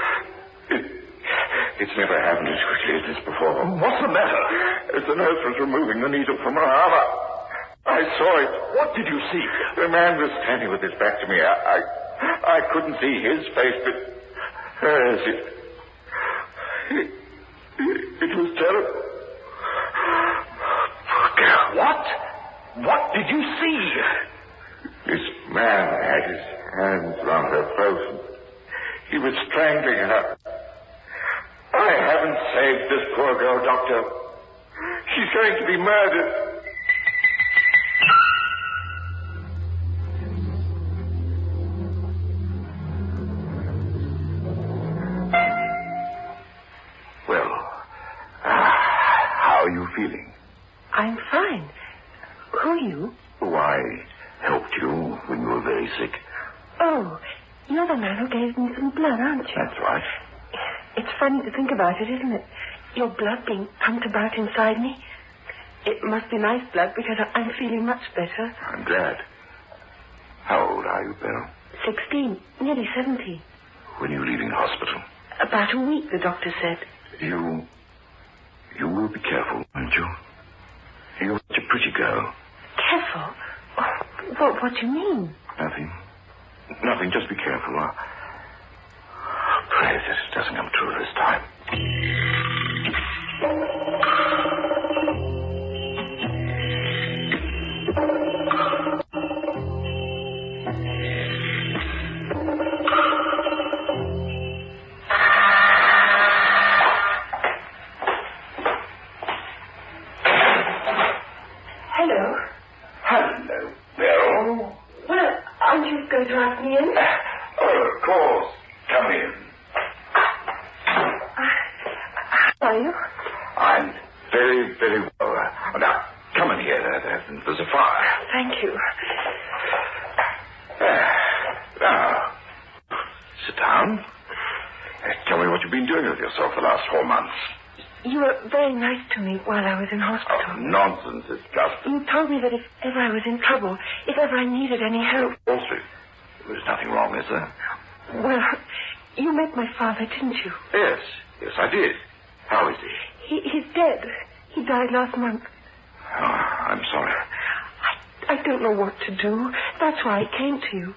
It's never happened as quickly as this before. What's the matter? As the nurse was removing the needle from her arm, I saw it. What did you see? The man was standing with his back to me. I couldn't see his face, but hers. It was terrible. Poor girl. What? What did you see? This man had his hands round her throat. He was strangling her. I haven't saved this poor girl, Doctor. She's going to be murdered. Well, how are you feeling? I'm fine. Who are you? Oh, I helped you when you were very sick. Oh, you're the man who gave me some blood, aren't you? That's right. It's funny to think about it, isn't it? Your blood being pumped about inside me. It must be nice blood because I'm feeling much better. I'm glad. How old are you, Beryl? 16, nearly 17. When are you leaving hospital? About a week, the doctor said. You will be careful, won't you? You're such a pretty girl. Careful? Oh, what do you mean? Nothing, just be careful. Pray that it doesn't come true this time. Hello, Beryl. well, aren't you going to ask me in? Oh, of course. Come in. How are you? I'm very, very well. Now, come in here. There's a fire. Thank you. Now, sit down. Tell me what you've been doing with yourself the last 4 months. You were very nice to me while I was in hospital. Oh, nonsense. It's just... You told me that if ever I was in trouble, if ever I needed any help... Also, there's nothing wrong, is there? Well, you met my father, didn't you? Yes, I did. How is he? He's dead. He died last month. Oh, I'm sorry. I don't know what to do. That's why I came to you.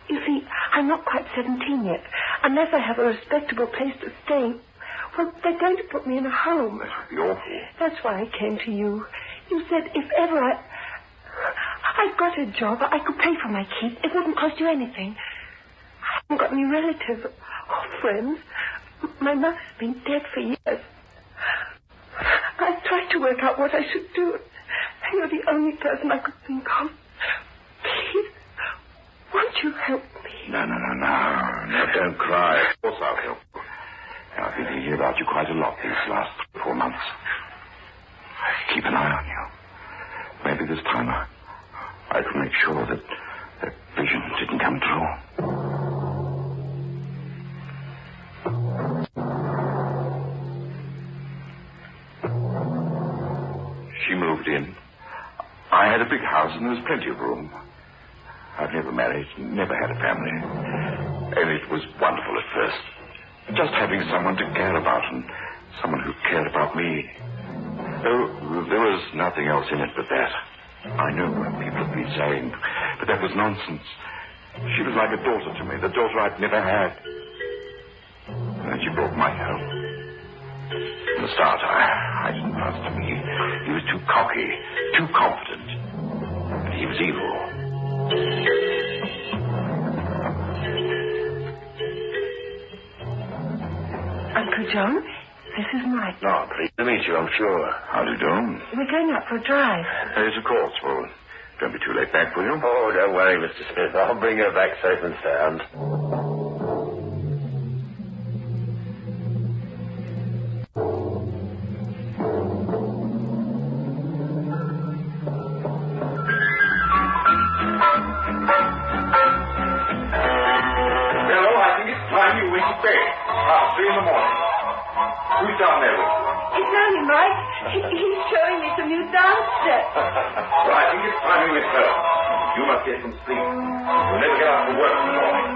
You see, I'm not quite 17 yet. Unless I have a respectable place to stay, well, they're going to put me in a home. That would be awful. That's why I came to you. You said if ever I got a job, I could pay for my keep. It wouldn't cost you anything. I haven't got any relatives or friends. My mother's been dead for years. I've tried to work out what I should do. You're the only person I could think of. Please, won't you help me? No, don't cry. Of course I'll help you. I've been thinking about you quite a lot these last 4 months. Keep an eye on you. Maybe this time I can make sure that that vision didn't come true. She moved in. I had a big house and there was plenty of room. I've never married, never had a family. And it was wonderful at first. Just having someone to care about and someone who cared about me. There was nothing else in it but that. I know what people have been saying, but that was nonsense. She was like a daughter to me, the daughter I'd never had. And she brought my home. In the start, I didn't trust him. He was too cocky, too confident. And he was evil. Uncle John, This is Mike. Oh, pleased to meet you, I'm sure. How do you do? We're going out for a drive. Yes, of course. Well, don't be too late back, will you? Oh, don't worry, Mr. Smith. I'll bring her back safe and sound. Hello, I think it's time you went to bed. I'll see you in the morning. Who's down there with you? It's only Mike. He's showing me some new dance steps. Well, I think it's time you went home. You must get some sleep. You'll never get out for work in the morning.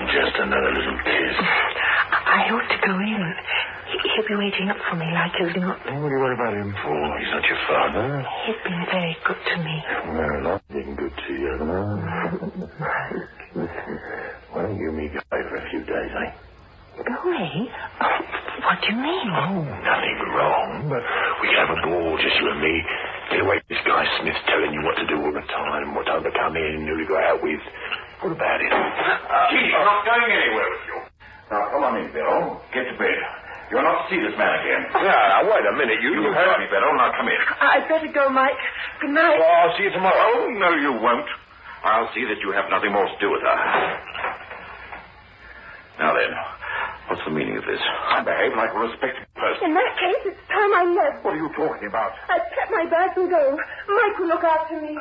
Just another little kiss. I ought to go in. He'll be waiting up for me like he'll do. What do you worry about him for? He's not your father. He's been very good to me. Well, I've been good to you, haven't I? Why don't you and me go away for a few days, eh? Go away? Oh, what do you mean? Oh, nothing wrong, but we can have a ball, just you and me. Get away from this guy Smith telling you what to do all the time, what time to come in, who to go out with. What about it? He's not going anywhere with you. Now, come on in, Bill. Get to bed. You're not to see this man again. Yeah, wait a minute. You heard me, Bill. Now, come in. I'd better go, Mike. Good night. Well, I'll see you tomorrow. Oh, no, you won't. I'll see that you have nothing more to do with her. Now then, what's the meaning of this? I behave like a respectable person. In that case, it's time I left. What are you talking about? I'd pack my bags and go. Mike will look after me.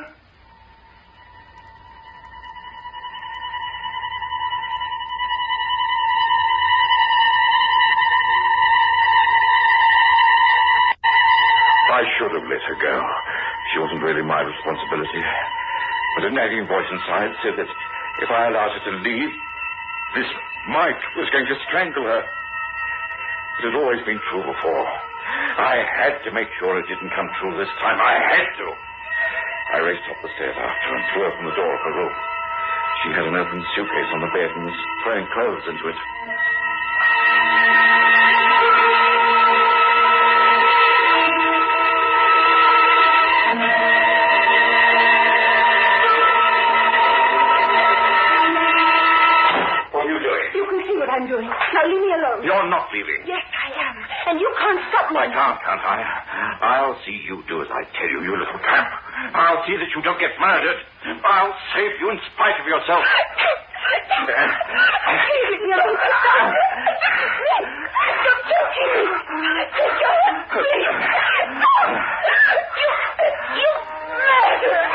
I should have let her go. She wasn't really my responsibility. But a nagging voice inside said that if I allowed her to leave, this Mike was going to strangle her. It had always been true before. I had to make sure it didn't come true this time. I had to. I raced up the stairs after her and threw open the door of her room. She had an open suitcase on the bed and was throwing clothes into it. I'm doing. Now leave me alone. You're not leaving. Yes, I am. And you can't stop me. I can't I? I'll see you do as I tell you, you little tramp. I'll see that you don't get murdered. I'll save you in spite of yourself. Please leave me alone. Stop choking me. Take your hand, please. You murderer.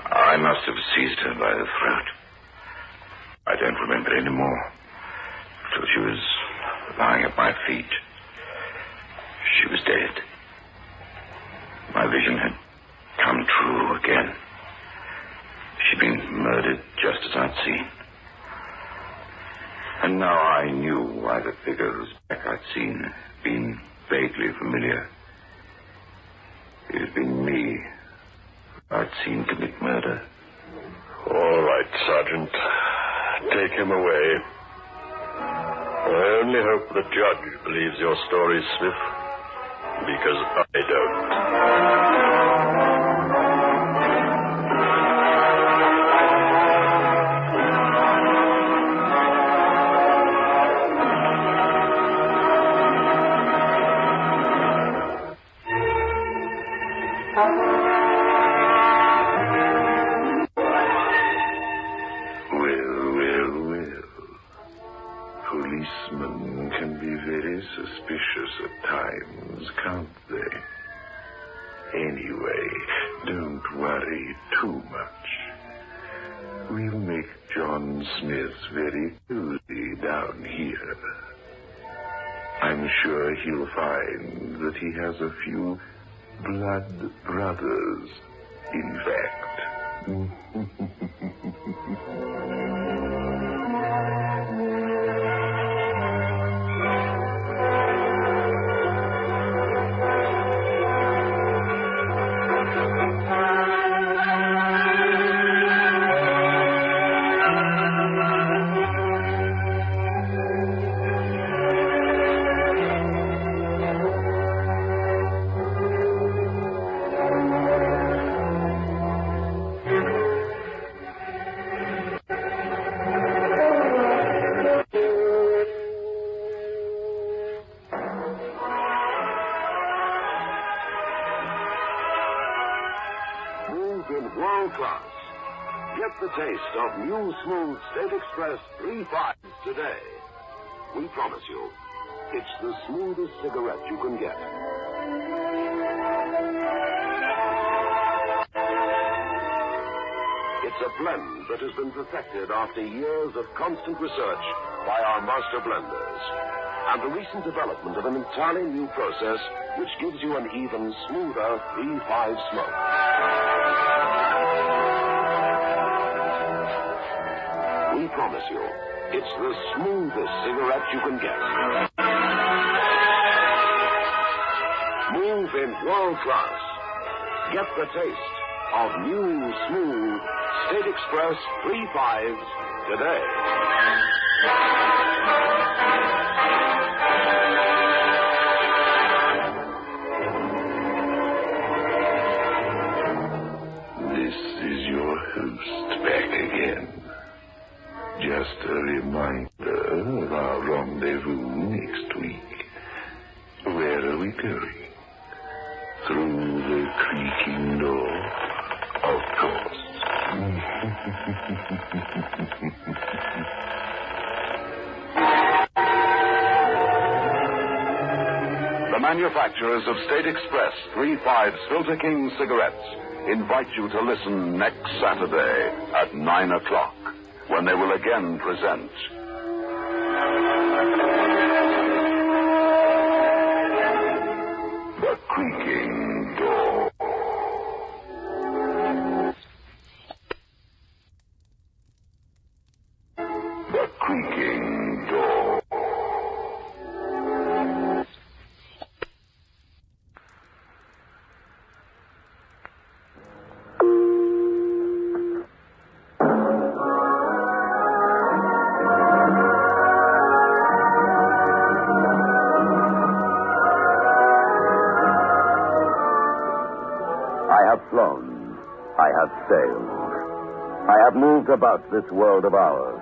I must have seized her by the throat. I don't remember any more till she was lying at my feet. She was dead. My vision had come true again. She'd been murdered just as I'd seen. And now I knew why the figure whose back I'd seen had been vaguely familiar. It had been me I'd seen commit murder. All right, Sergeant. Take him away. I only hope the judge believes your story, Smith, because I don't. Policemen can be very suspicious at times, can't they? Anyway, don't worry too much. We'll make John Smith very cozy down here. I'm sure he'll find that he has a few blood brothers, in fact. In world class. Get the taste of new smooth State Express 3.5 today. We promise you, it's the smoothest cigarette you can get. It's a blend that has been perfected after years of constant research by our master blenders. And the recent development of an entirely new process which gives you an even smoother 3.5 smoke. We promise you, it's the smoothest cigarette you can get. Move in world class. Get the taste of new, smooth State Express 3.5s today. This is your host back again. Just a reminder of our rendezvous next week. Where are we going? Through the creaking door, of course. The manufacturers of State Express 3.5 Filter King cigarettes invite you to listen next Saturday at 9 o'clock, when they will again present The Creaking Door. The Creaking Door. I have flown. I have sailed. I have moved about this world of ours.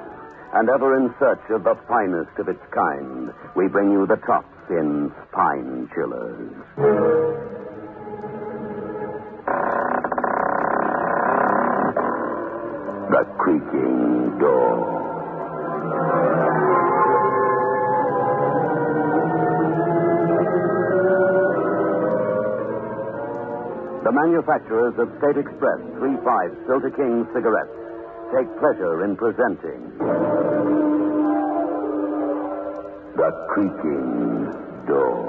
And ever in search of the finest of its kind, we bring you the tops in spine chillers. The Creaking Door. The manufacturers of State Express 3.5 Filter King cigarettes take pleasure in presenting The Creaking Door.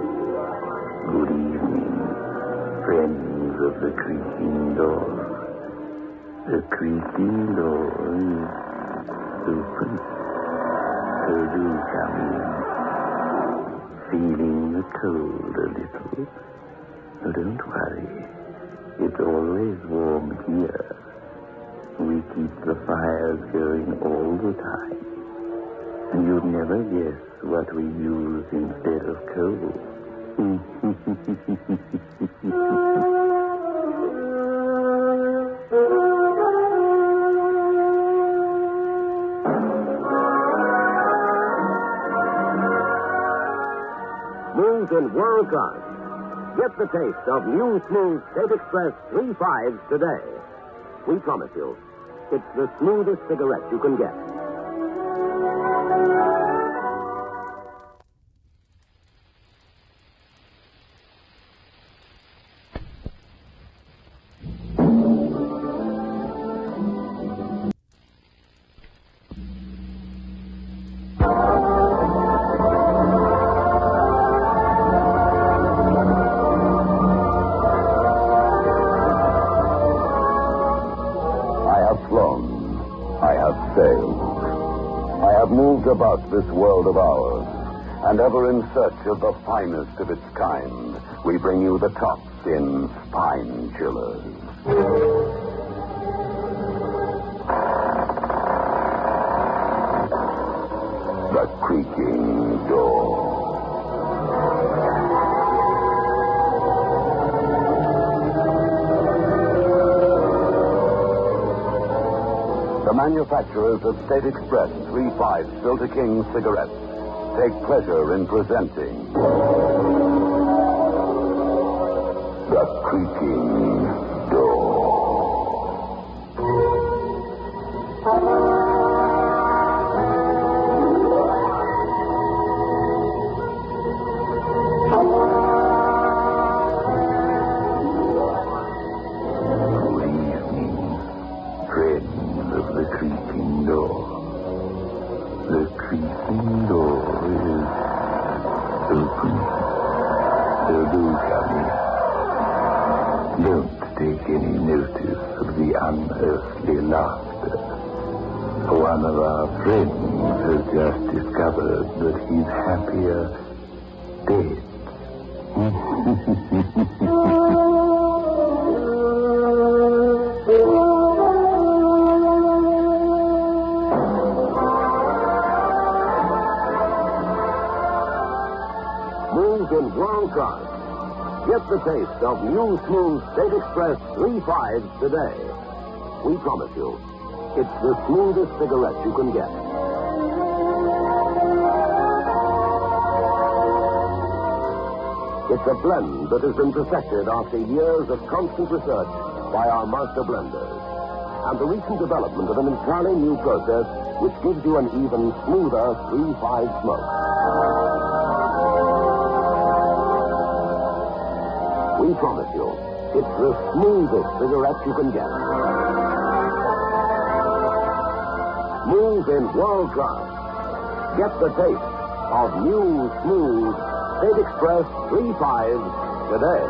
Good evening, friends of the creaking door. The creaking door is open, so do come in. Feeling the cold a little? Oh, don't worry, it's always warm here. We keep the fires going all the time. And you'd never guess what we use instead of coal. Smooth in world class. Get the taste of new smooth State Express 3.5s today. We promise you, it's the smoothest cigarette you can get. about this world of ours, and ever in search of the finest of its kind, we bring you the tops in spine chillers. The Creaking Door. The manufacturers of State Express 3/5 Filter King cigarettes take pleasure in presenting The Creaking Door. The creaking door. The creaking door is open. So do come in. Don't take any notice of the unearthly laughter. One of our friends has just discovered that he's happier dead. In World Class. Get the taste of new smooth State Express 3/5 today. We promise you, it's the smoothest cigarette you can get. It's a blend that has been perfected after years of constant research by our master blenders, and the recent development of an entirely new process which gives you an even smoother 3/5 smoke. We promise you, it's the smoothest cigarette you can get. Smooth in world class. Get the taste of new, smooth State Express 3/5 today.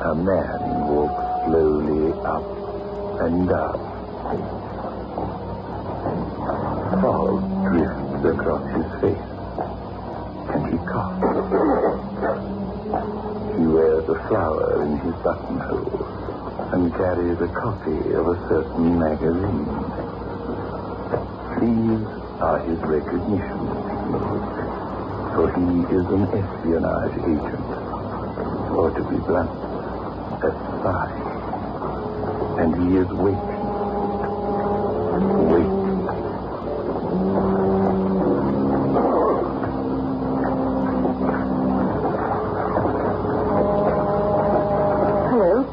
A man walks slowly up and down. Fog drifts across his face, and he coughs. He wears a flower in his buttonhole and carries a copy of a certain magazine. These are his recognition signals, for he is an espionage agent. Or to be blunt, a spy. And he is waiting. Hello.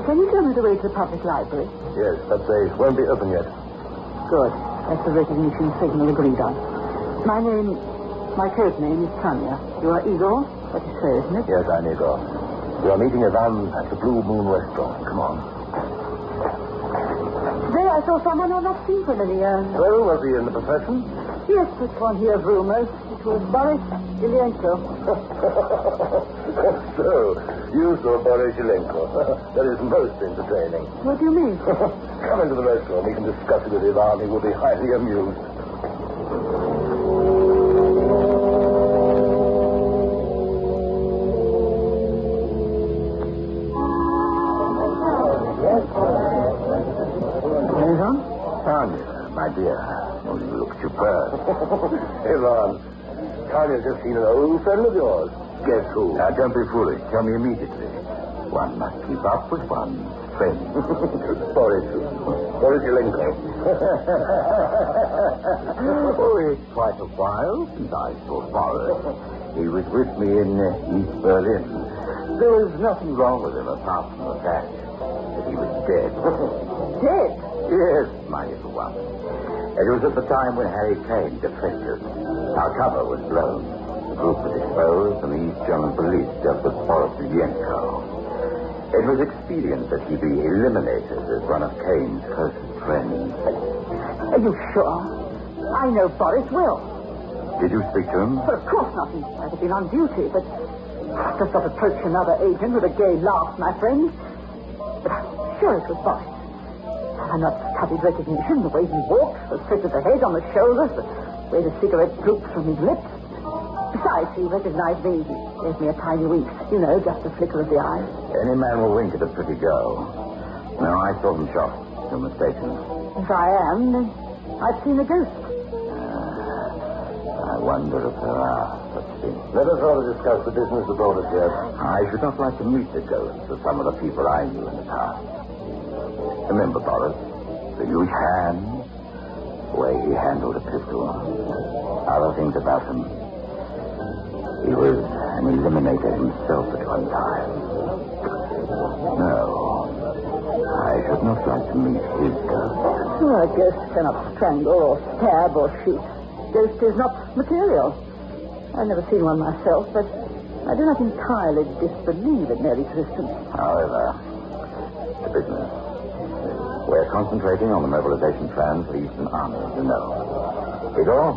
Can you tell me the way to the public library? Yes, but they won't be open yet. Good. That's the recognition signal agreed on. My code name is Tanya. You are Igor? That is so, isn't it? Yes, I'm Igor. Your meeting is on at the Blue Moon Restaurant. Come on. There I saw someone I've not seen for many years. Well, was he in the profession? Yes, but one here of rumors. It was Boris Ilyenko. So, you saw Boris Ilyenko. That is most entertaining. What do you mean? Come into the restaurant. We can discuss it with Ivan. He will be highly amused. My dear, you look superb. Ivan, Tanya's just seen an old friend of yours. Guess who? Now, don't be foolish. Tell me immediately. One must keep up with one's friends. Boris Ilyenko. Oh, it's quite a while since I saw Boris. He was with me in East Berlin. There was nothing wrong with him apart from the fact that he was dead. Dead? Yes, my little one. It was at the time when Harry Kane defected. Our cover was blown. The group was exposed, and the East German police dealt with Boris Ilyenko. It was expedient that he be eliminated as one of Kane's closest friends. Are you sure? I know Boris well. Did you speak to him? Well, of course not. He might have been on duty, but does not approach another agent with a gay laugh, my friend. But I'm sure it was Boris. I'm not studied recognition, the way he walks, the trick of the head on the shoulders, the way the cigarette droops from his lips. Besides, he recognized me. He gave me a tiny wink. You know, just a flicker of the eye. Any man will wink at a pretty girl. No, I saw him shot. You're mistaken. If I am, then I've seen a ghost. I wonder if there are such things. Let us rather discuss the business that brought us here. I should not like to meet the ghosts of some of the people I knew in the past. Remember, Boris, the huge hand, the way he handled a pistol, other things about him. He was an eliminator himself at one time. No, I should not like to meet his ghost. Well, a ghost cannot strangle or stab or shoot. Ghost is not material. I've never seen one myself, but I do not entirely disbelieve in their existence. However, the business. We're concentrating on the mobilization plans for the Eastern Army, you know. Igor,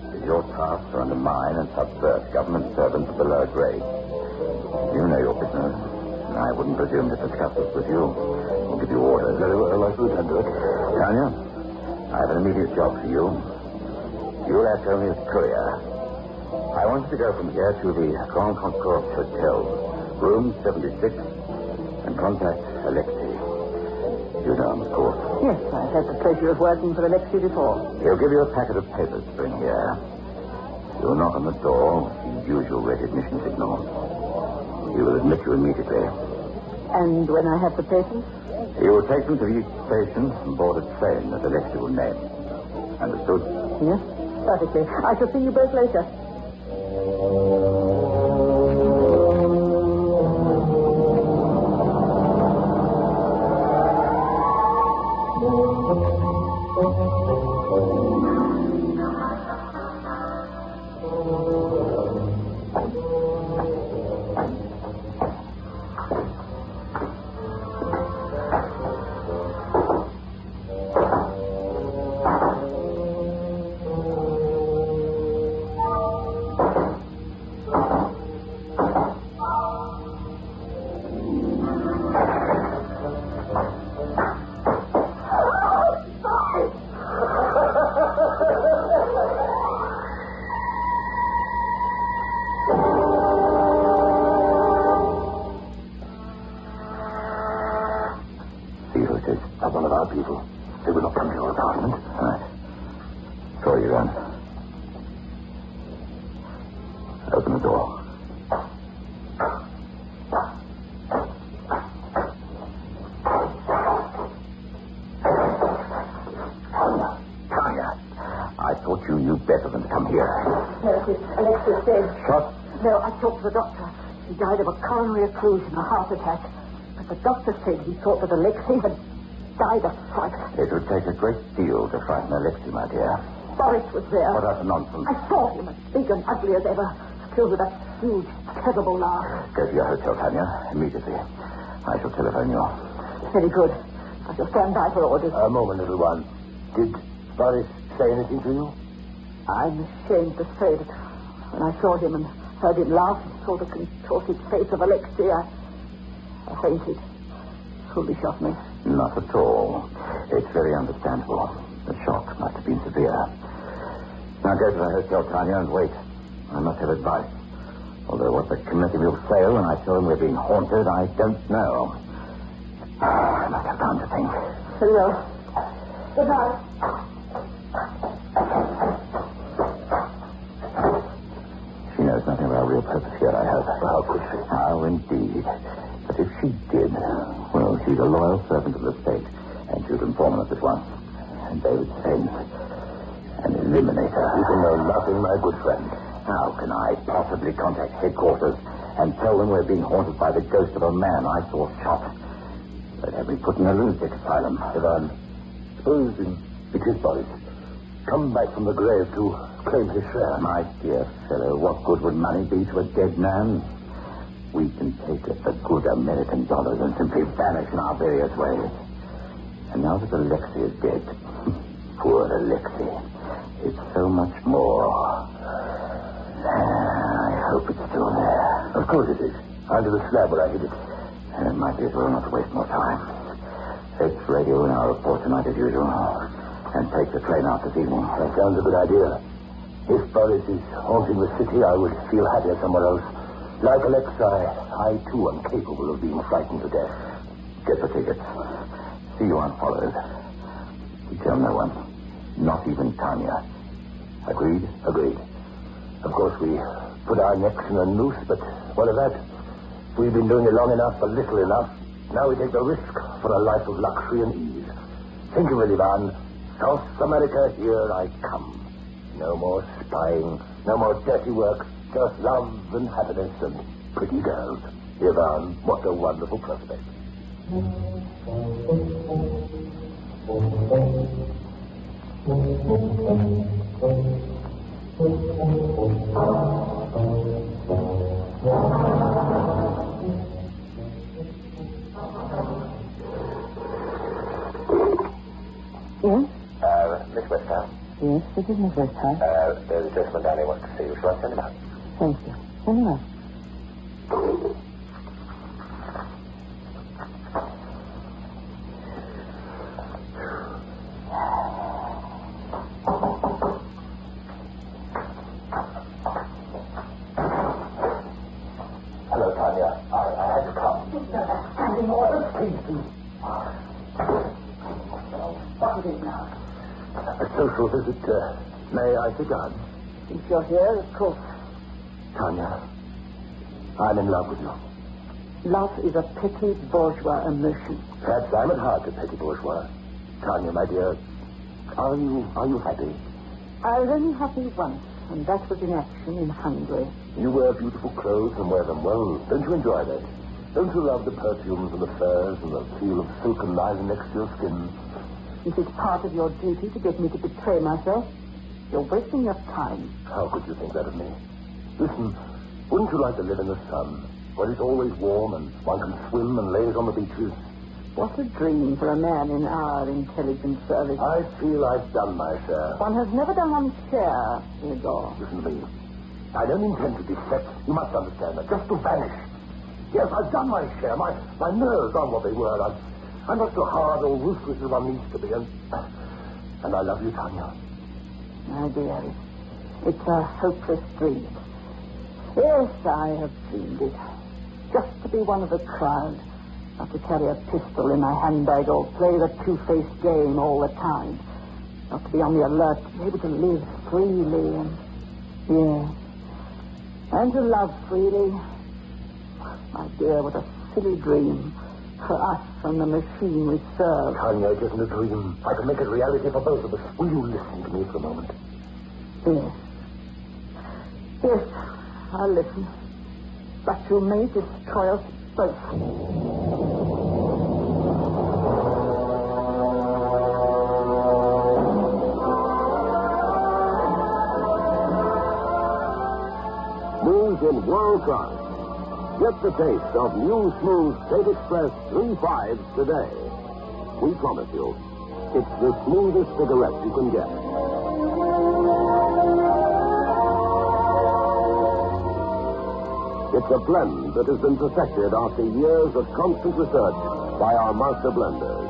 it is your task to undermine and subvert government servants of the lower grade. You know your business, and I wouldn't presume to discuss this with you or give you orders. Very well, I should handle it. Tanya, I have an immediate job for you. You'll act only as courier. I want you to go from here to the Grand Concourse Hotel, room 76, and contact Alexei. You know him, of course. Yes, I've had the pleasure of working for Alexei before. He'll give you a packet of papers to bring here. You'll knock on the door with the usual recognition signal. He will admit you immediately. And when I have the papers? He will take them to the station and board a train that Alexei will name. Understood? Yes, perfectly. I shall see you both later. Open the door. Tanya, I thought you knew better than to come here. No, Alexis dead. Shot? No, I talked to the doctor. He died of a coronary occlusion, a heart attack. But the doctor said he thought that Alexei had died of fright. It would take a great deal to frighten Alexei, my dear. Boris was there. What utter nonsense. I saw him, as big and ugly as ever, filled with that huge, terrible laugh. Go to your hotel, Tanya, immediately. I shall telephone you. Very good. I shall stand by for orders. A moment, little one. Did Boris say anything to you? I'm ashamed to say that when I saw him and heard him laugh and saw the contorted face of Alexei, I fainted. Foolish of me. Not at all. It's very understandable. The shock must have been severe. Now go to the hotel, Tanya, and wait. I must have advice. Although what the committee will say when I tell them we're being haunted, I don't know. I must have time to think. Very well. Good night. She knows nothing of our real purpose here, I hope. How could she? How indeed. But if she did, well, she's a loyal servant of the state, and she would inform us at once. And they would send an eliminator. You can know nothing, my good friend. How can I possibly contact headquarters and tell them we're being haunted by the ghost of a man I saw shot? They'd have me put in a lunatic asylum. Ivan, suppose it is Boris. Come back from the grave to claim his share. My dear fellow, what good would money be to a dead man? We can take the good American dollars and simply vanish in our various ways. And now that Alexei is dead, poor Alexei, it's so much more. I hope it's still there. Of course it is. Under the slab where I hid it. And it might be as well not to waste more time. Let's radio in our report tonight as usual. And take the train out this evening. That sounds a good idea. If Boris is haunting the city, I would feel happier somewhere else. Like Alexei, I too am capable of being frightened to death. Get the tickets. See you aren't followed. Tell no one. Not even Tanya. Agreed? Agreed. Of course, we put our necks in a noose, but what of that? We've been doing it long enough, a little enough. Now we take the risk for a life of luxury and ease. Think of it, Ivan. South America, here I come. No more spying, no more dirty work, just love and happiness and pretty girls. Ivan, what a wonderful prospect. Yes? Miss Westhouse? Yes, this is Miss Westhouse. There's a gentleman down here wants to see you. Shall I send him out? Thank you. Send him out. Hello, Tanya. I had to come. Standing orders, please do. What is it now? A social visit. May I sit down? If you're here, of course. Tanya, I'm in love with you. Love is a petty bourgeois emotion. Perhaps I'm at heart a petty bourgeois. Tanya, my dear, are you happy? I was only happy once, and that was in action in Hungary. You wear beautiful clothes and wear them well. Don't you enjoy that? Don't you love the perfumes and the furs and the feel of silken lining next to your skin? Is it part of your duty to get me to betray myself? You're wasting your time. How could you think that of me? Listen, wouldn't you like to live in the sun, where it's always warm and one can swim and laze on the beaches? What a dream for a man in our intelligence service. I feel I've done my share. One has never done one's share, Igor. Listen to me. I don't intend to defect. You must understand that. Just to vanish. Yes, I've done my share. My nerves aren't what they were. I'm not so hard or ruthless as one needs to be. And I love you, Tanya. My dear, it's a hopeless dream. Yes, I have dreamed it. Just to be one of the crowd. Not to carry a pistol in my handbag or play the two-faced game all the time. Not to be on the alert, to be able to live freely and... Yes. And to love freely. My dear, what a silly dream. For us and the machine we serve. Tanya, it isn't a dream. I can make it reality for both of us. Will you listen to me for a moment? Yes. Yes, I'll listen. But you may destroy us both. News in world class. Get the taste of new smooth State Express 3.5 today. We promise you, it's the smoothest cigarette you can get. It's a blend that has been perfected after years of constant research by our master blenders.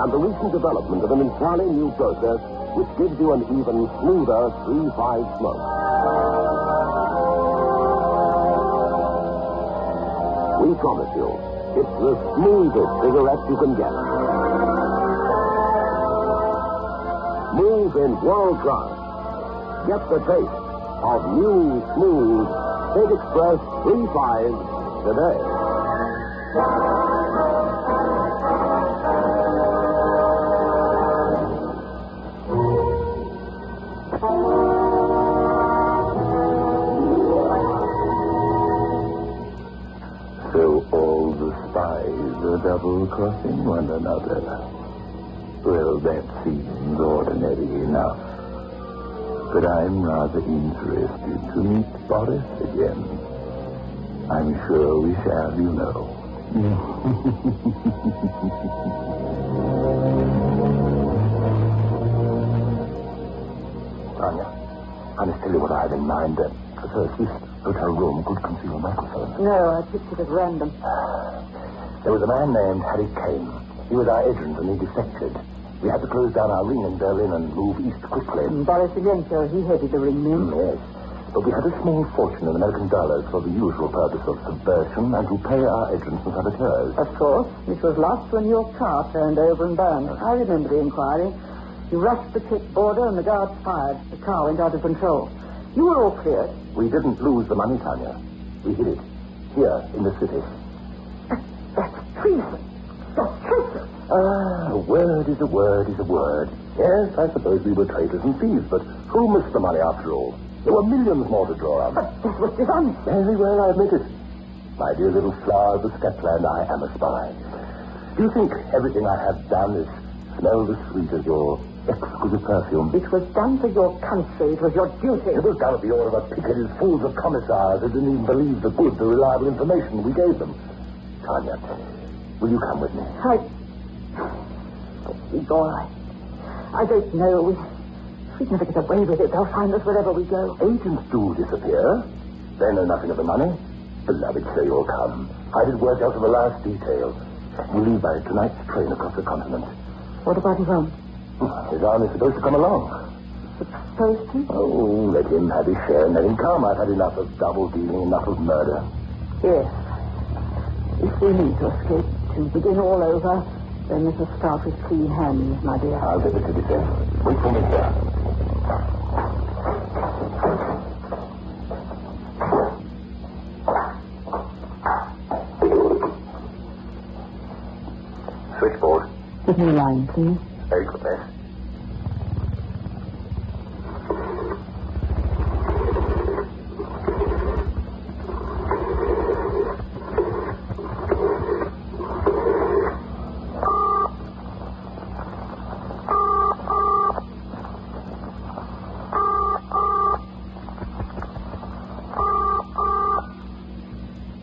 And the recent development of an entirely new process which gives you an even smoother 3.5 smoke. We promise you, it's the smoothest cigarette you can get. Smooth in world class. Get the taste of new, smooth State Express 3.5 today. Double-crossing one another. Well, that seems ordinary enough. But I'm rather interested to meet Boris again. I'm sure we shall, you know. Tanya, I must tell you what I had in mind. First, this hotel room could conceal a microphone. No, I picked it at random. There was a man named Harry Kane. He was our agent, and he defected. We had to close down our ring in Berlin and move east quickly. Boris Ilenko, he headed the ring then. Yes. But we had a small fortune in American dollars for the usual purpose of subversion and to pay our agents and saboteurs. Of course. It was lost when your car turned over and burned. I remember the inquiry. You rushed the Czech border and the guards fired. The car went out of control. You were all cleared. We didn't lose the money, Tanya. We hid it. Here, in the city. That's treason. That's treason. A word is a word is a word. Yes, I suppose we were traitors and thieves, but who missed the money after all? There were millions more to draw on. But that was dishonest. Very well, I admit it. My dear little flower of the Scotland, I am a spy. Do you think everything I have done is smell as sweet as your exquisite perfume? It was done for your country. It was your duty. It was done at the order of a Piccadilly's fools of commissars who didn't even believe the good, the reliable information we gave them. Tanya, will you come with me? It's all right. I don't know. We'd never get away with it. They'll find us wherever we go. Agents do disappear. They know nothing of the money. Beloved, say you'll come. I did work out to the last detail. We leave by tonight's train across the continent. What about his own? His arm is supposed to come along. Supposed to? Oh, let him have his share and let him come. I've had enough of double dealing, enough of murder. Yes. If we need to escape, to begin all over, then let us start with clean hands, my dear. I'll get the ticket then. Wait for me here. Switchboard. Give me a line, please. Very good, miss.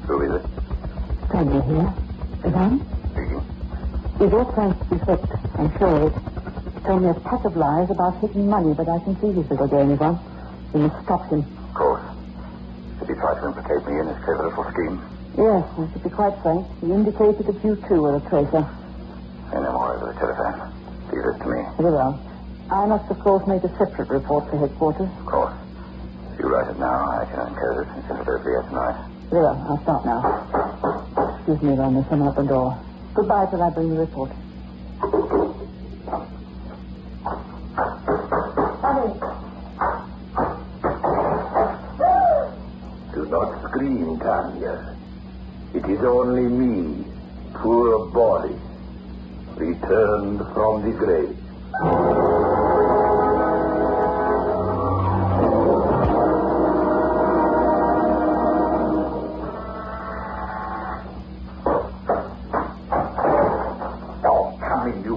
Who is it? Sandy here. Madame? Speaking. You've all plans to be fixed, I'm sure of it. It's only a pack of lies about hidden money, but I can see his little game is on. We must stop him. Of course. Did he try to implicate me in his clever little scheme? Yes, I should be quite frank. He indicated that you too were a traitor. Say no more over the telephone. Leave this to me. Very well. I must, of course, make a separate report for headquarters. Of course. If you write it now, I can encode it and send it over here tonight. Very well. I'll start now. Excuse me, Ron. There's someone at the door. Goodbye till I bring the report. Do not scream, Tanya. It is only me, poor body, returned from the grave.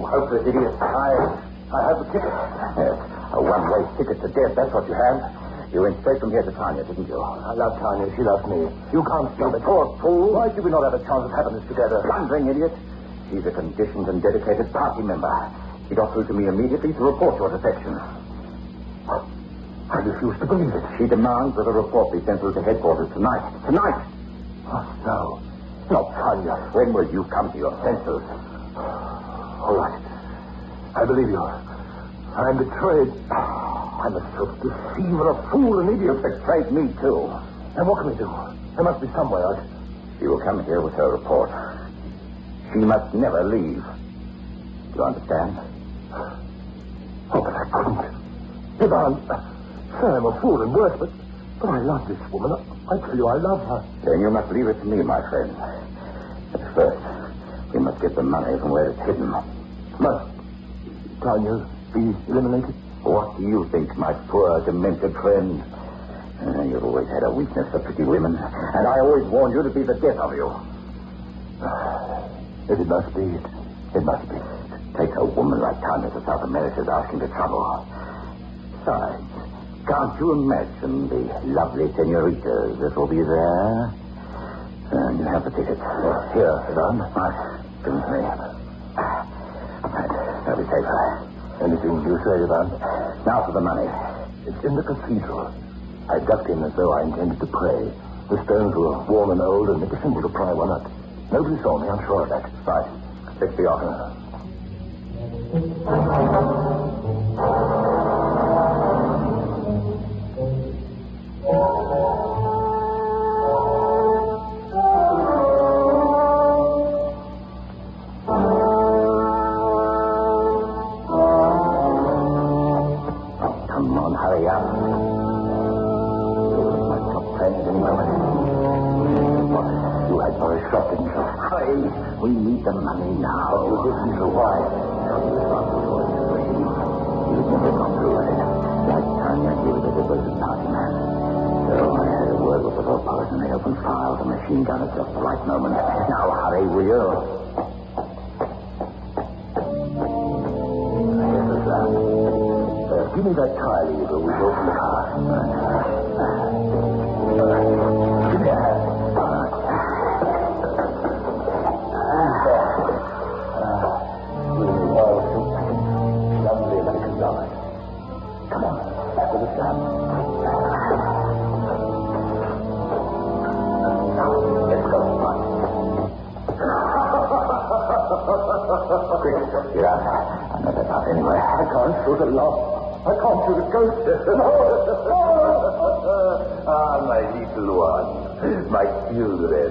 Hopeless idiot. I have the ticket. Yes, a one-way ticket to death, that's what you have. You went straight from here to Tanya, didn't you? I love Tanya. She loves me. You can't stop it. Poor fool. Why should we not have a chance of having this together? Blundering idiot. She's a conditioned and dedicated party member. She got through to me immediately to report your defection. I refuse to believe it. She demands that a report be sent through to headquarters tonight. Tonight! Oh, no. Not Tanya. When will you come to your senses? All right. I believe you. I'm betrayed. I'm a self-deceiver, a fool, an idiot. Betrayed me, too. And what can we do? There must be some way out. She will come here with her report. She must never leave. Do you understand? Oh, but I couldn't. Ivan, say I'm a fool and worse, but I love this woman. I tell you, I love her. Then you must leave it to me, my friend. But first, we must get the money from where it's hidden. Must Tanya be eliminated? What do you think, my poor, demented friend? You've always had a weakness for pretty women, and I always warned you to be the death of you. If it must be, it must be. Take a woman like Tanya to South America is asking for trouble. Besides, can't you imagine the lovely senoritas that will be there? You have the ticket. Here, Ivan. Right. Give it to me. Right. That'll be safer. Anything you say, Ivan? Now for the money. It's in the cathedral. I ducked in as though I intended to pray. The stones were worn and old, and it was simple to pry one up. Nobody saw me, I'm sure of that. Right. Fix the offer. Come on, hurry up. My top friends any moment. You had for a shot, didn't you? Hurry. We need the money now. You didn't know why. You never got through with it. That time I gave it a diversion time. So I had a word with the police and they opened fire. The machine gun at just the right moment. Now hurry, will you? Here's the gun. Give me that tile lever with open car. Give me a hand. Lovely American lovers. Come on, back with the sun. Now, let's go. Quick, get out. I know that's out anyway. I can't shoot a lock. I can't shoot a ghost. Ah, my little one, my children.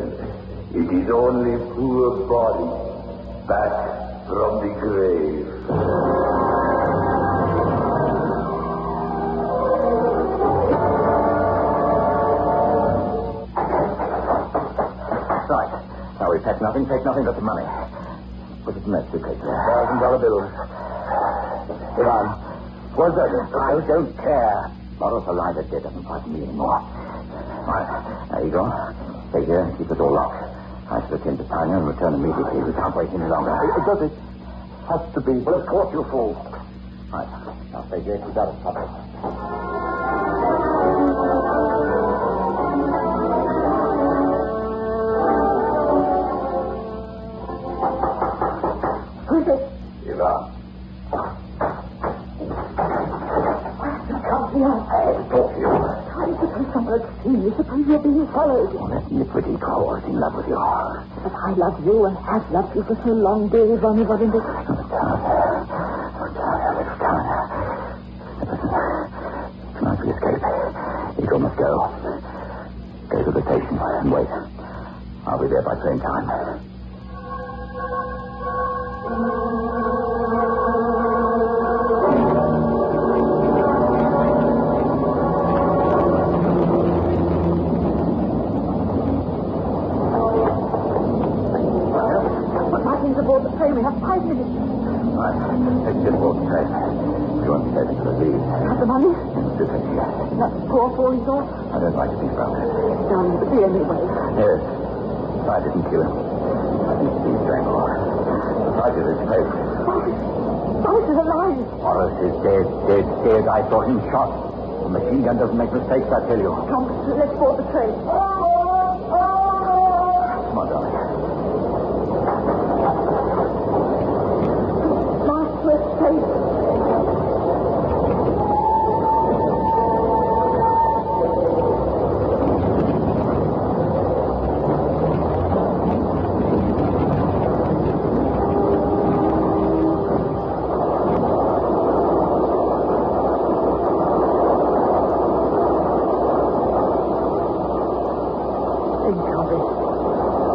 It is only poor body back from the grave. Right. Now we take nothing but the money. Put it in that suitcase. $1,000 bills. Ivan. What's that? I don't care. Bottles alive or dead doesn't frighten me anymore. Right, there you go. Stay here and keep the door locked. I shall attend to Tanya and return immediately. We can't wait any longer. Does it? Has to be. Well, of course you fool. Right, now stay here. Keep out of trouble. Who's it? Ivan. I'll talk to you. I suppose someone had seen you. Suppose you're being followed. Let me pretty call in love with you. But I love you and have loved you for so long, dear Yvonne. It's time. Listen, tonight we escape. Eagle must go. Go to the station and wait. I'll be there by train time. We have 5 minutes. Right. Take this boat train. You want to take it to the lead. Have the money? This is here. That poor falling door? I don't like to be found. Down the anyway. Yes. I didn't kill him. I didn't see him strangled. I did his face. Boris is alive. Boris is dead. I saw him shot. The machine gun doesn't make mistakes, I tell you. Come, let's board the train. Come on, darling.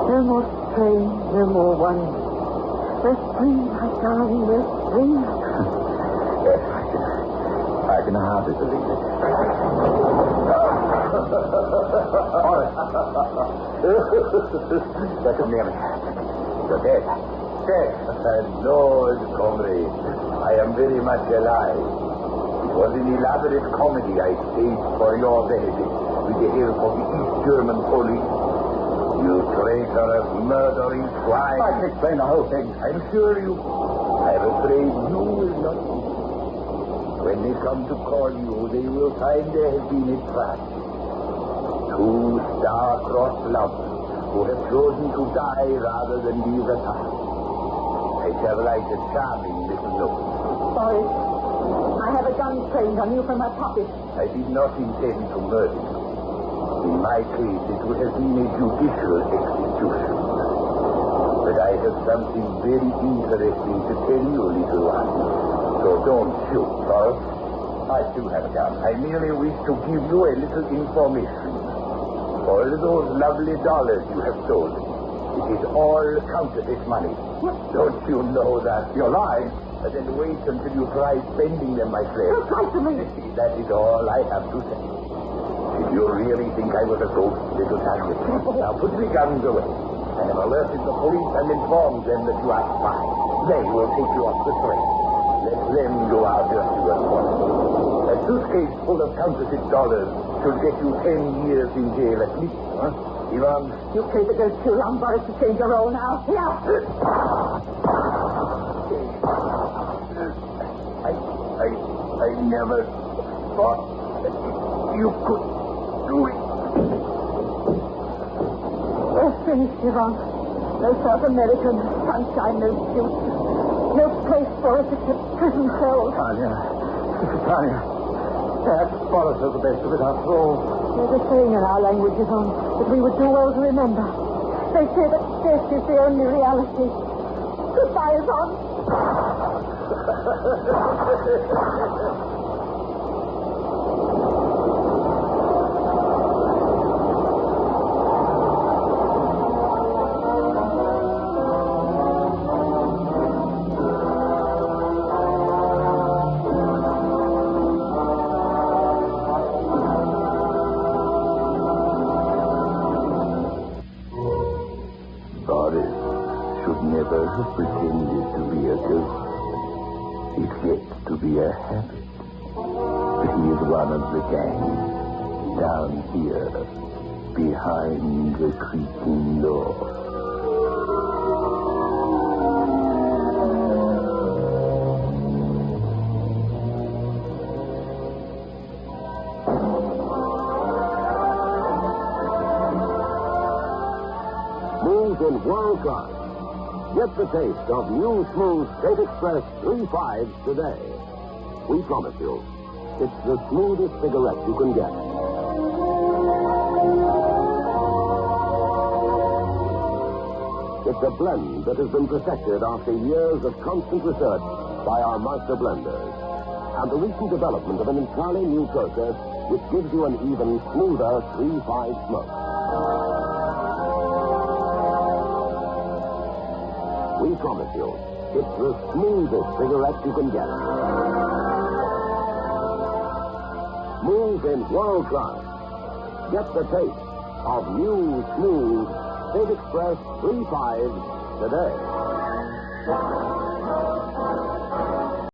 No more strain, no more wonder. We're free, my darling, we're free. Yes, I can hardly believe it. That's near me. You're dead. Dead. No, comrade. I am very much alive. It was an elaborate comedy I staged for your benefit with the help of the East German police. You traitorous, murdering swine. I can explain the whole thing. I'm sure you... I'm afraid you will not. When they come to call you, they will find there has been a trap. 2 star-crossed lovers, who have chosen to die rather than be retired. I shall write a charming little note. Boris, I have a gun trained on you from my pocket. I did not intend to murder you. In my case, it would have been a judicial execution. But I have something very interesting to tell you, little one. So don't shoot, Boris. I do have a gun. I merely wish to give you a little information. All those lovely dollars you have stolen, it is all counterfeit money. What? Don't you know that? You're lying. Then wait until you try spending them, my friend. You're right to me. That is all I have to say. If you really think I was a ghost, little Tanya, now put the guns away. I have alerted the police and informed them that you are spies. They will take you off the train. Let them go after you at once. A suitcase full of counterfeit dollars should get you 10 years in jail at least, huh? Ivan? You played the ghost too long, Boris, to change your role now. Here. I never thought that you could do it. We're finished, Ivan. No South American sunshine, no future. No place for us except prison cells. Tanya. Perhaps Boris has the best of it after all. There's a saying in our language, Ivan, that we would do well to remember. They say that death is the only reality. Goodbye, Ivan. Boris should never have pretended to be a ghost. It gets to be a habit. He is one of the gang, down here, behind the creaking door. Smooth and world class. Get the taste of new smooth State Express 3.5 today. We promise you, it's the smoothest cigarette you can get. It's a blend that has been perfected after years of constant research by our master blenders. And the recent development of an entirely new process which gives you an even smoother 3.5 smoke. We promise you, it's the smoothest cigarette you can get. Smooth and world class. Get the taste of new, smooth State Express 3.5 today.